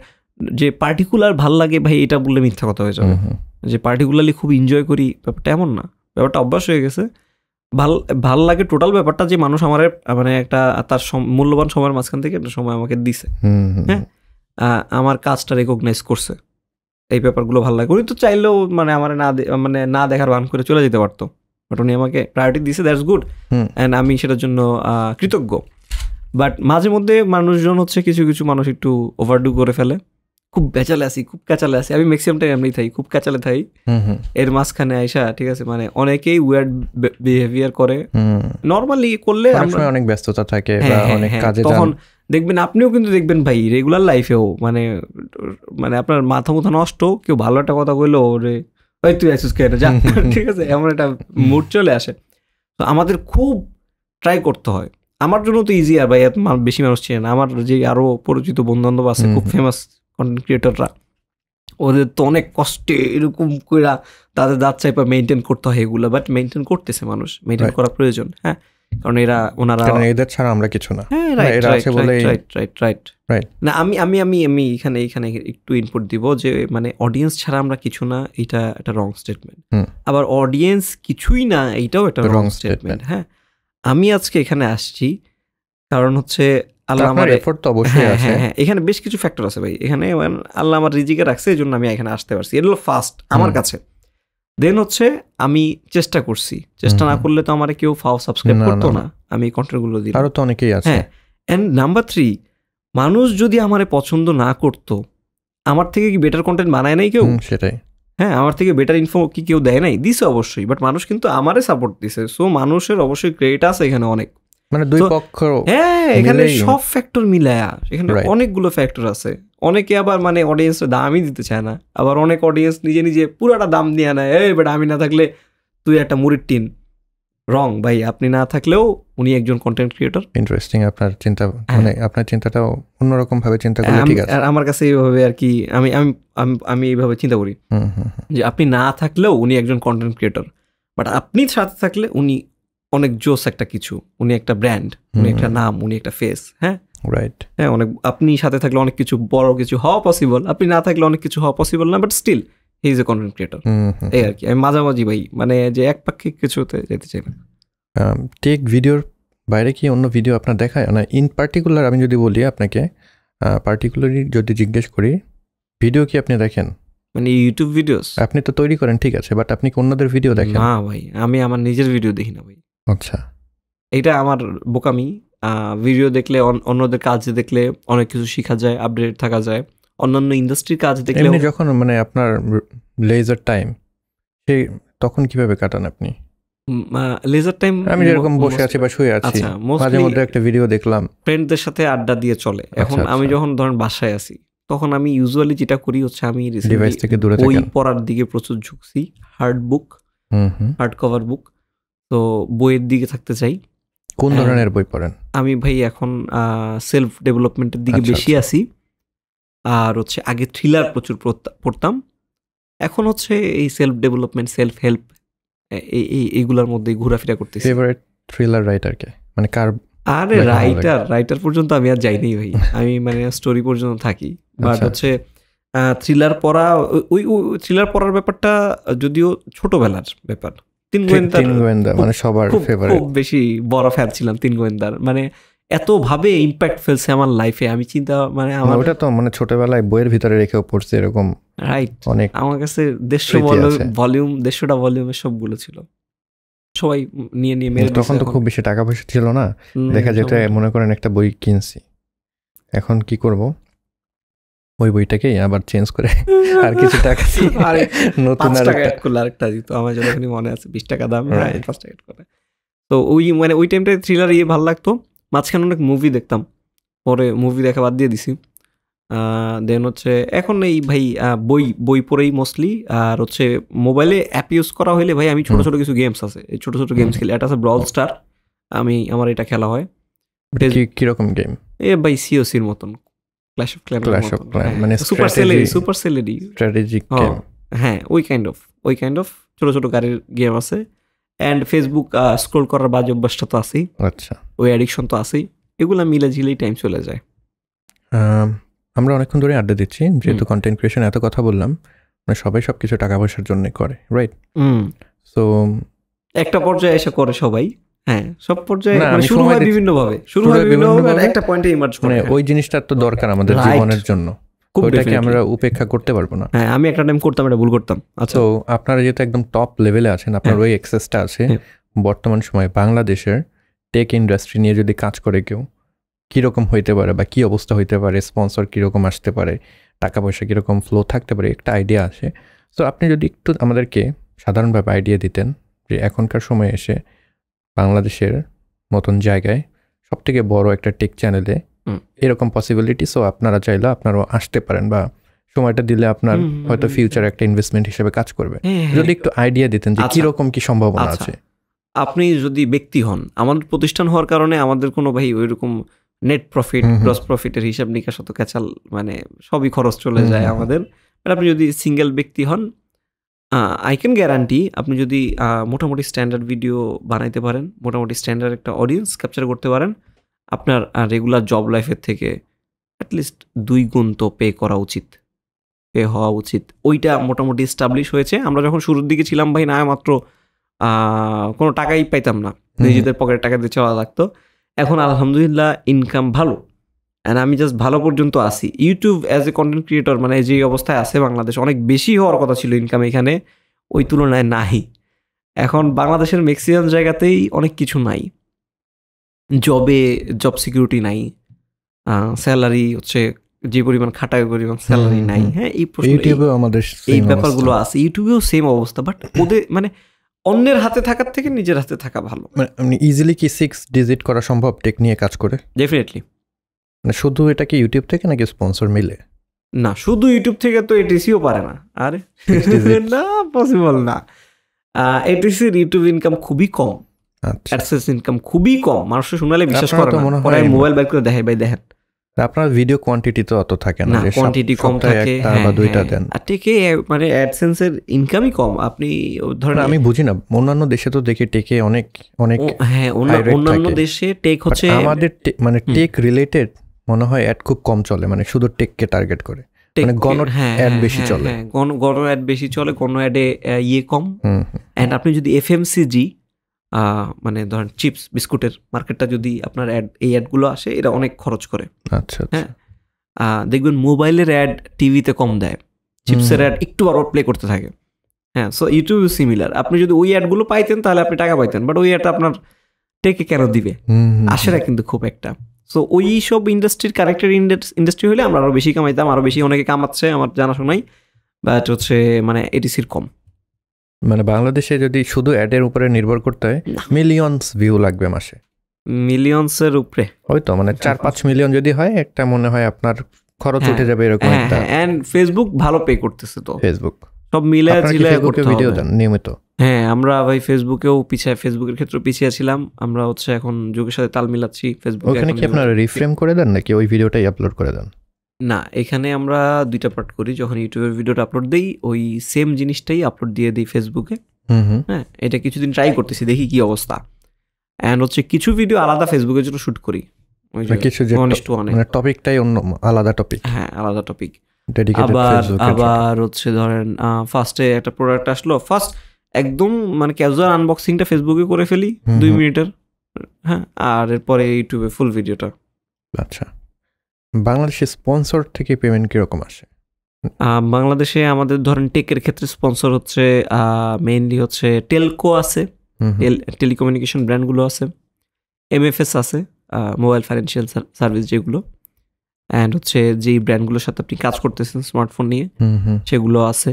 যে পার্টিকুলার ভাল লাগে ভাই, এটা বললে মিথ্যা কথা হয়ে যাবে। যে পার্টিকুলারলি খুব এনজয় করি ব্যাপারটা এমন না, ব্যাপারটা অভ্যাস হয়ে গেছে। ভাল লাগে টোটাল ব্যাপারটা যে মানুষ আমার মানে একটা তার মূল্যবান সময়ের মাঝখান থেকে একটা সময় আমাকে দিছে, হ্যাঁ, আমার কাজটা রেকগনাইজ করছে, এই ব্যাপারগুলো ভালো লাগে। উনি তো চাইলেও মানে আমার না দেখার ভান করে চলে যেতে পারতো, বাট উনি আমাকে প্রায়োরিটি দিছে, দ্যাটস গুড, অ্যান্ড আমি সেটার জন্য কৃতজ্ঞ। বাট মাঝে মধ্যে মানুষজন হচ্ছে কিছু কিছু মানুষ একটু ওভারডু করে ফেলে। খুব ক্যাচালে আসি, আমি ম্যাক্সিমাম টাইম এমনি থাকি, খুব ক্যাচালে থাকি। এর মাঝখানে আইসা, ঠিক আছে, মানে অনেকেই ওয়ার্ড বিহেভিয়ার করে। নর্মালি করলে অনেক ব্যস্ততা থাকে বা অনেক কাজে যান, তখন দেখবেন আপনিও কিন্তু দেখবেন ভাই রেগুলার লাইফেও মানে আপনার মাথা মুথা নষ্ট, কেউ ভালো একটা কথা বললো ওরে ওই তুই আসিস কেন যা, ঠিক আছে, এমন একটা মুড চলে আসে। তো আমাদের খুব ট্রাই করতে হয়। আমার জন্য তো ইজি, আর ভাই এত বেশি মানুষ ছিলেন, আমার যে আরো পরিচিত বন্ধু বান্ধব আছে খুব ফেমাস কন্টেন্ট ক্রিয়েটররা, ওদের তো অনেক কষ্টে এরকম করে তাদের দাঁত চাইপা মেনটেন করতে হয় এগুলো, বাট মেনটেন করতেছে মানুষ, মেনটেন করা প্রয়োজন। হ্যাঁ, কারণ ওনারা এদের ছাড়া আমরা কিছু না। হ্যাঁ, রাইট না, আমি এখানে একটু ইনপুট দিব যে মানে অডিয়েন্স ছাড়া আমরা কিছু না, এটা একটা রং স্টেটমেন্ট। আবার অডিয়েন্স কিছুই না, এইটাও একটা রং স্টেটমেন্ট। হ্যাঁ, আমি আজকে এখানে আসছি কারণ হচ্ছে আল্লাহ আমার এফোর্ট তো অবশ্যই আছে। হ্যাঁ, এখানে বেশ কিছু ফ্যাক্টর আছে ভাই, এখানে আল্লাহ আমার রিজিকে রাখছে, এই জন্য আমি এখানে আসতে পারছি, এটা হলো ফার্স্ট আমার কাছে। দেন হচ্ছে আমি চেষ্টা করছি, চেষ্টা না করলে তো আমার কেউ সাবস্ক্রাইব করতো না, আমি কন্টেন্টগুলো দিই, আরো তো অনেকেই আছে। হ্যাঁ, এন্ড নাম্বার 3, মানুষ যদি আমারে পছন্দ না করতো, আমার থেকে কি বেটার কন্টেন্ট বানায় নাই কেউ? সেটাই। হ্যাঁ, আমার থেকে বেটার ইনফো কি কেউ দেয় নাই? দিছে অবশ্যই, বাট মানুষ কিন্তু আমারে সাপোর্ট দিছে, সো মানুষের অবশ্যই ক্রেডিট আছে এখানে অনেক, মানে দুই পক্ষ। হ্যাঁ, এখানে সব ফ্যাক্টর মিলায়া এখানে অনেকগুলো ফ্যাক্টর আছে। অনেকে আবার মানে অডিয়েন্সের দামই দিতে চায় না, আবার অনেক অডিয়েন্স নিজে নিজে পুরাটা দাম দিয়ে নেয়, এই বেটা আমি না থাকলে তুই একটা মুড়ির টিন। রং ভাই, আপনি না থাকলেও উনি একজন কন্টেন্ট ক্রিয়েটর। ইন্টারেস্টিং আপনার চিন্তা, মানে আপনার চিন্তাটাও অন্যরকম ভাবে চিন্তা করলে ঠিক আছে। আমার কাছে এইভাবে আর কি আমি আমি আমি এইভাবে চিন্তা করি যে আপনি না থাকলেও উনি একজন কন্টেন্ট ক্রিয়েটর, বাট আপনি সাথে থাকলে উনি অনেক জোস একটা কিছু, উনি একটা ব্র্যান্ড, উনি একটা নাম, উনি একটা ফেস। হ্যাঁ, রাইট। হ্যাঁ, অনেক আপনি সাথে থাকলে অনেক কিছু বড় কিছু হওয়া পসিবল, আপনি না থাকলে অনেক কিছু হওয়া পসিবল না, but still he is a content creator. এই আর কি, আমি মাঝামাঝি ভাই, মানে যে একপাক্ষিক কিছুতে যেতে চাই না। টেক ভিডিওর বাইরে কি অন্য ভিডিও আপনার দেখায় না? ইন পার্টিকুলার আমি যদি বলি আপনাকে, পার্টিকুলারলি যদি জিজ্ঞেস করি, ভিডিও কি আপনি দেখেন? মানে ইউটিউব ভিডিওস আপনি তো তৈরি করেন, ঠিক আছে, বাট আপনি কি অন্যদের ভিডিও দেখেন? না ভাই, আমি আমার নিজের ভিডিও দেখি না ভাই। আচ্ছা, এইটা আমার বোকামি। ভিডিও দেখলে, অন্যদের কাজ দেখলে অনেক কিছু শেখা যায়, আপডেট থাকা যায়। অন্যান্য ইন্ডাস্ট্রির কাজ দেখলে যখন মানে আপনার লেজার টাইম, সেই তখন কিভাবে কাটান আপনি? লেজার টাইম আমি যেরকম বসে আছি বা শুয়ে আছি, মাঝে মধ্যে একটা ভিডিও দেখলাম, ফ্রেন্ডদের সাথে আড্ডা দিয়ে চলে। এখন আমি যখন ধরেন বাসায় আছি, তখন আমি ইউজুয়ালি যেটা করি হচ্ছে আমি ডিভাইস থেকে দূরে বই পড়ার দিকে প্রচুর ঝুঁকছি, হার্ড কভার বুক। তো বইয়ের দিকে থাকতে চাই। কোন ধরনের বই পড়েন? আমি ভাই এখন সেলফ ডেভেলপমেন্টের দিকে বেশি আছি, আর হচ্ছে আগে থ্রিলার প্রচুর পড়তাম, এখন হচ্ছে এই সেলফ ডেভেলপমেন্ট, সেলফ হেল্প, এইগুলোর মধ্যে ঘোরাফেরা করতেছি। ফেভারিট থ্রিলার রাইটার কে? মানে কার? আরে রাইটার পর্যন্ত আমি আর যাইনি ভাই, আমি মানে স্টোরি পর্যন্ত থাকি, বাট হচ্ছে থ্রিলার পড়া, ওই থ্রিলার পড়ার ব্যাপারটা যদিও ছোটবেলার ব্যাপার। তিন গোয়েন্দা মানে সবার ফেভারিট, খুব বেশি বড় ফ্যান ছিলাম তিন গোয়েন্দার, মানে এত ভাবে ইম্প্যাক্ট ফেলছে আমার লাইফে। আমি চিন্তা মানে আমার ওটা তো মানে ছোটবেলায় বইয়ের ভিতরে রেখেও পড়ছে এরকম, রাইট। অনেক আমার কাছে 150 ভলিউম, 150টা ভলিউমের সবগুলো ছিল, সবাই নিয়ে মেরে। তখন তো খুব বেশি টাকা পয়সা ছিল না, দেখা যেত মনে করেন একটা বই কিনছি, এখন কি করব, ওই বইটাকেই আবার চেঞ্জ করে আর কিছু টাকা নতুন আরেকটা দিত। আমার যতখানি মনে আছে 20 টাকা দাম, 5 টাকা করে। তো ওই মানে ওই টাইমটায় থ্রিলার ভালো লাগতো। মাঝখানে অনেক মুভি দেখতাম, পরে মুভি দেখা বাদ দিয়ে দিছি। দেন হচ্ছে এখন এই ভাই বই পড়েই মোস্টলি, আর হচ্ছে মোবাইলে অ্যাপ ইউজ করা হইলে ভাই আমি ছোট ছোট কিছু গেমস আছে, এই ছোট ছোট গেমস খেলি। এটা আছে ব্রাউল স্টার, আমার এটা খেলা হয়। কিরকম গেম? ভাই সিওসির মতন, ক্ল্যাশ অফ ক্ল্যান মানে সুপার সেলেরি স্ট্র্যাটেজিক গেম। হ্যাঁ, ওই কাইন্ড অফ ছোট ছোট গাড়ির গেম আছে। অ্যান্ড ফেসবুক স্ক্রোল করার বাজে অভ্যাসটা তো আছেই, আচ্ছা, ওই অ্যাডিকশন তো আছেই। এগুলো মিলে ঝিলেই টাইম চলে যায়। আমরা অনেকক্ষণ ধরে আড্ডা দিচ্ছি, যেহেতু কন্টেন্ট ক্রিয়েশন এত কথা বললাম, মানে সবাই সবকিছু টাকা পয়সার জন্য করে, রাইট? সো একটা পর্যায়ে এসে করে সবাই। হ্যাঁ, সব পর্যায়ে শুরু হয় বিভিন্ন ভাবে, একটা পয়েন্টে ইমার্জ করে। ওই জিনিসটা তো দরকার আমাদের জীবনের জন্য, ওইটাকে আমরা উপেক্ষা করতে পারবো না। হ্যাঁ, আমি একটা টাইম করতাম, এটা ভুল করতাম। আচ্ছা, তো আপনারা যেহেতু একদম টপ লেভেলে আছেন, আপনার ওই অ্যাক্সেসটা আছে, বর্তমান সময়ে বাংলাদেশের টেক ইন্ডাস্ট্রি নিয়ে যদি কাজ করে কেউ, কীরকম হইতে পারে বা কী অবস্থা হইতে পারে, স্পন্সর কীরকম আসতে পারে, টাকা পয়সা কীরকম ফ্লো থাকতে পারে, একটা আইডিয়া আসে। সো আপনি যদি একটু আমাদেরকে সাধারণভাবে আইডিয়া দিতেন যে এখনকার সময়ে এসে বাংলাদেশের মতন জায়গায় সবথেকে বড় একটা টেক চ্যানেলে এরকম পসিবিলিটি। সো আপনারা চাইলে আপনারাও আসতে পারেন, বা সময়টা দিলে আপনার হয়তো ফিউচার একটা ইনভেস্টমেন্ট হিসেবে কাজ করবে। যদি একটু আইডিয়া দিতেন যে কিরকম কি সম্ভাবনা আছে। আপনি যদি ব্যক্তি হন, আমাদের প্রতিষ্ঠান হওয়ার কারণে আমাদের কোনো ভাই ওইরকম নেট প্রফিট গ্রস প্রফিটের হিসাব নিকাশ অত ক্যাচাল, মানে সবই খরচ চলে যায় আমাদের। আপনি যদি সিঙ্গেল ব্যক্তি হন, আই ক্যান গ্যারান্টি আপনি যদি মোটামুটি স্ট্যান্ডার্ড ভিডিও বানাইতে পারেন, মোটামুটি স্ট্যান্ডার্ড একটা অডিয়েন্স ক্যাপচার করতে পারেন, আপনার রেগুলার জব লাইফের থেকে অ্যাটলিস্ট 2 গুণ তো পে করা উচিত, পে হওয়া উচিত। ওইটা মোটামুটি এস্টাবলিশ হয়েছে। আমরা যখন শুরুর দিকে ছিলাম ভাই, না মাত্র কোনো টাকাই পাইতাম না, নিজেদের পকেটের টাকা দিয়ে চলা লাগতো। এখন আলহামদুলিল্লাহ ইনকাম ভালো, অ্যান্ড আমি জাস্ট ভালো পর্যন্ত আসি। YouTube as a content creator মানে যে অবস্থায় আছে বাংলাদেশ, অনেক বেশি হওয়ার কথা ছিল ইনকাম, এখানে ওই তুলনায় নাই। এখন বাংলাদেশের ম্যাক্সিমাম জায়গাতেই অনেক কিছু নাই, জব সিকিউরিটি নাই, স্যালারি হচ্ছে যে পরিমাণ খাটায় ওই পরিমাণ স্যালারি নাই। হ্যাঁ, এই ব্যাপারগুলো আছে, ইউটিউবেও সেম অবস্থা। বাট ওদের মানে অন্যের হাতে থাকার থেকে নিজের হাতে থাকা ভালো। মানে ইজিলি কি 6 ডিজিট করা সম্ভব টেক নিয়ে কাজ করে? ডেফিনেটলি। মানে শুধু এটা কি ইউটিউব থেকে নাকি স্পন্সর মিলে? না, শুধু ইউটিউব থেকে তো এটিসিও পারে না। আরে না, পসিবল না। এটিসির ইউটিউব ইনকাম খুবই কম, অ্যাডসেন্স ইনকাম খুবই কম। মানুষ শুনালে বিশ্বাস করে না, পরে মোবাইল বাইর করে দেখে, ভাই দেখেন আপনার ভিডিও কোয়ান্টিটি তো অত থাকে না, কোয়ান্টিটি কম থাকে, বা 2টা দেন। আর টেকে মানে অ্যাডসেন্সের ইনকামই কম। আপনি ধরেন, আমি বুঝি না, অন্যান্য দেশে তো দেখি টেকে অনেক অনেক, হ্যাঁ অন্যান্য দেশে টেক হচ্ছে, আমাদের মানে টেক রিলেটেড মনে হয় অ্যাড খুব কম চলে, মানে শুধু টেককে টার্গেট করে, মানে গণ অ্যাড বেশি চলে। গণ অ্যাড বেশি চলে, গণ অ্যাডে ইয়ে কম। অ্যান্ড আপনি যদি এফএমসিজি মানে ধরেন চিপস বিস্কুটের মার্কেটটা যদি আপনার অ্যাড, এই অ্যাডগুলো আসে, এরা অনেক খরচ করে। আচ্ছা, হ্যাঁ, দেখবেন মোবাইলের অ্যাড টিভিতে কম দেয়, চিপসের অ্যাড একটু বারবার প্লে করতে থাকে। হ্যাঁ, সো ইউটিউব সিমিলার। আপনি যদি ওই অ্যাডগুলো পাইতেন তাহলে আপনি টাকা পাইতেন, বাট ওই অ্যাডটা আপনার টেকে কেন দিবে, আসে না কিন্তু খুব একটা। সো ওই সব ইন্ডাস্ট্রির কারেক্টেড ইন্ডাস্ট্রি হলে আমরা আরও বেশি কামাইতাম, আরও বেশি অনেকে কামাচ্ছে আমার জানাশোনাই, বাট হচ্ছে মানে এটিসির কম। মানে বাংলাদেশে যদি শুধু অ্যাডের উপরে নির্ভর করতে হয়, মিলিয়নস ভিউ লাগবে মাসে, মিলিয়নসের উপরে হয়তো, মানে 4-5 মিলিয়ন যদি হয়, একটা মনে হয় আপনার খরচ উঠে যাবে এরকম একটা। এন্ড ফেসবুক ভালো পে করতেছে, তো ফেসবুক সব মিলায় জিলায় করতে হবে। ভিডিও দেন নিয়মিত? হ্যাঁ, আমরা ভাই ফেসবুকেও পিছিয়ে, ফেসবুকের ক্ষেত্রে পিছিয়ে ছিলাম। আমরা হচ্ছে এখন যুগের সাথে তাল মিলাচ্ছি। ফেসবুকে ওখানে কি আপনারা রিফ্রেম করে দেন নাকি ওই ভিডিওটাই আপলোড করে দেন? না, এখানে আমরা 2টা পার্ট করি। যখন ইউটিউবের ভিডিওটা আপলোড দিই, ওই সেম জিনিসটাই আপলোড দিয়ে দিই ফেসবুকে। হ্যাঁ, এটা কিছুদিন ট্রাই করতেছি, দেখি কি অবস্থা। অ্যান্ড হচ্ছে কিছু ভিডিও আলাদা ফেসবুকের জন্য শুট করি, মানে টপিকটাই অন্য, আলাদা টপিক। হ্যাঁ, আলাদা টপিক। আবার হচ্ছে ধরেন ফার্স্টে একটা প্রোডাক্ট আসলো, ফার্স্ট একদম মানে ক্যাজুয়াল আনবক্সিংটা ফেসবুকে করে ফেলি 2 মিনিটের। হ্যাঁ, আর এরপরে ইউটিউবে ফুল ভিডিওটা। আচ্ছা, বাংলাদেশে স্পন্সর থেকে পেমেন্ট কিরকম আসে? বাংলাদেশে আমাদের ধরেন টেকের ক্ষেত্রে স্পন্সর হচ্ছে মেইনলি হচ্ছে টেলকো আছে, টেলিকমিউনিকেশন ব্র্যান্ডগুলো আছে, এমএফএস আছে, মোবাইল ফাইন্যান্সিয়াল সার্ভিস যেগুলো, অ্যান্ড হচ্ছে যেই ব্র্যান্ডগুলোর সাথে আপনি কাজ করতেছেন স্মার্টফোন নিয়ে, সেগুলো আছে,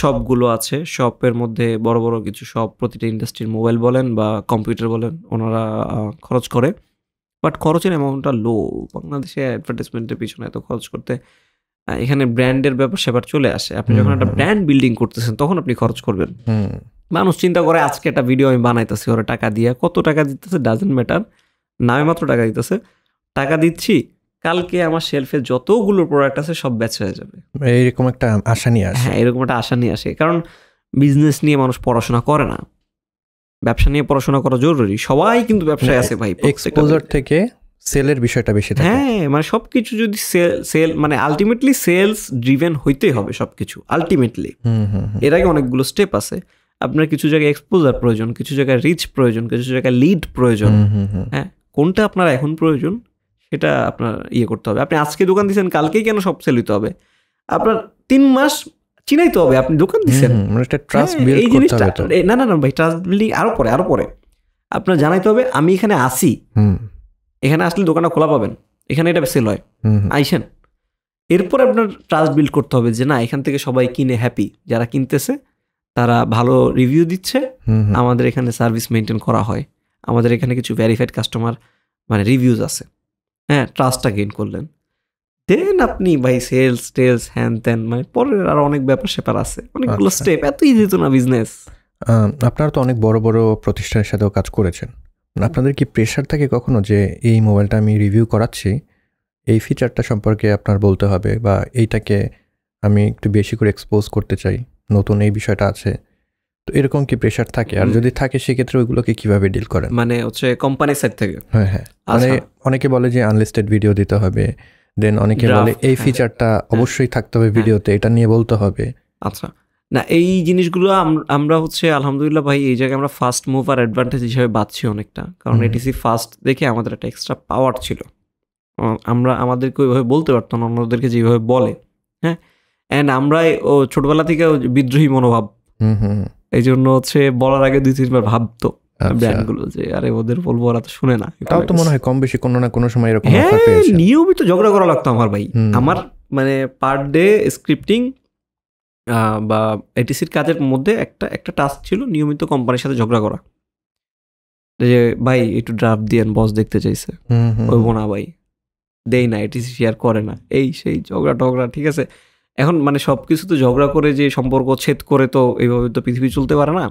সবগুলো আছে। শপের মধ্যে বড় বড় কিছু শপ, প্রতিটা ইন্ডাস্ট্রির মোবাইল বলেন বা কম্পিউটার বলেন, ওনারা খরচ করে, বাট খরচের অ্যামাউন্টটা লো। বাংলাদেশে অ্যাডভার্টাইজমেন্টের পিছনে এত খরচ করতে, এখানে ব্র্যান্ডের ব্যাপার সেবার চলে আসে। আপনি যখন একটা ব্র্যান্ড বিল্ডিং করতেছেন তখন আপনি খরচ করবেন। মানুষ চিন্তা করে আজকে একটা ভিডিও আমি বানাইতেছি, ওরা টাকা দিয়ে, কত টাকা দিতেছে ডাজেন্ট ম্যাটার, নামে মাত্র টাকা দিতেছে, টাকা দিচ্ছি, কালকে আমার শেলফে যতগুলো প্রোডাক্ট আছে সব বেচা হয়ে যাবে, এরকম একটা আশা নিয়ে আসে। হ্যাঁ, এরকম একটা আশা নিয়ে আসে। কারণ বিজনেস নিয়ে মানুষ পড়াশোনা করে না, ব্যবসা নিয়ে পড়াশোনা করা জরুরি। সবাই কিন্তু ব্যবসায় আছে ভাই, এক্সপোজার থেকে সেলের বিষয়টা বেশি থাকে। হ্যাঁ, মানে সবকিছু যদি সেল মানে আলটিমেটলি সেলস ড্রিভেন হইতেই হবে সবকিছু আলটিমেটলি। এর আগে অনেকগুলো স্টেপ আছে। আপনার কিছু জায়গায় এক্সপোজার প্রয়োজন, কিছু জায়গায় রিচ প্রয়োজন, কিছু জায়গায় লিড প্রয়োজন। হ্যাঁ, কোনটা আপনার এখন প্রয়োজন সেটা আপনার করতে হবে। আপনি আজকে দোকান দিচ্ছেন, কালকেই কেন সব সেল হইতে হবে? আপনার 3 মাস চিনাইতে হবে আপনি দোকান দিচ্ছেন, এই জিনিসটা। না না না ভাই, ট্রাস্ট বিল্ডিং আরো পরে আপনার জানাইতে হবে আমি এখানে আসি, এখানে আসলে দোকানটা খোলা পাবেন, এখানে এটা সেল হয়, আইসেন। এরপর আপনার ট্রাস্ট বিল্ড করতে হবে যে না, এখান থেকে সবাই কিনে হ্যাপি, যারা কিনতেছে তারা ভালো রিভিউ দিচ্ছে, আমাদের এখানে সার্ভিস মেনটেন করা হয়, আমাদের এখানে কিছু ভেরিফাইড কাস্টমার মানে রিভিউজ আছে। হ্যাঁ, ট্রাস্টটা গেইন করলেন, দেন আপনি ভাই সেলস টেলস হ্যান ত্যান, মানে পরের আর অনেক ব্যাপার স্যাপার আছে, অনেকগুলো স্টেপ, এত ইজি তো না বিজনেস। আপনারা তো অনেক বড় বড় প্রতিষ্ঠানের সাথেও কাজ করেছেন, আপনাদের কি প্রেশার থাকে কখনো যে এই মোবাইলটা আমি রিভিউ করাচ্ছি, এই ফিচারটা সম্পর্কে আপনার বলতে হবে, বা এইটাকে আমি একটু বেশি করে এক্সপোজ করতে চাই, নতুন এই বিষয়টা আছে, তো এরকম কি প্রেশার থাকে? আর যদি থাকে সেক্ষেত্রে ওইগুলোকে কিভাবে ডিল করেন? মানে হচ্ছে কোম্পানির সাইড থেকে? হ্যাঁ, মানে অনেকে বলে যে আনলিস্টেড ভিডিও দিতে হবে, দেন অনেকে বলে এই ফিচারটা অবশ্যই থাকতে হবে ভিডিওতে, এটা নিয়ে বলতে হবে। আচ্ছা, না এই জিনিসগুলো আমরা হচ্ছে আলহামদুলিল্লাহ ভাই এই জায়গায় আমরা ফার্স্ট মুভার অ্যাডভান্টেজ হিসেবে বাঁচছি অনেকটা, কারণ এটিসি ফার্স্ট দেখে আমাদের একটা এক্সট্রা পাওয়ার ছিল, আমরা আমাদেরকে ওইভাবে বলতে পারতাম না অন্যদেরকে যেভাবে বলে। হ্যাঁ, অ্যান্ড আমরাই ছোটবেলা থেকে বিদ্রোহী মনোভাব, এই জন্য হচ্ছে বলার আগে 2-3 বার ভাবতো ব্র্যান্ডগুলো যে আরে ওদের বলবো, ওরা তো শুনে না। তাও তো মনে হয় কম বেশি কোনো না কোনো সময় এরকম নিয়মিত ঝগড়া করা লাগতো আমার ভাই। আমার মানে পার ডে স্ক্রিপ্টিং বা এটিসির কাজের মধ্যে একটা টাস্ক ছিল নিয়মিত কোম্পানির সাথে ঝগড়া করা, যে ভাই একটু ড্রাফট দিয়েন, বস দেখতে চাইছে, ওই বোনা ভাই দেই না, এটিসি শেয়ার করে না, এই সেই ঝগড়া টগড়া। ঠিক আছে, এখন মানে সব কিছু তো ঝগড়া করে যে সম্পর্ক ছেদ করে তো এইভাবে তো পৃথিবী চলতে পারে না,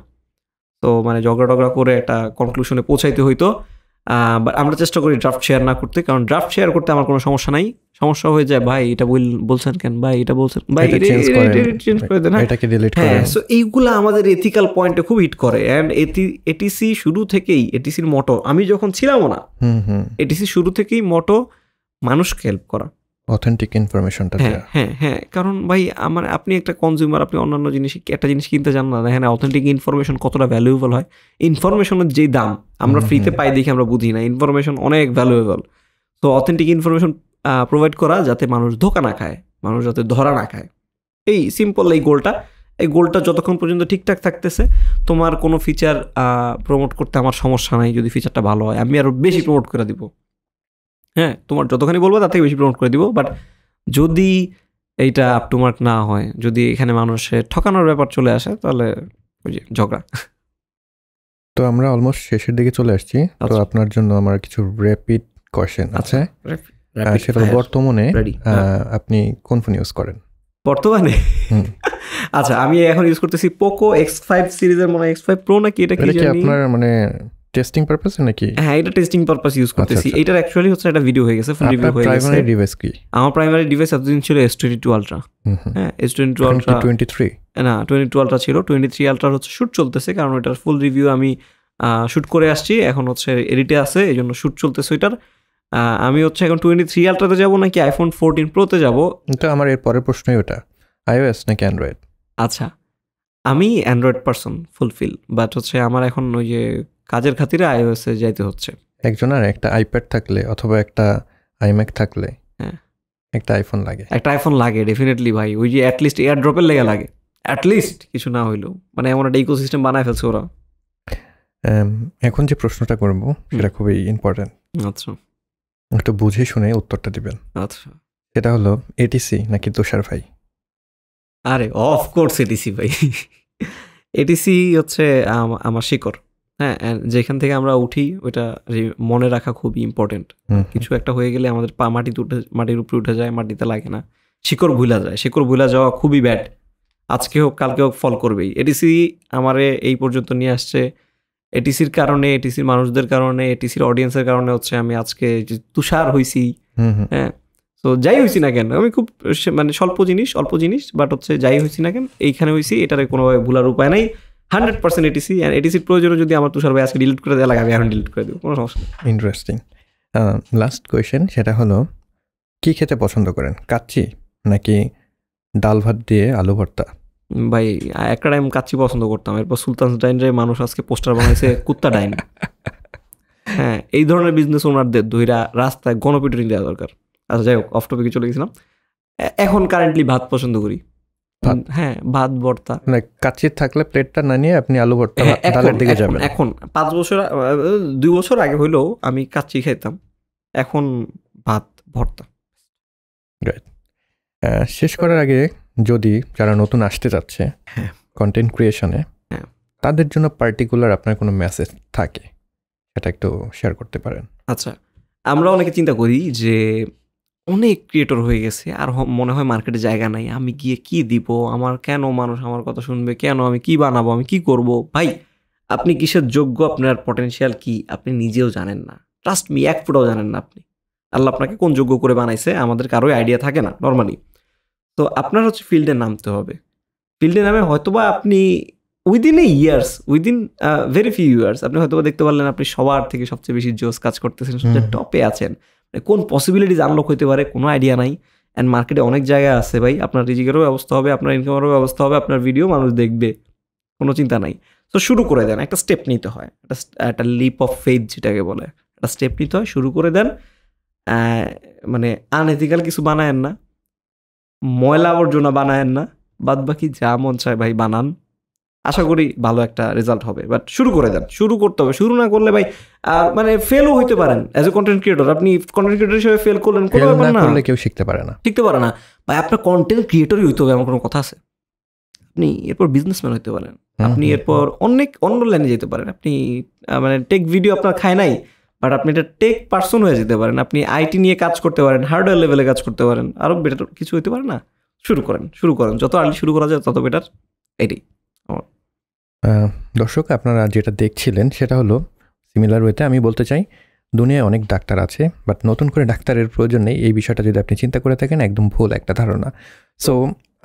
তো মানে ঝগড়া টগড়া করে একটা কনক্লুশনে পৌঁছাইতে হইতো। বাট আমরা চেষ্টা করি ড্রাফট শেয়ার না করতে, কারণ ড্রাফট শেয়ার করতে আমার কোনো সমস্যা নাই, সমস্যা হয়ে যায় ভাই এটা বলছেন কেন, ভাই এটা বলছেন, ভাই চেঞ্জ করে দেন, হ্যাঁ। সো এইগুলো আমাদের এথিক্যাল পয়েন্টে খুব হিট করে। অ্যান্ড এটিসি শুরু থেকেই, এটিসির মোটো, আমি যখন ছিলামও না, এটিসি শুরু থেকেই মোটো মানুষকে হেল্প করা, অথেন্টিক ইনফরমেশনটা। হ্যাঁ, কারণ ভাই আপনি একটা কনজিউমার, আপনি অন্যান্য জিনিস একটা জিনিস কিনতে চান না, দেখেন অথেন্টিক ইনফরমেশন কতটা ভ্যালুয়েবল হয়। ইনফরমেশনের যে দাম আমরা ফ্রিতে পাই দেখে আমরা বুঝি না, ইনফরমেশন অনেক ভ্যালুয়েবল। তো অথেন্টিক ইনফরমেশন প্রোভাইড করা যাতে মানুষ ধোকা না খায়, মানুষ যাতে ধরা না খায়, এই সিম্পল এই গোলটা যতক্ষণ পর্যন্ত ঠিকঠাক থাকতেছে, তোমার কোনো ফিচার প্রমোট করতে আমার সমস্যা নাই। যদি ফিচারটা ভালো হয় আমি আরও বেশি প্রমোট করে দিব, হ্যাঁ, তোমার যতখানি বলবো তার থেকে বেশি প্রমোট করে দিব। বাট যদি এইটা আপ টু মার্ক না হয়, যদি এখানে মানুষের ঠকানোর ব্যাপার চলে আসে, তাহলে ওই যে ঝগড়া। তো আমরা অলমোস্ট শেষের দিকে চলে আসছি, তো আপনার জন্য আমার কিছু র্যাপিড কোয়েশ্চেন আছে। সেটা বর্তমানে আপনি কোন ফোন ইউজ করেন বর্তমানে? আচ্ছা, আমি এখন ইউজ করতেছি পোকো X5 সিরিজের, মনে হয় X5 Pro নাকি, এটা কি আপনার মানে টেস্টিং পারপাস নাকি? হ্যাঁ, এটা টেস্টিং পারপাস ইউজ করতেছি। এটার অ্যাকচুয়ালি হচ্ছে একটা ভিডিও হয়ে গেছে, ফুল রিভিউ হয়ে গেছে। প্রাইমারি ডিভাইস কি? আমার প্রাইমারি ডিভাইস এতদিন ছিল S22 Ultra। হ্যাঁ, S22 Ultra 23 না 22 Ultra ছিল। 23 Ultra হচ্ছে শুট চলতেছে, কারণ এটার ফুল রিভিউ আমি শুট করে আসছি, এখন হচ্ছে এডিটে আছে, এই জন্য শুট চলতেছে ওইটার। আমি হচ্ছে এখন 23 Ultraতে যাবো নাকি iPhone 14 Proতে যাবো, তো আমার এর পরের প্রশ্নই ওটা, iOS নাকি অ্যান্ড্রয়েড? আচ্ছা, আমি অ্যান্ড্রয়েড পারসন ফুলফিল, বাট হচ্ছে আমার এখন ওই যে কাজের খাতিরে iOS এ যাইতে হচ্ছে। একজনের একটা আইপ্যাড থাকলে অথবা একটা iMac থাকলে একটা আইফোন লাগে, একটা আইফোন লাগে ডেফিনেটলি ভাই। ওই যে অ্যাটলিস্ট এয়ার ড্রপের লেগে লাগে, অ্যাটলিস্ট কিছু না হইলেও, মানে এমন একটা ইকোসিস্টেম বানায় ফেলছে ওরা। এখন যে প্রশ্নটা করবো সেটা খুবই ইম্পর্টেন্ট। আচ্ছা, একটু বুঝে শুনে উত্তরটা দিবেন। আচ্ছা, সেটা হলো এটিসি নাকি তুষার ভাই? আরে অফকোর্স এটিসি ভাই। এটিসি হচ্ছে আমার শিকড়। হ্যাঁ, যেখান থেকে আমরা উঠি ওইটা মনে রাখা খুবই ইম্পর্টেন্ট। কিছু একটা হয়ে গেলে আমাদের পা মাটির উপরে উঠে যায়, মাটিতে লাগে না, শিকড় ভুলা যায়। শিকড় ভুলা যাওয়া খুবই ব্যাড, আজকে হোক কালকে হোক ফল করবেই। এটিসি আমারে এই পর্যন্ত নিয়ে আসছে, এটিসির কারণে, এটিসির মানুষদের কারণে, এটিসির অডিয়েন্সের কারণে হচ্ছে আমি আজকে তুষার হইছি। হ্যাঁ, তো যাই হয়েছি না কেন, আমি খুব মানে অল্প জিনিস বাট হচ্ছে যাই হয়েছি না কেন এইখানে হয়েছি, এটার কোনোভাবে ভুলার উপায় নাই। 100% এটিসি। এটিসির প্রয়োজনে যদি আমার তুষার ভাই আজকে ডিলিট করে দেওয়া লাগে, আমি এখন ডিলিট করে দেবো, কোনো সমস্যা নেই। ইন্টারেস্টিং। লাস্ট কোয়েশ্চেন, সেটা হলো কি খেতে পছন্দ করেন, কাচ্চি নাকি ডাল ভাত দিয়ে আলু ভর্তা? ভাই একটা টাইম কাচ্চি পছন্দ করতাম, এরপর সুলতানস ডাইনরে মানুষ আজকে পোস্টার বানাইছে কুত্তা ডাইন। হ্যাঁ, এই ধরনের বিজনেস ওনারদের ধইরা রাস্তায় গণপিটুনি দেওয়া দরকার। আচ্ছা, যাই হোক, অফ টপিকে চলে গেছিলাম। এখন কারেন্টলি ভাত পছন্দ করি। হ্যাঁ, ভাত ভর্তা। মানে কাচ্চি থাকলে প্লেটটা না নিয়ে আপনি আলু ভর্তা ডালের দিকে যাবেন। এখন 2 বছর আগে হইলেও আমি কাচ্চি খাইতাম, এখন ভাত ভর্তা। শেষ করার আগে যদি যারা নতুন আসতে যাচ্ছে কন্টেন্ট ক্রিয়েশনে, তাদের জন্য পার্টিকুলার আপনার কোনো মেসেজ থাকে, সেটা একটু শেয়ার করতে পারেন। আচ্ছা, আমরা অনেকে চিন্তা করি যে অনেক ক্রিয়েটর হয়ে গেছে আর মনে হয় মার্কেটে জায়গা নাই, আমি গিয়ে কি দিব, আমার কেন মানুষ আমার কথা শুনবে, কেন আমি কি বানাবো, আমি কি করব। ভাই আপনি কিসের যোগ্য, আপনার পটেনশিয়াল কি আপনি নিজেও জানেন না, ট্রাস্ট মি, এক ফুটাও জানেন না আপনি। আল্লাহ আপনাকে কোন যোগ্য করে বানাইছে আমাদের কারোই আইডিয়া থাকে না নর্মালি। তো আপনার হচ্ছে ফিল্ডে নামতে হবে। ফিল্ডে নামে হয়তোবা আপনি within a years, within very few years আপনি হয়তোবা দেখতে পারলেন আপনি সবার থেকে সবচেয়ে বেশি জোস কাজ করতেছেন, সবচেয়ে টপে আছেন। কোন পসিবিলিটিজ আনলক হইতে পারে কোনো আইডিয়া নাই। অ্যান্ড মার্কেটে অনেক জায়গা আছে ভাই, আপনার রিজিকেরও ব্যবস্থা হবে, আপনার ইনকামেরও ব্যবস্থা হবে, আপনার ভিডিও মানুষ দেখবে, কোনো চিন্তা নাই। তো শুরু করে দেন, একটা স্টেপ নিতে হয়, একটা লিপ অফ ফেথ যেটাকে বলে, একটা স্টেপ নিতে হয়, শুরু করে দেন। মানে আনএথিক্যাল কিছু বানায়েন না, ময়লা আবর্জনা বানায়েন না, বাদ বাকি যা মন চায় ভাই বানান, আশা করি ভালো একটা রেজাল্ট হবে। বাট শুরু করে দেন, শুরু করতে হবে। শুরু না করলে ভাই মানে ফেলও হইতে পারেন অ্যাজ এ কন্টেন্ট ক্রিয়েটর। আপনি কন্টেন্ট ক্রিয়েটর হিসেবে ফেল করলেন, কোনো ব্যাপার না, কেউ শিখতে পারে না, ভাই আপনার কন্টেন্ট ক্রিয়েটরই হইতে হবে, আমার কোনো কথা আছে। আপনি এরপর বিজনেসম্যান হইতে পারেন, আপনি এরপর অনেক অন্য লাইনে যেতে পারেন। আপনি মানে টেক ভিডিও আপনার খায় নাই, বাট আপনি এটা টেক পার্সন হয়ে যেতে পারেন, আপনি আইটি নিয়ে কাজ করতে পারেন, হার্ডওয়্যার লেভেলে কাজ করতে পারেন, আরও বেটার কিছু হইতে পারে না। শুরু করেন, যত আর্লি শুরু করা যায় তত বেটার। এটাই দর্শক আপনারা যেটা দেখছিলেন সেটা হলো সিমিলার ওয়েতে আমি বলতে চাই, দুনিয়ায় অনেক ডাক্তার আছে, বাট নতুন করে ডাক্তারের প্রয়োজন নেই। এই বিষয়টা যদি আপনি চিন্তা করে থাকেন, একদম ভুল একটা ধারণা। সো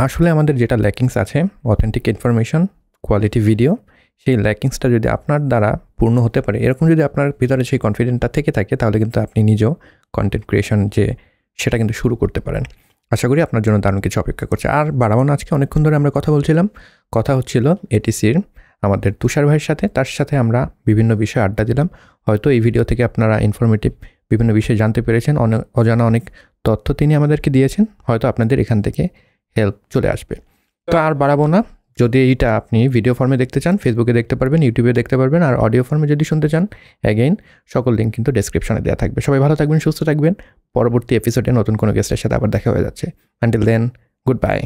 আসলে আমাদের যেটা ল্যাকিংস আছে, অথেন্টিক ইনফরমেশন, কোয়ালিটি ভিডিও, সেই ল্যাকিংসটা যদি আপনার দ্বারা পূর্ণ হতে পারে, এরকম যদি আপনার ভিতরে সেই কনফিডেন্টটা থেকে থাকে, তাহলে কিন্তু আপনি নিজেও কন্টেন্ট ক্রিয়েশন যে সেটা কিন্তু শুরু করতে পারেন। আশা করি আপনার জন্য দারুণ কিছু অপেক্ষা করছে। আর বাড়াবো না, আজকে অনেকক্ষণ ধরে আমরা কথা বলছিলাম, কথা হচ্ছিল এটিসির আমাদের তুষার ভাইয়ের সাথে, তার সাথে আমরা বিভিন্ন বিষয়ে আড্ডা দিলাম। হয়তো এই ভিডিও থেকে আপনারা ইনফরমেটিভ বিভিন্ন বিষয় জানতে পেরেছেন, অজানা অনেক তথ্য তিনি আমাদেরকে দিয়েছেন, হয়তো আপনাদের এখান থেকে হেল্প চলে আসবে। তো আর বাড়াবো না, যদি এইটা আপনি ভিডিও ফর্মে দেখতে চান ফেসবুকে দেখতে পারবেন, ইউটিউবে দেখতে পারবেন, আর অডিও ফর্মে যদি শুনতে চান অ্যাগেইন সকল লিঙ্ক কিন্তু ডেসক্রিপশনে দেওয়া থাকবে। সবাই ভালো থাকবেন, সুস্থ থাকবেন। পরবর্তী এপিসোডে নতুন কোনো গেস্টের সাথে আবার দেখা হয়ে যাচ্ছে। Until then, good bye.